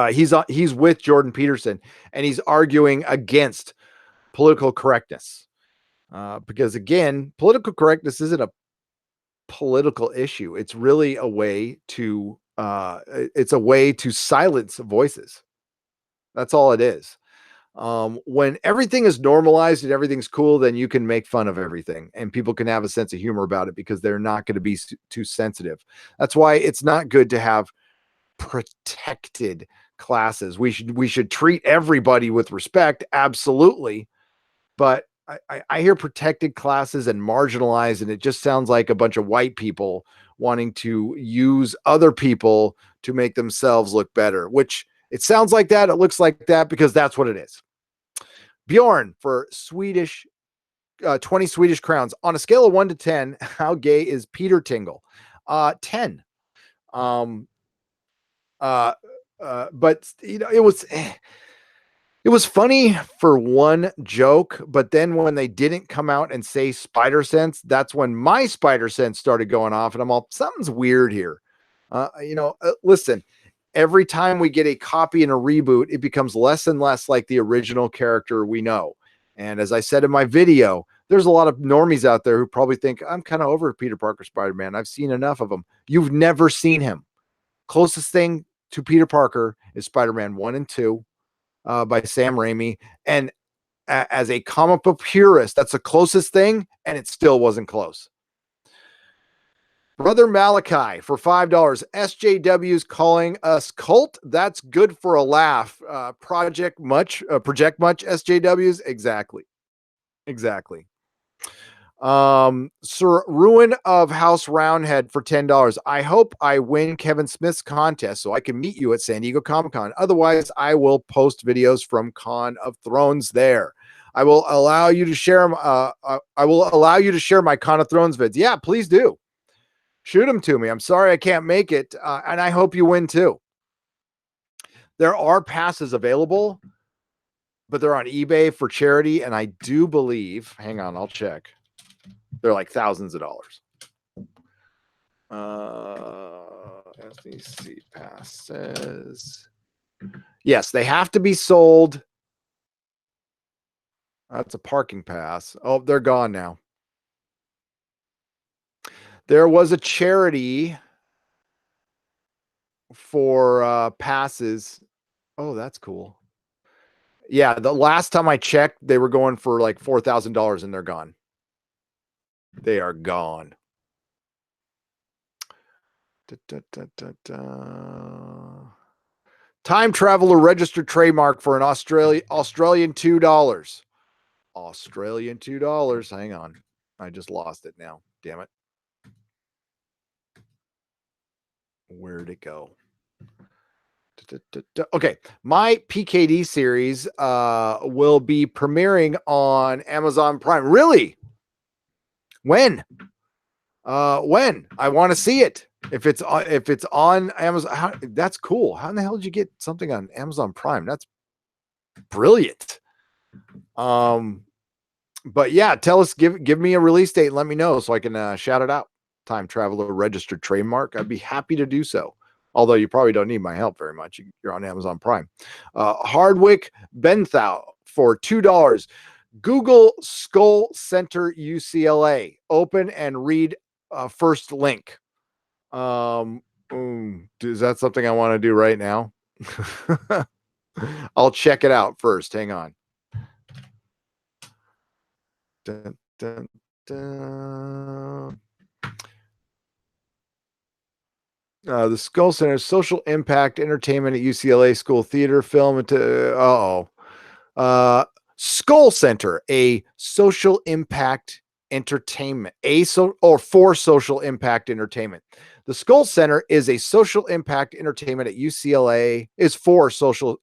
he's with Jordan Peterson, and he's arguing against political correctness. Because again, political correctness isn't a political issue. It's really a way to silence voices. That's all it is. When everything is normalized and everything's cool, then you can make fun of everything and people can have a sense of humor about it because they're not going to be too sensitive. That's why it's not good to have protected classes. We should treat everybody with respect. Absolutely. But I hear protected classes and marginalized, and it just sounds like a bunch of white people wanting to use other people to make themselves look better, which it sounds like that. It looks like that because that's what it is. Bjorn for 20 Swedish crowns. On a scale of 1 to 10, how gay is Peter Tingle? 10. But you know, it was funny for one joke, but then when they didn't come out and say spider sense, that's when my spider sense started going off, and I'm all, something's weird here. Listen, every time we get a copy and a reboot, it becomes less and less like the original character we know. And as I said in my video, there's a lot of normies out there who probably think, I'm kind of over Peter Parker Spider-Man. I've seen enough of him. You've never seen him. Closest thing to Peter Parker is Spider-Man 1 and 2 by Sam Raimi. And as a comic book purist, that's the closest thing, and it still wasn't close. Brother Malachi for $5. SJW's calling us cult. That's good for a laugh. Project much SJW's. Exactly. Sir Ruin of House Roundhead for $10. I hope I win Kevin Smith's contest so I can meet you at San Diego Comic-Con. Otherwise, I will post videos from Con of Thrones there. I will allow you to share. I will allow you to share my Con of Thrones vids. Yeah, please do. Shoot them to me. I'm sorry I can't make it, and I hope you win too. There are passes available, but they're on eBay for charity, and I do believe. Hang on, I'll check. They're like thousands of dollars. SDC passes. Yes, they have to be sold. That's a parking pass. Oh, they're gone now. There was a charity for passes. Oh, that's cool. Yeah, the last time I checked, they were going for like $4,000 and they're gone. They are gone. Time Traveler registered trademark for an Australian $2. Australian $2. Hang on. I just lost it now. Damn it. Where'd it go? Okay. My PKD series will be premiering on Amazon Prime. Really? When? When? I want to see it. If it's on Amazon, that's cool. How in the hell did you get something on Amazon Prime? That's brilliant. But yeah, tell us, give me a release date and let me know so I can shout it out. Time Traveler registered trademark. I'd be happy to do so. Although you probably don't need my help very much. You're on Amazon Prime. Hardwick Benthau for $2. Google Skull Center UCLA. Open and read first link. Is that something I want to do right now? I'll check it out first. Hang on. Dun, dun, dun. The Skull Center, social impact entertainment at UCLA School Theater, film. Skull Center, a social impact entertainment, for social impact entertainment. The Skull Center is a social impact entertainment at UCLA. Is for social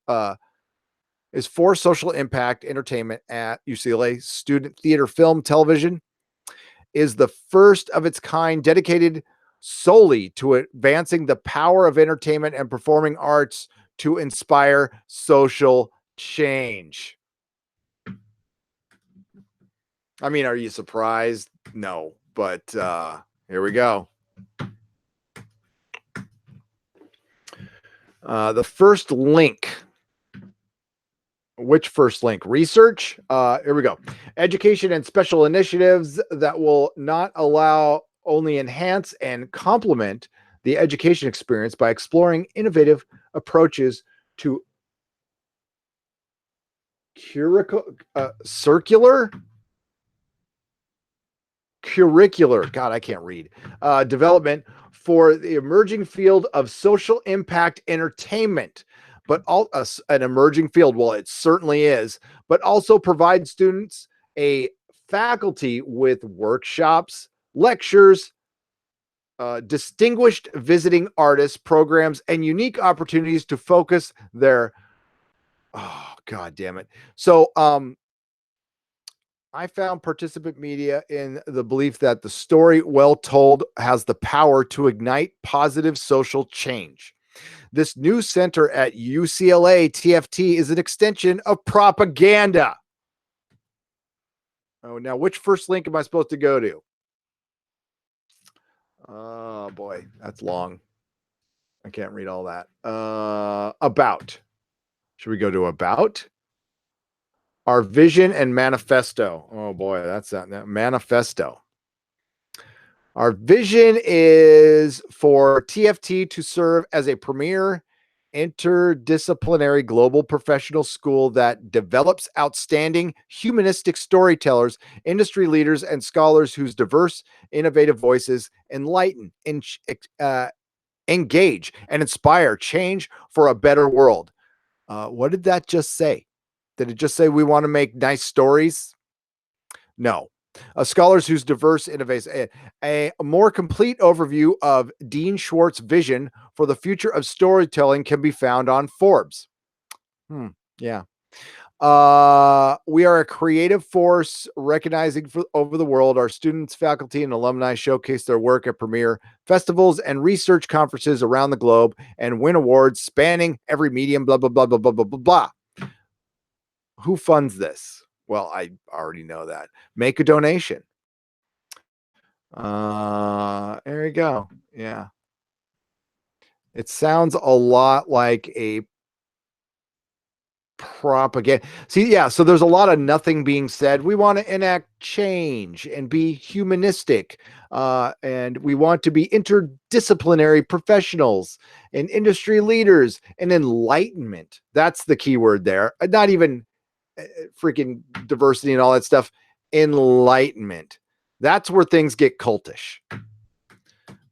impact entertainment at UCLA Student Theater Film Television. Is the first of its kind dedicated solely to advancing the power of entertainment and performing arts to inspire social change. I mean, are you surprised? No, but here we go. The first link. Which first link? Research. Here we go. Education and special initiatives that will not only enhance and complement the education experience by exploring innovative approaches to curricular. God, I can't read. Development for the emerging field of social impact entertainment. But an emerging field, well, it certainly is, but also provide students a faculty with workshops, lectures, distinguished visiting artists programs, and unique opportunities to focus their, oh, God damn it. So, I found participant media in the belief that the story well told has the power to ignite positive social change. This new center at UCLA TFT is an extension of propaganda. Oh, now which first link am I supposed to go to? Oh boy, that's long. I can't read all that. About. Should we go to about? Our vision and manifesto. Oh boy, that's that manifesto. Our vision is for TFT to serve as a premier interdisciplinary global professional school that develops outstanding humanistic storytellers, industry leaders, and scholars whose diverse, innovative voices enlighten, engage, and inspire change for a better world. What did that just say? Did it just say we want to make nice stories? No. Scholars whose diverse innovations, a more complete overview of Dean Schwartz's vision for the future of storytelling can be found on Forbes. Yeah. We are a creative force recognizing over the world. Our students, faculty, and alumni showcase their work at premier festivals and research conferences around the globe and win awards spanning every medium, blah, blah, blah, blah, blah, blah, blah, blah. Who funds this? Well, I already know that. Make a donation. There you go. Yeah. It sounds a lot like a propaganda. See, yeah, so there's a lot of nothing being said. We want to enact change and be humanistic. And we want to be interdisciplinary professionals and industry leaders and enlightenment. That's the key word there. Not even freaking diversity and all that stuff. Enlightenment. That's where things get cultish,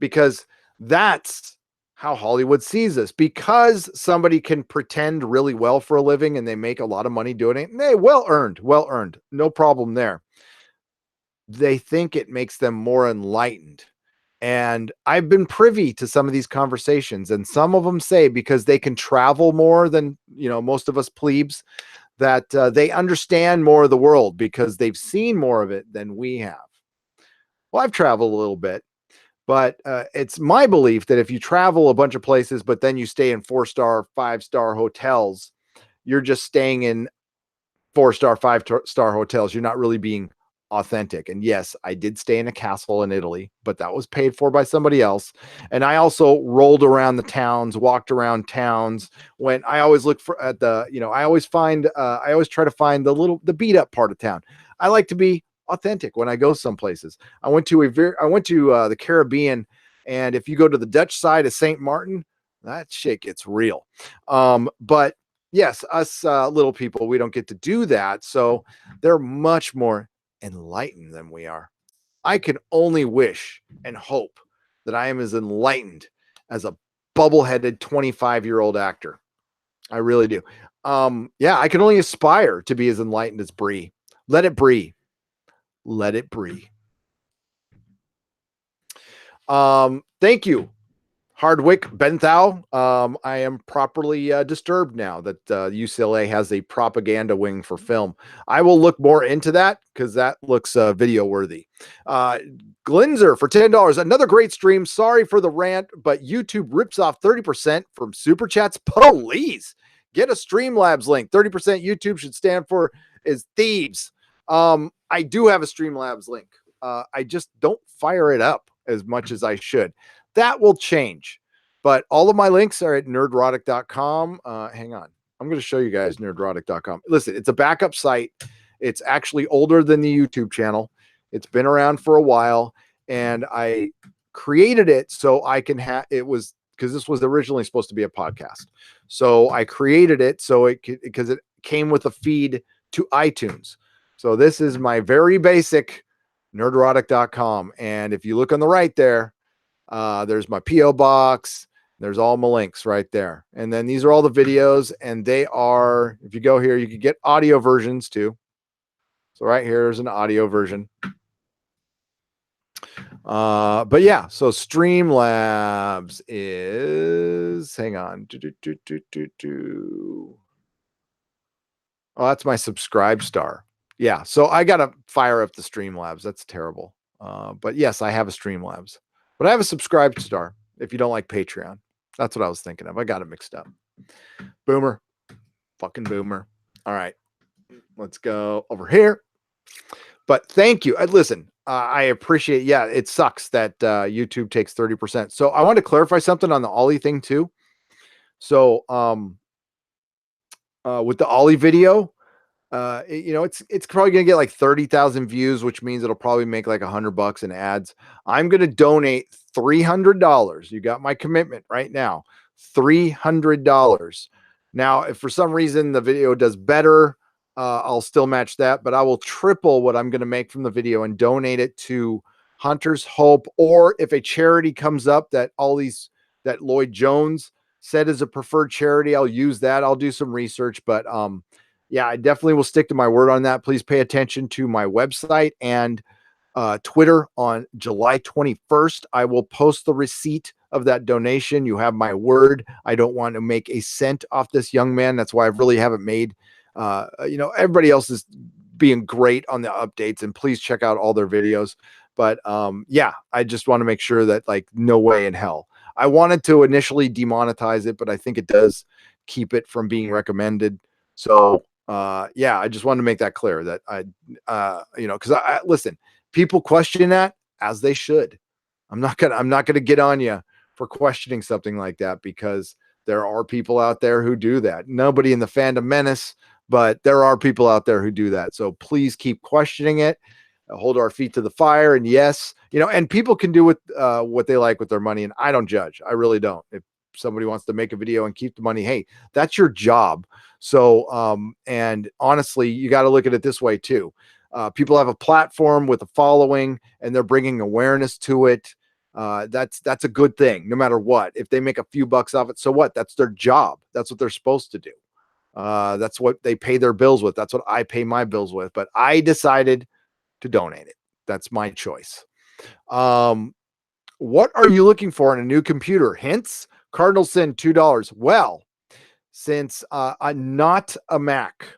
because that's how Hollywood sees us. Because somebody can pretend really well for a living and they make a lot of money doing it. Hey, well earned, no problem there. They think it makes them more enlightened. And I've been privy to some of these conversations, and some of them say because they can travel more than, most of us plebes, that they understand more of the world because they've seen more of it than we have. Well, I've traveled a little bit, but it's my belief that if you travel a bunch of places, but then you stay in 4-star, 5-star hotels, you're just staying in 4-star, 5-star hotels. You're not really being authentic. And yes, I did stay in a castle in Italy, but that was paid for by somebody else. And I also rolled around the towns, walked around towns. When I always look at the, I always try to find the beat up part of town. I like to be authentic when I go some places. I went to the Caribbean, and if you go to the Dutch side of St. Martin, that shit gets real. But yes, us little people, we don't get to do that. So they're much more enlightened than we are. I can only wish and hope that I am as enlightened as a bubble-headed 25-year-old actor. I really do. Yeah, I can only aspire to be as enlightened as Bree. Let it Bree. Let it Bree. Thank you, Hardwick Benthau. I am properly disturbed now that UCLA has a propaganda wing for film. I will look more into that because that looks video worthy. Glinzer for $10. Another great stream. Sorry for the rant, but YouTube rips off 30% from Super Chats. Please get a Streamlabs link. 30% YouTube should stand for is thieves. I do have a Streamlabs link. I just don't fire it up as much as I should. That will change. But all of my links are at nerdrotic.com. Hang on. I'm going to show you guys nerdrotic.com. Listen, it's a backup site. It's actually older than the YouTube channel. It's been around for a while. And I created it so I can have it was because this was originally supposed to be a podcast. So I created it so it could, because it came with a feed to iTunes. So this is my very basic nerdrotic.com. And if you look on the right there, there's my PO box. There's all my links right there. And then these are all the videos, and they are, if you go here, you can get audio versions too. So right here is an audio version. But yeah, so Streamlabs is, hang on. Oh, that's my subscribe star. Yeah, so I got to fire up the Streamlabs. That's terrible. But yes, I have a Streamlabs. But I have a subscribe star if you don't like Patreon. That's what I was thinking of. I got it mixed up. Boomer. Fucking boomer. All right. Let's go over here. But thank you. Listen, I appreciate, yeah, it sucks that YouTube takes 30%. So I want to clarify something on the Ollie thing too. So with the Ollie video, it's probably going to get like 30,000 views, which means it'll probably make like $100 in ads. I'm going to donate $300. You got my commitment right now. $300. Now, if for some reason the video does better, I'll still match that, but I will triple what I'm going to make from the video and donate it to Hunter's Hope. Or if a charity comes up that Lloyd Jones said is a preferred charity, I'll use that. I'll do some research, but yeah, I definitely will stick to my word on that. Please pay attention to my website and Twitter on July 21st. I will post the receipt of that donation. You have my word. I don't want to make a cent off this young man. That's why I really haven't made, everybody else is being great on the updates, and please check out all their videos. But yeah, I just want to make sure that like no way in hell. I wanted to initially demonetize it, but I think it does keep it from being recommended. So yeah, I just wanted to make that clear that because I listen, people question that as they should. I'm not gonna get on you for questioning something like that, because there are people out there who do that. Nobody in the fandom menace, but there are people out there who do that. So please keep questioning it. Hold our feet to the fire. And yes, and people can do with what they like with their money, and I don't judge. I really don't. If somebody wants to make a video and keep the money, hey, that's your job. So and honestly, you got to look at it this way too. People have a platform with a following, and they're bringing awareness to it. That's a good thing, no matter what. If they make a few bucks off it, so what? That's their job. That's what they're supposed to do. That's what they pay their bills with. That's what I pay my bills with. But I decided to donate it. That's my choice. What are you looking for in a new computer? Hints? Cardinal Sin, $2. Well, since I'm not a Mac,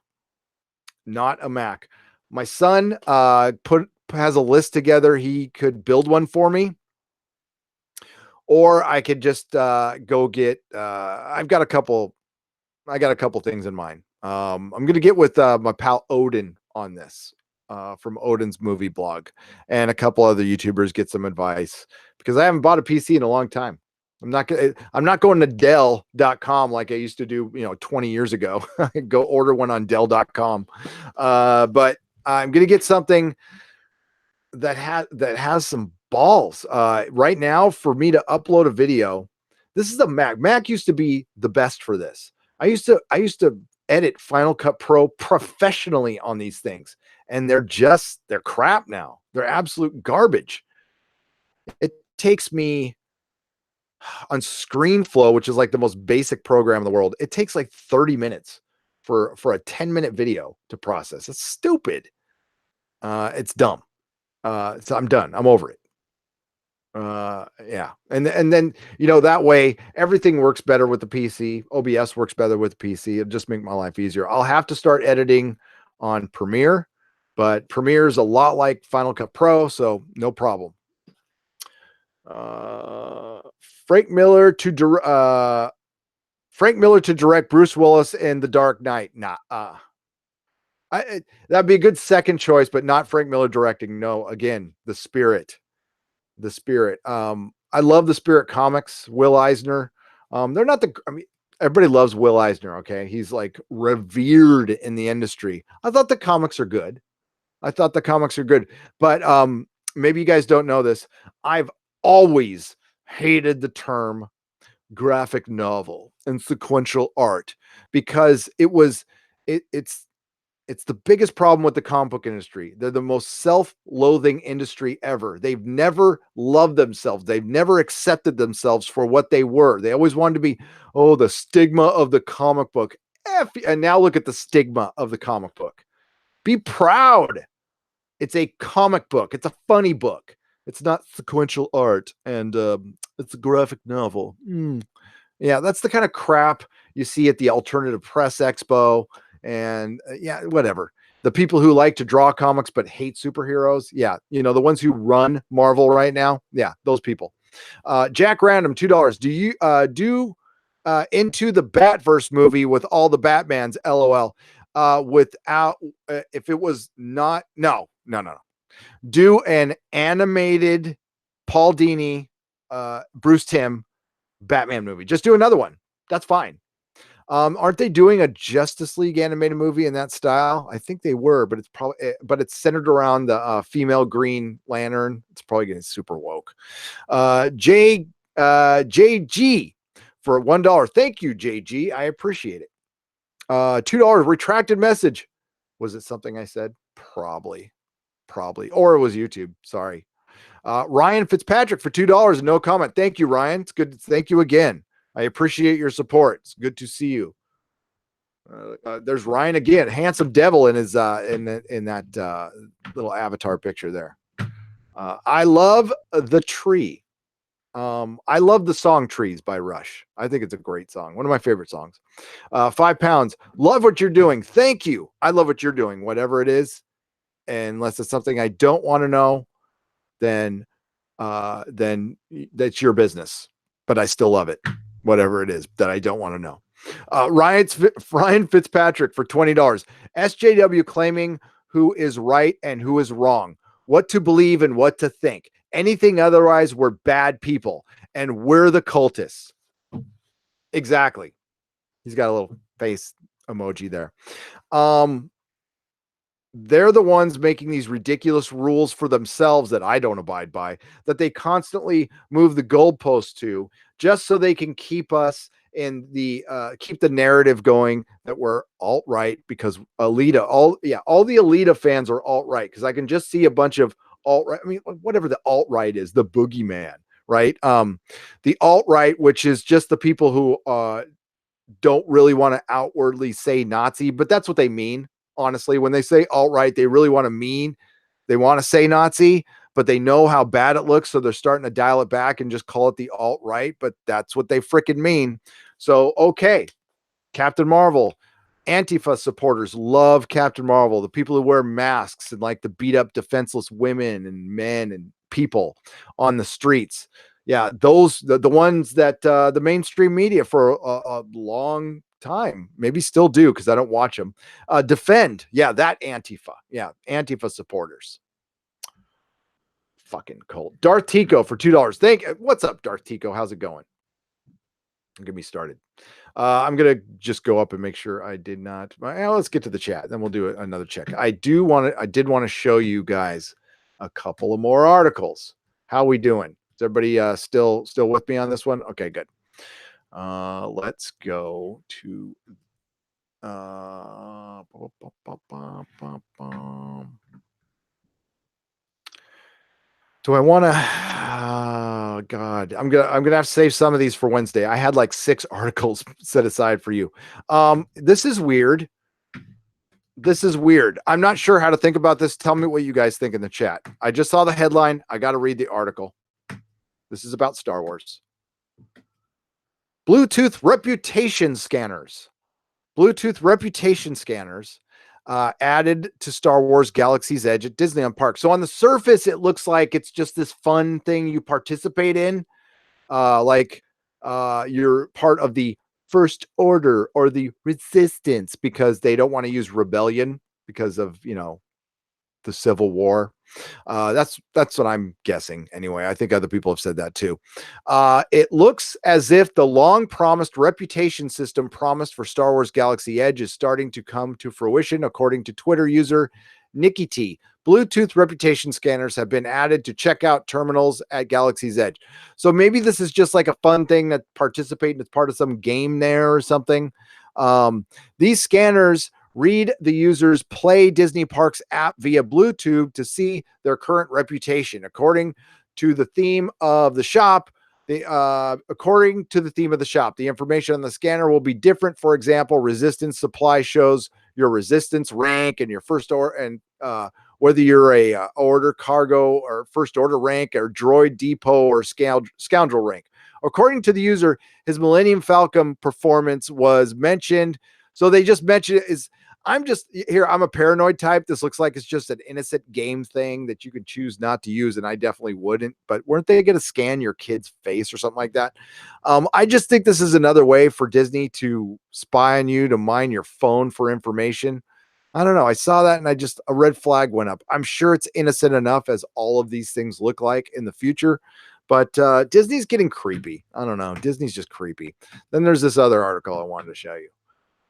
my son has a list together. He could build one for me, or I could just go get. I got a couple things in mind. I'm gonna get with my pal Odin on this. From Odin's movie blog, and a couple other YouTubers, get some advice, because I haven't bought a PC in a long time. I'm not going to Dell.com like I used to do, 20 years ago. Go order one on Dell.com. But I'm going to get something that has some balls. Right now, for me to upload a video, this is the Mac. Mac used to be the best for this. I used to edit Final Cut Pro professionally on these things, and they're crap now. They're absolute garbage. It takes me on ScreenFlow, which is like the most basic program in the world, it takes like 30 minutes for a 10-minute video to process. It's stupid. It's dumb. So I'm done. I'm over it. Yeah. And then, that way everything works better with the PC. OBS works better with the PC. It'll just make my life easier. I'll have to start editing on Premiere, but Premiere is a lot like Final Cut Pro, so no problem. Frank Miller to direct Bruce Willis in The Dark Knight. Nah, that'd be a good second choice, but not Frank Miller directing. No, again, the Spirit. I love the Spirit comics. Will Eisner. They're not everybody loves Will Eisner. Okay, he's like revered in the industry. I thought the comics are good. But maybe you guys don't know this. I've always hated the term graphic novel and sequential art because it's the biggest problem with the comic book industry. They're the most self-loathing industry ever. They've never loved themselves. They've never accepted themselves for what they were. They always wanted to be, the stigma of the comic book. And now look at the stigma of the comic book. Be proud. It's a comic book. It's a funny book. It's not sequential art, and it's a graphic novel. Yeah, that's the kind of crap you see at the Alternative Press Expo, and whatever. The people who like to draw comics but hate superheroes, the ones who run Marvel right now, those people. Jack Random, $2. Do you do Into the Batverse movie with all the Batmans? LOL. Without if it was not no. Do an animated Paul Dini, Bruce Timm Batman movie. Just do another one. That's fine. Aren't they doing a Justice League animated movie in that style? I think they were, but it's centered around the female Green Lantern. It's probably getting super woke. JG for $1. Thank you, JG. I appreciate it. $2 retracted message. Was it something I said? Probably, or it was YouTube. Sorry. Ryan Fitzpatrick for $2 and no comment. Thank you, Ryan. It's good. Thank you again. I appreciate your support. It's good to see you. There's Ryan again, handsome devil in his in that little avatar picture there. I love The Tree. I love the song Trees by Rush. I think it's a great song. One of my favorite songs. 5 pounds. Love what you're doing. Thank you. I love what you're doing, whatever it is. And unless it's something I don't want to know, then that's your business. But I still love it, whatever it is that I don't want to know. Ryan Fitzpatrick for $20. SJW claiming who is right and who is wrong, what to believe and what to think. Anything otherwise, we're bad people, and we're the cultists. Exactly. He's got a little face emoji there. They're the ones making these ridiculous rules for themselves that I don't abide by, that they constantly move the goalposts to, just so they can keep us in the keep the narrative going that we're alt-right because all the Alita fans are alt-right, because I can just see a bunch of alt-right. I mean, whatever the alt-right is, the boogeyman, right? The alt-right, which is just the people who don't really want to outwardly say Nazi, but that's what they mean. Honestly, when they say alt-right, they really want to say Nazi, but they know how bad it looks, so they're starting to dial it back and just call it the alt-right, but that's what they freaking mean. So, okay, Captain Marvel. Antifa supporters love Captain Marvel. The people who wear masks and like to beat up defenseless women and men and people on the streets. Yeah, those the ones that the mainstream media for a long time maybe still do, because I don't watch them. Defend. Yeah, that Antifa. Yeah, Antifa supporters. Fucking cold. Darth Tico for $2. What's up, Darth Tico? How's it going? Get me started. I'm gonna just go up and make sure I did not. Let's get to the chat, then we'll do another check. I did want to show you guys a couple of more articles. How we doing? Is everybody still with me on this one? Okay, good. Let's go to Do I want to? Oh God, I'm gonna have to save some of these for Wednesday. I had like 6 articles set aside for you. This is weird. This is weird. I'm not sure how to think about this. Tell me what you guys think in the chat. I just saw the headline. I got to read the article. This is about Star Wars. Bluetooth reputation scanners. Bluetooth reputation scanners added to Star Wars Galaxy's Edge at Disneyland Park. So on the surface, it looks like it's just this fun thing you participate in, you're part of the First Order or the Resistance, because they don't want to use rebellion because of, the Civil War. That's what I'm guessing. Anyway, I think other people have said that too. It looks as if the long promised reputation system promised for Star Wars Galaxy Edge is starting to come to fruition, according to Twitter user Nikki T. Bluetooth reputation scanners have been added to checkout terminals at Galaxy's Edge. So maybe this is just like a fun thing that participating as part of some game there or something. These scanners read the user's Play Disney Parks app via Bluetooth to see their current reputation. According to the theme of the shop, the information on the scanner will be different. For example, resistance supply shows your resistance rank and your first order, and whether you're a order cargo or first order rank or droid depot or scoundrel rank. According to the user, his Millennium Falcon performance was mentioned. So they just mentioned it. I'm a paranoid type. This looks like it's just an innocent game thing that you could choose not to use, and I definitely wouldn't. But weren't they going to scan your kid's face or something like that? I just think this is another way for Disney to spy on you, to mine your phone for information. I don't know. I saw that and a red flag went up. I'm sure it's innocent enough as all of these things look like in the future, but Disney's getting creepy. I don't know. Disney's just creepy. Then there's this other article I wanted to show you,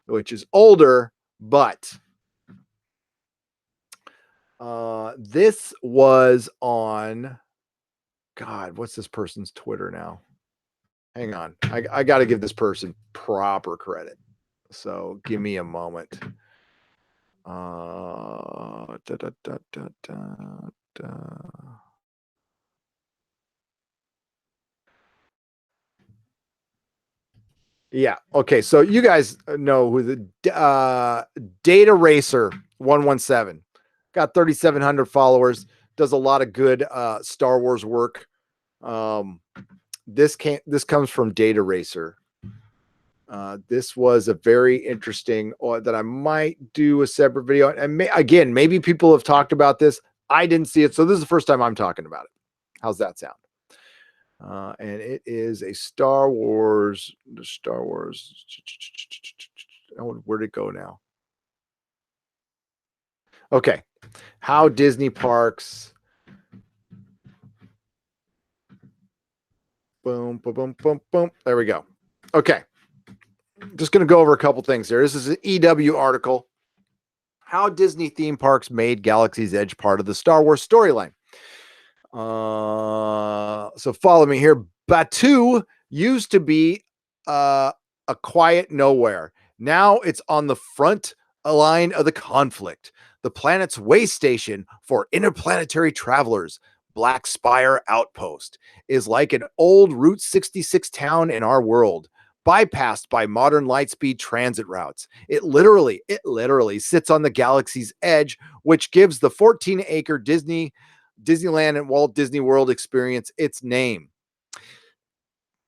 which is older, but this was on, God, what's this person's Twitter now? Hang on. I got to give this person proper credit. So give me a moment. Yeah. Okay. So you guys know who the Data Racer 117 got 3,700 followers. Does a lot of good Star Wars work. This comes from Data Racer. This was a very interesting that I might do a separate video. And maybe people have talked about this. I didn't see it. So this is the first time I'm talking about it. How's that sound? And it is a Star Wars. Oh, where'd it go now? Okay. How Disney parks. Boom, boom, boom, boom, boom. There we go. Okay. Just going to go over a couple things here. This is an EW article. How Disney theme parks made Galaxy's Edge part of the Star Wars storyline. So follow me here. Batuu used to be a quiet nowhere. Now it's on the front line of the conflict. The planet's way station for interplanetary travelers, Black Spire Outpost, is like an old Route 66 town in our world, bypassed by modern lightspeed transit routes. It literally sits on the galaxy's edge, which gives the 14-acre Disneyland and Walt Disney World experience its name.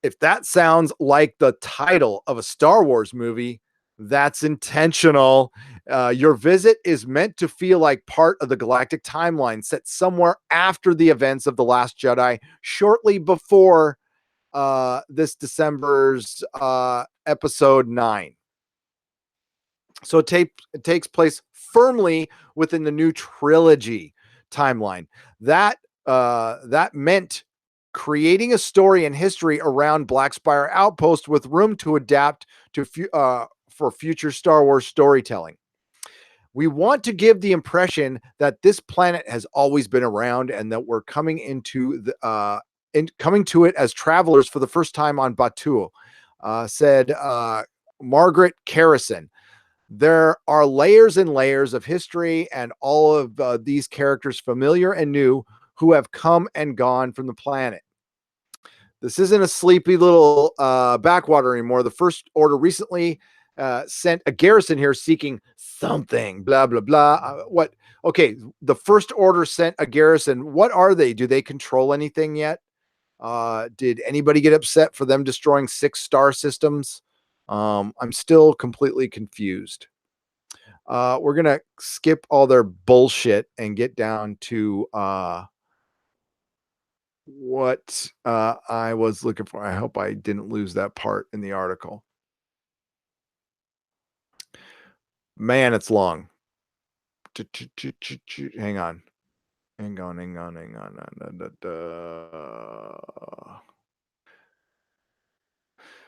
If that sounds like the title of a Star Wars movie, that's intentional. Your visit is meant to feel like part of the galactic timeline set somewhere after the events of The Last Jedi, shortly before this December's episode 9. So it takes place firmly within the new trilogy timeline. That meant creating a story and history around Black Spire Outpost with room to adapt to for future Star Wars storytelling. We want to give the impression that this planet has always been around and that we're coming to it as travelers for the first time on Batuu, said Margaret Carrison, There are layers and layers of history and all of these characters, familiar and new, who have come and gone from the planet. This isn't a sleepy little backwater anymore. The First Order recently sent a garrison here seeking something, blah, blah, blah. What? Okay, the First Order sent a garrison. What are they? Do they control anything yet? Did anybody get upset for them destroying 6 star systems? I'm still completely confused. We're going to skip all their bullshit and get down to what I was looking for. I hope I didn't lose that part in the article. Man, it's long. Hang on. Hang on, hang on, hang on.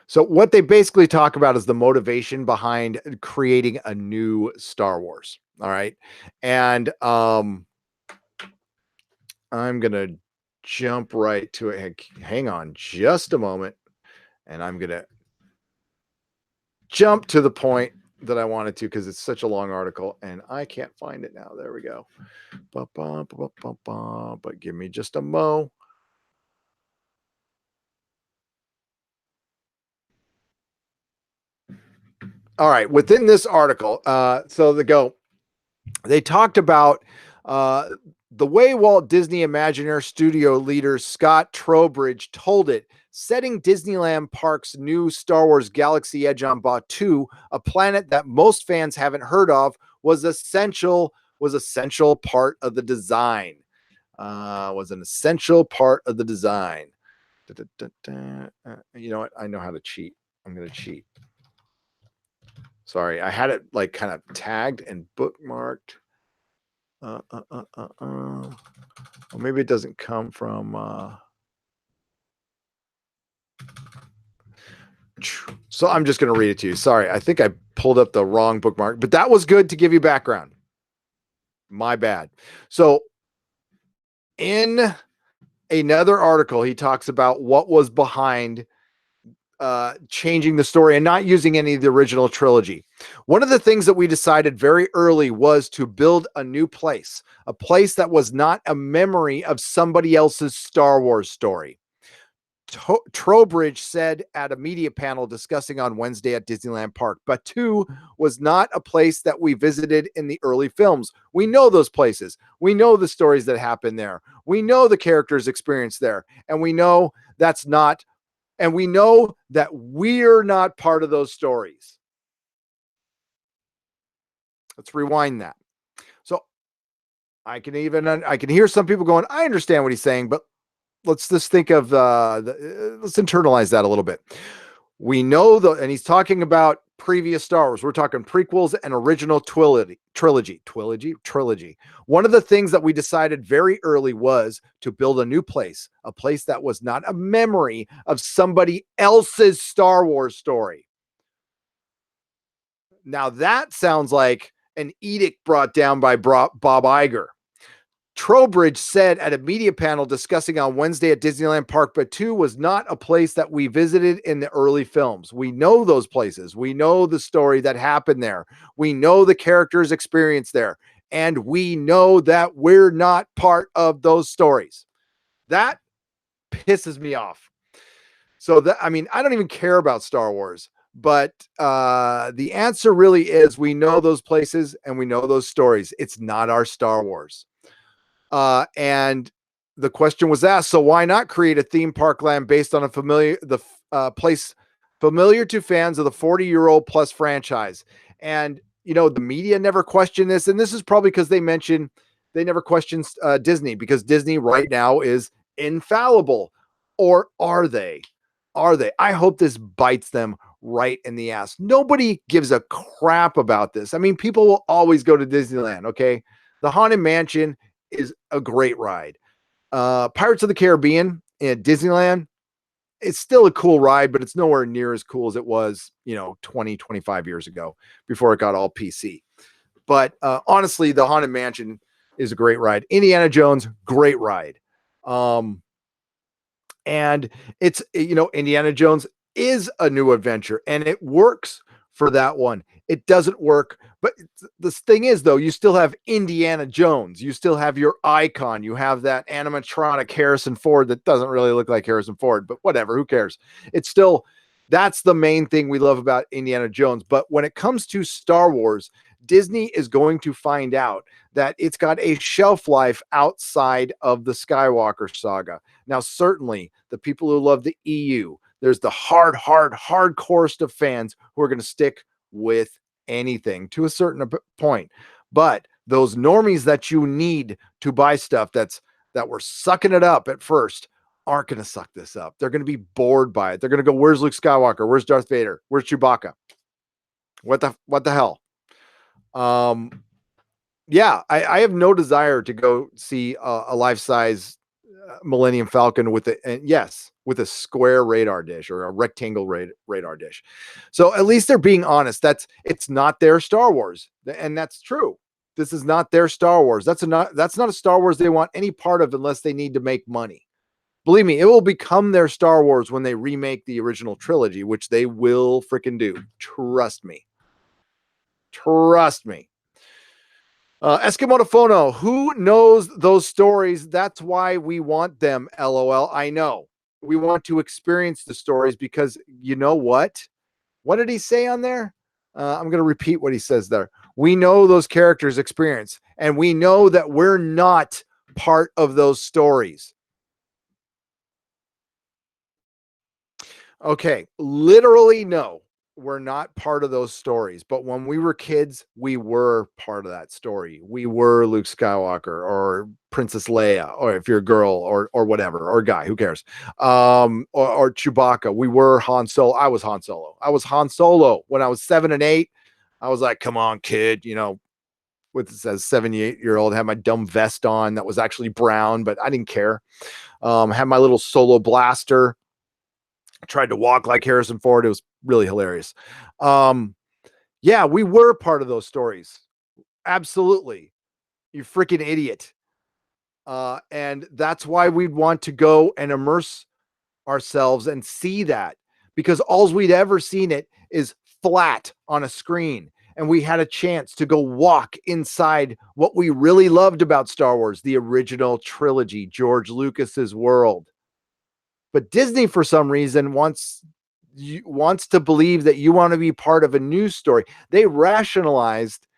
So what they basically talk about is the motivation behind creating a new Star Wars. All right. And I'm going to jump right to it. Hang on just a moment. And I'm going to jump to the point that I wanted to because it's such a long article and I can't find it now. There we go. But give me just a mo. All right. Within this article, they talked about the way Walt Disney Imagineer studio leader Scott Trowbridge told it, setting Disneyland Park's new Star Wars Galaxy Edge on Batuu, a planet that most fans haven't heard of, was essential part of the design. Was an essential part of the design. You know what? I know how to cheat. I'm going to cheat. Sorry, I had it like kind of tagged and bookmarked. Well, maybe it doesn't come from. So I'm just going to read it to you. Sorry, I think I pulled up the wrong bookmark, but that was good to give you background. My bad. So in another article, he talks about what was behind changing the story and not using any of the original trilogy. One of the things that we decided very early was to build a new place, a place that was not a memory of somebody else's Star Wars story. Trowbridge said at a media panel discussing on Wednesday at Disneyland Park, Batuu was not a place that we visited in the early films. We know those places. We know the stories that happen there. We know the characters' experience there. And we know that's not and we know that we're not part of those stories. Let's rewind that. So I can hear some people going, I understand what he's saying, but let's just think of let's internalize that a little bit. We know and he's talking about previous Star Wars. We're talking prequels and original trilogy. One of the things that we decided very early was to build a new place, a place that was not a memory of somebody else's Star Wars story. Now that sounds like an edict brought down by Bob Iger. Trowbridge said at a media panel discussing on Wednesday at Disneyland Park, Batuu was not a place that we visited in the early films. We know those places. We know the story that happened there. We know the characters' experience there. And we know that we're not part of those stories. That pisses me off. So I don't even care about Star Wars, but the answer really is we know those places and we know those stories. It's not our Star Wars. And the question was asked, so why not create a theme park land based on a place familiar to fans of the 40-year-old plus franchise? And, the media never questioned this. And this is probably because they never questioned Disney, because Disney right now is infallible. Or are they? I hope this bites them right in the ass. Nobody gives a crap about this. I mean, people will always go to Disneyland. Okay. The Haunted Mansion is a great ride. Pirates of the Caribbean at Disneyland, it's still a cool ride, but it's nowhere near as cool as it was, 20, 25 years ago before it got all PC. But honestly, the Haunted Mansion is a great ride. Indiana Jones, great ride. And it's, Indiana Jones is a new adventure and it works for that one. it doesn't work. But the thing is, though, you still have Indiana Jones. You still have your icon. You have that animatronic Harrison Ford that doesn't really look like Harrison Ford, but whatever, who cares? It's still, that's the main thing we love about Indiana Jones. But when it comes to Star Wars, Disney is going to find out that it's got a shelf life outside of the Skywalker saga. Now, certainly the people who love the EU, there's the hardcore of fans who are going to stick with anything to a certain point. But those normies that you need to buy stuff that were sucking it up at first aren't going to suck this up. They're going to be bored by it. They're going to go, where's Luke Skywalker? Where's Darth Vader? Where's Chewbacca? What the hell? Yeah, I have no desire to go see a life-size Millennium Falcon with with a square radar dish or a rectangle radar dish. So at least they're being honest. It's not their Star Wars, and that's true. This is not their Star Wars. That's not a Star Wars they want any part of unless they need to make money. Believe me, it will become their Star Wars when they remake the original trilogy, which they will freaking do. Trust me. Trust me. Eskimotofono, who knows those stories? That's why we want them. LOL. I know. We want to experience the stories because you know what? What did he say on there? I'm going to repeat what he says there. We know those characters' experience, and we know that we're not part of those stories. Okay, literally, no, we're not part of those stories. But when we were kids, we were part of that story. We were Luke Skywalker or Princess Leia, or if you're a girl or whatever, or a guy, who cares? Or Chewbacca. We were Han Solo. I was Han Solo. I was Han Solo when I was 7 and 8. I was like, come on, kid, with this as 78-year-old, had my dumb vest on that was actually brown, but I didn't care. Had my little solo blaster. Tried to walk like Harrison Ford. It was really hilarious. Yeah, we were part of those stories. Absolutely. You freaking idiot. And that's why we'd want to go and immerse ourselves and see that, because all we'd ever seen it is flat on a screen. And we had a chance to go walk inside what we really loved about Star Wars, the original trilogy, George Lucas's world. But Disney, for some reason, wants to believe that you want to be part of a news story. They rationalized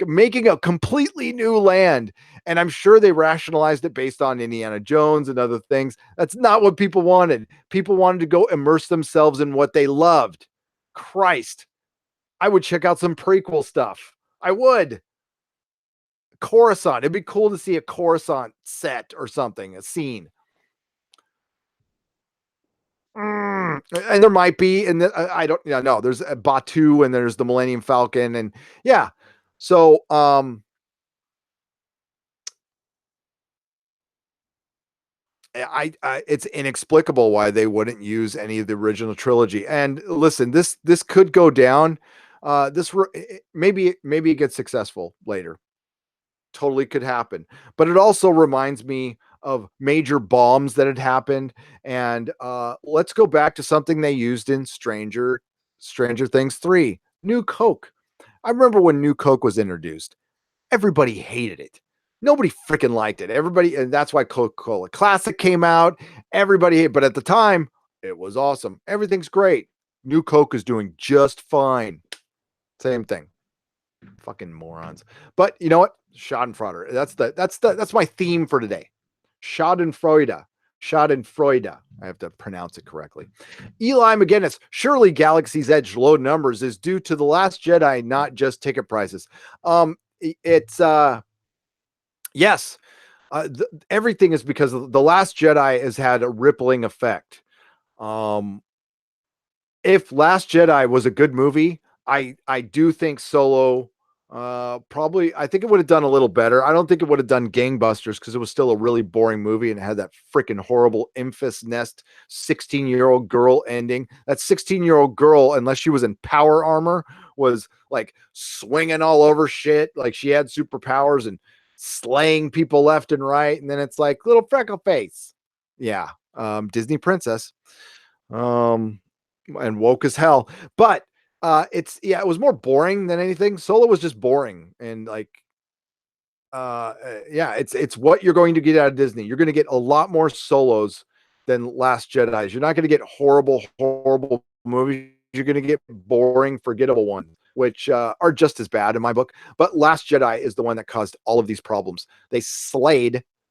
making a completely new land, and I'm sure they rationalized it based on Indiana Jones and other things. That's not what people wanted. People wanted to go immerse themselves in what they loved. Christ, I would check out some prequel stuff. I would. Coruscant. It'd be cool to see a Coruscant set or something, a scene. And there might be, and I don't, no, there's a Batu and there's the Millennium Falcon, and yeah. So, it's inexplicable why they wouldn't use any of the original trilogy. And listen, this could go down. Maybe it gets successful later. Totally could happen. But it also reminds me of major bombs that had happened. And let's go back to something they used in Stranger Things 3, New Coke. I remember when New Coke was introduced, everybody hated it. Nobody freaking liked it. Everybody, and that's why Coca-Cola Classic came out. Everybody hated, but at the time, it was awesome. Everything's great. New Coke is doing just fine. Same thing. Fucking morons. But you know what? Schadenfreude. That's my theme for today. Schadenfreude. Schadenfreude. I have to pronounce it correctly. Eli McGinnis. Surely Galaxy's Edge low numbers is due to The Last Jedi, not just ticket prices. It's yes. Everything is because The Last Jedi has had a rippling effect. If Last Jedi was a good movie, I do think Solo probably, I think it would have done a little better. I don't think it would have done gangbusters because it was still a really boring movie and it had that freaking horrible Infus Nest 16-year-old girl ending. That 16-year-old girl, unless she was in power armor, was like swinging all over shit. Like she had superpowers and slaying people left and right. And then it's like little freckle face. Yeah. Disney princess. And woke as hell. But It was more boring than anything. Solo was just boring and like yeah, it's what you're going to get out of Disney. You're going to get a lot more solos than Last Jedi's. You're not going to get horrible movies. You're going to get boring, forgettable ones, which are just as bad in my book. But Last Jedi is the one that caused all of these problems. They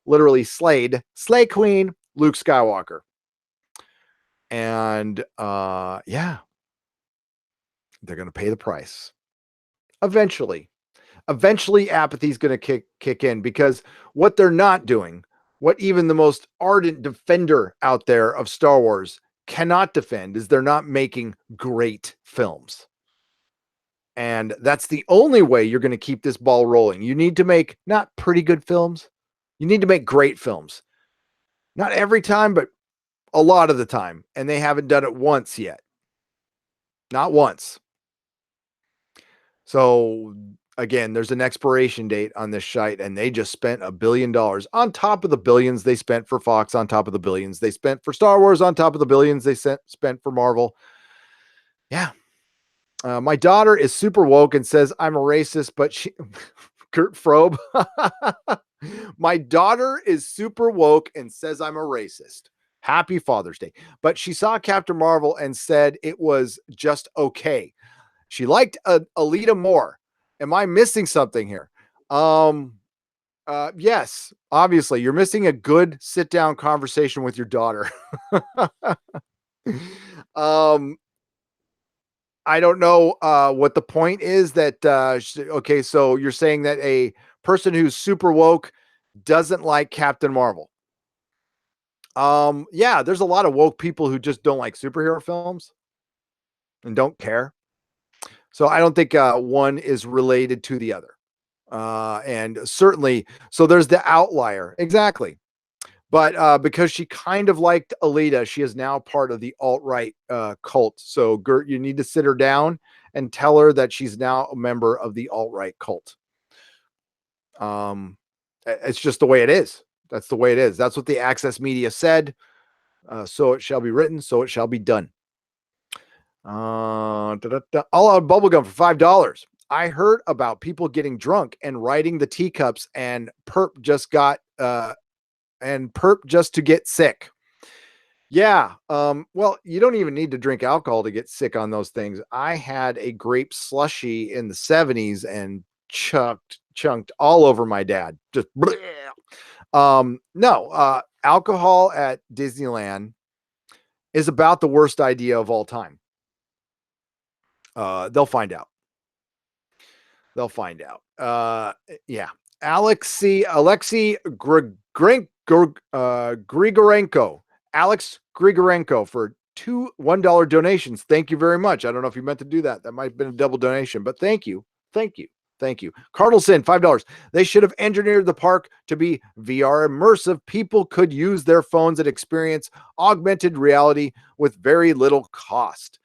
literally slayed, Slay Queen, Luke Skywalker. And yeah, they're going to pay the price eventually. Eventually apathy is going to kick in, because what they're not doing, what even the most ardent defender out there of Star Wars cannot defend, is they're not making great films. And that's the only way you're going to keep this ball rolling. You need to make not pretty good films. You need to make great films. Not every time, but a lot of the time. And they haven't done it once yet. Not once. So again, there's an expiration date on this shite, and they just spent $1 billion on top of the billions they spent for Fox, on top of the billions they spent for Star Wars, on top of the billions they spent for Marvel. Yeah. My daughter is super woke and says I'm a racist, but she, Kurt Frobe, my daughter is super woke and says I'm a racist. Happy Father's Day. But she saw Captain Marvel and said it was just okay. She liked Alita more. Am I missing something here? Yes, obviously, you're missing a good sit down conversation with your daughter. um, I don't know what the point is that. Okay, so you're saying that a person who's super woke doesn't like Captain Marvel. Yeah, there's a lot of woke people who just don't like superhero films and don't care. So I don't think one is related to the other. And certainly, so there's the outlier. Exactly. But because she kind of liked Alita, she is now part of the alt-right cult. So Gert, you need to sit her down and tell her that she's now a member of the alt-right cult. It's just the way it is. That's the way it is. That's what the Access Media said. So it shall be written. So it shall be done. All out bubblegum for $5. I heard about people getting drunk and riding the teacups, and perp just to get sick. Yeah. Well, you don't even need to drink alcohol to get sick on those things. I had a grape slushy in the 70s and chunked all over my dad. Just bleh. No, alcohol at Disneyland is about the worst idea of all time. They'll find out. They'll find out. Yeah. Alexei Grigorenko. Alex Grigorenko for two $1 donations. Thank you very much. I don't know if you meant to do that. That might have been a double donation, but thank you. Thank you. Thank you. Cardinalson, $5. They should have engineered the park to be VR immersive. People could use their phones and experience augmented reality with very little cost.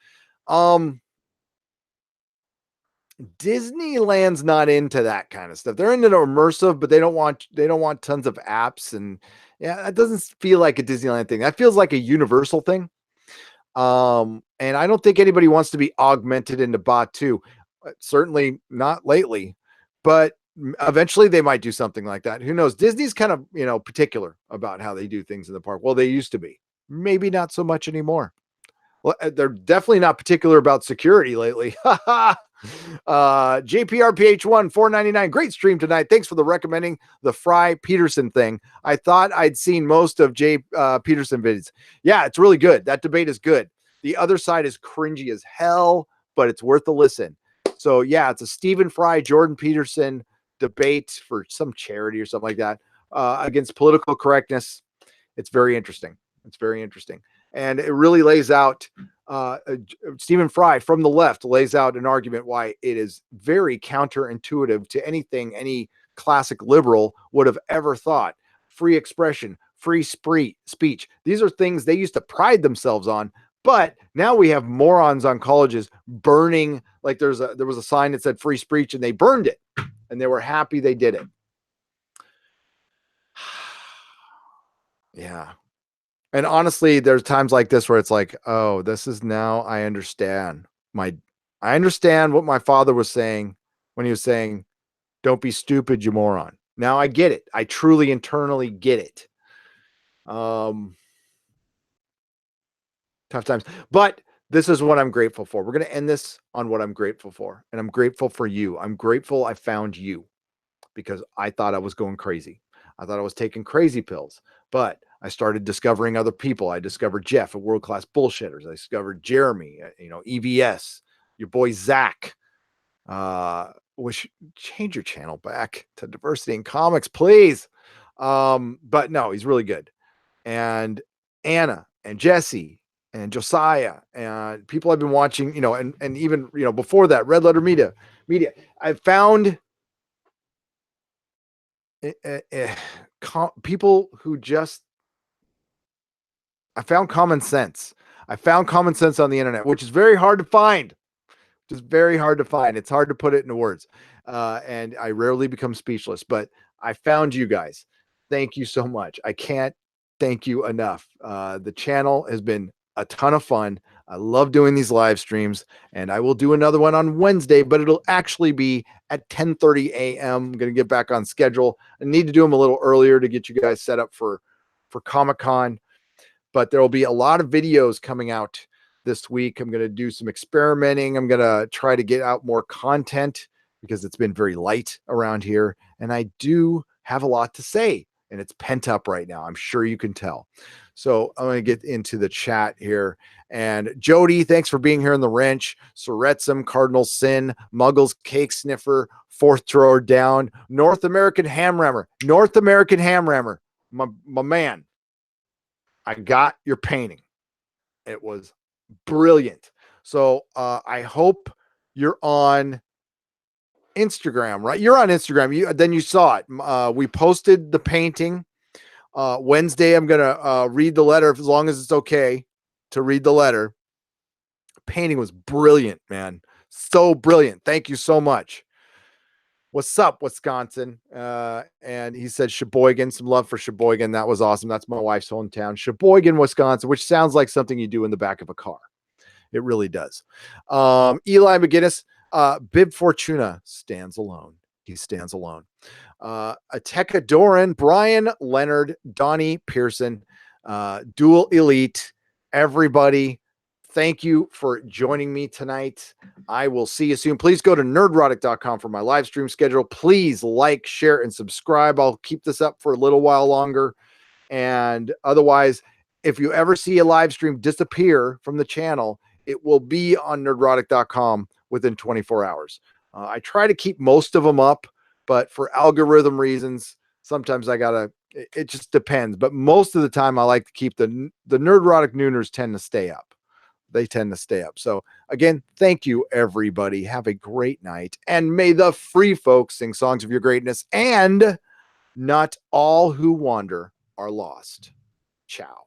Disneyland's not into that kind of stuff. They're into immersive, but they don't want tons of apps. And yeah, that doesn't feel like a Disneyland thing. That feels like a Universal thing. And I don't think anybody wants to be augmented into Batu. Certainly not lately, but eventually they might do something like that. Who knows? Disney's kind of, particular about how they do things in the park. Well, they used to be. Maybe not so much anymore. Well, they're definitely not particular about security lately. JPRPH1 $4.99. Great stream tonight. Thanks for the recommending the Fry Peterson thing. I thought I'd seen most of Peterson videos. Yeah, it's really good. That debate is good. The other side is cringy as hell, but it's worth a listen. So yeah, it's a Stephen Fry, Jordan Peterson debate for some charity or something like that against political correctness. It's very interesting. It's very interesting. And it really lays out, Stephen Fry from the left lays out an argument why it is very counterintuitive to anything any classic liberal would have ever thought. Free expression, free speech. These are things they used to pride themselves on. But now we have morons on colleges burning, like there was a sign that said free speech and they burned it and they were happy they did it. Yeah. And honestly, there's times like this where it's like, oh, this is now I understand I understand what my father was saying when he was saying, don't be stupid, you moron. Now I get it. I truly internally get it. Tough times. But this is what I'm grateful for. We're going to end this on what I'm grateful for. And I'm grateful for you. I'm grateful I found you because I thought I was going crazy. I thought I was taking crazy pills, but I started discovering other people. I discovered Jeff at World Class Bullshitters. I discovered Jeremy, EVS, your boy Zach. Wish change your channel back to Diversity in Comics, please. But no, he's really good. And Anna and Jesse and Josiah and people I've been watching, and even before that, Red Letter Media. I found people who just I found common sense. I found common sense on the internet, which is very hard to find. Just very hard to find. It's hard to put it into words. And I rarely become speechless, but I found you guys. Thank you so much. I can't thank you enough. The channel has been a ton of fun. I love doing these live streams, and I will do another one on Wednesday, but it'll actually be at 10:30 a.m. I'm going to get back on schedule. I need to do them a little earlier to get you guys set up for Comic-Con, but there will be a lot of videos coming out this week. I'm going to do some experimenting. I'm going to try to get out more content because it's been very light around here. And I do have a lot to say, and it's pent up right now. I'm sure you can tell. So I'm going to get into the chat here. And Jody, thanks for being here in the wrench. Suretsum, Cardinal Sin, Muggles, Cake Sniffer, Fourth Thrower Down, North American Ham Rammer, my man. I got your painting. It was brilliant. So I hope you're on Instagram, right? You're on Instagram. Then you saw it. We posted the painting. Wednesday, I'm going to read the letter as long as it's okay to read the letter. Painting was brilliant, man. So brilliant. Thank you so much. What's up, Wisconsin? And he said Sheboygan, some love for Sheboygan. That was awesome. That's my wife's hometown, Sheboygan, Wisconsin, which sounds like something you do in the back of a car. It really does. Eli McGinnis, Bib Fortuna stands alone. He stands alone. Ateka Doran, Brian Leonard, Donnie Pearson, Dual Elite, everybody. Thank you for joining me tonight. I will see you soon. Please go to nerdrotic.com for my live stream schedule. Please like, share, and subscribe. I'll keep this up for a little while longer. And otherwise, if you ever see a live stream disappear from the channel, it will be on nerdrotic.com within 24 hours. I try to keep most of them up, but for algorithm reasons, sometimes it just depends. But most of the time, I like to keep the Nerdrotic Nooners tend to stay up. They tend to stay up. So again, thank you, everybody. Have a great night. And may the free folks sing songs of your greatness, and not all who wander are lost. Ciao.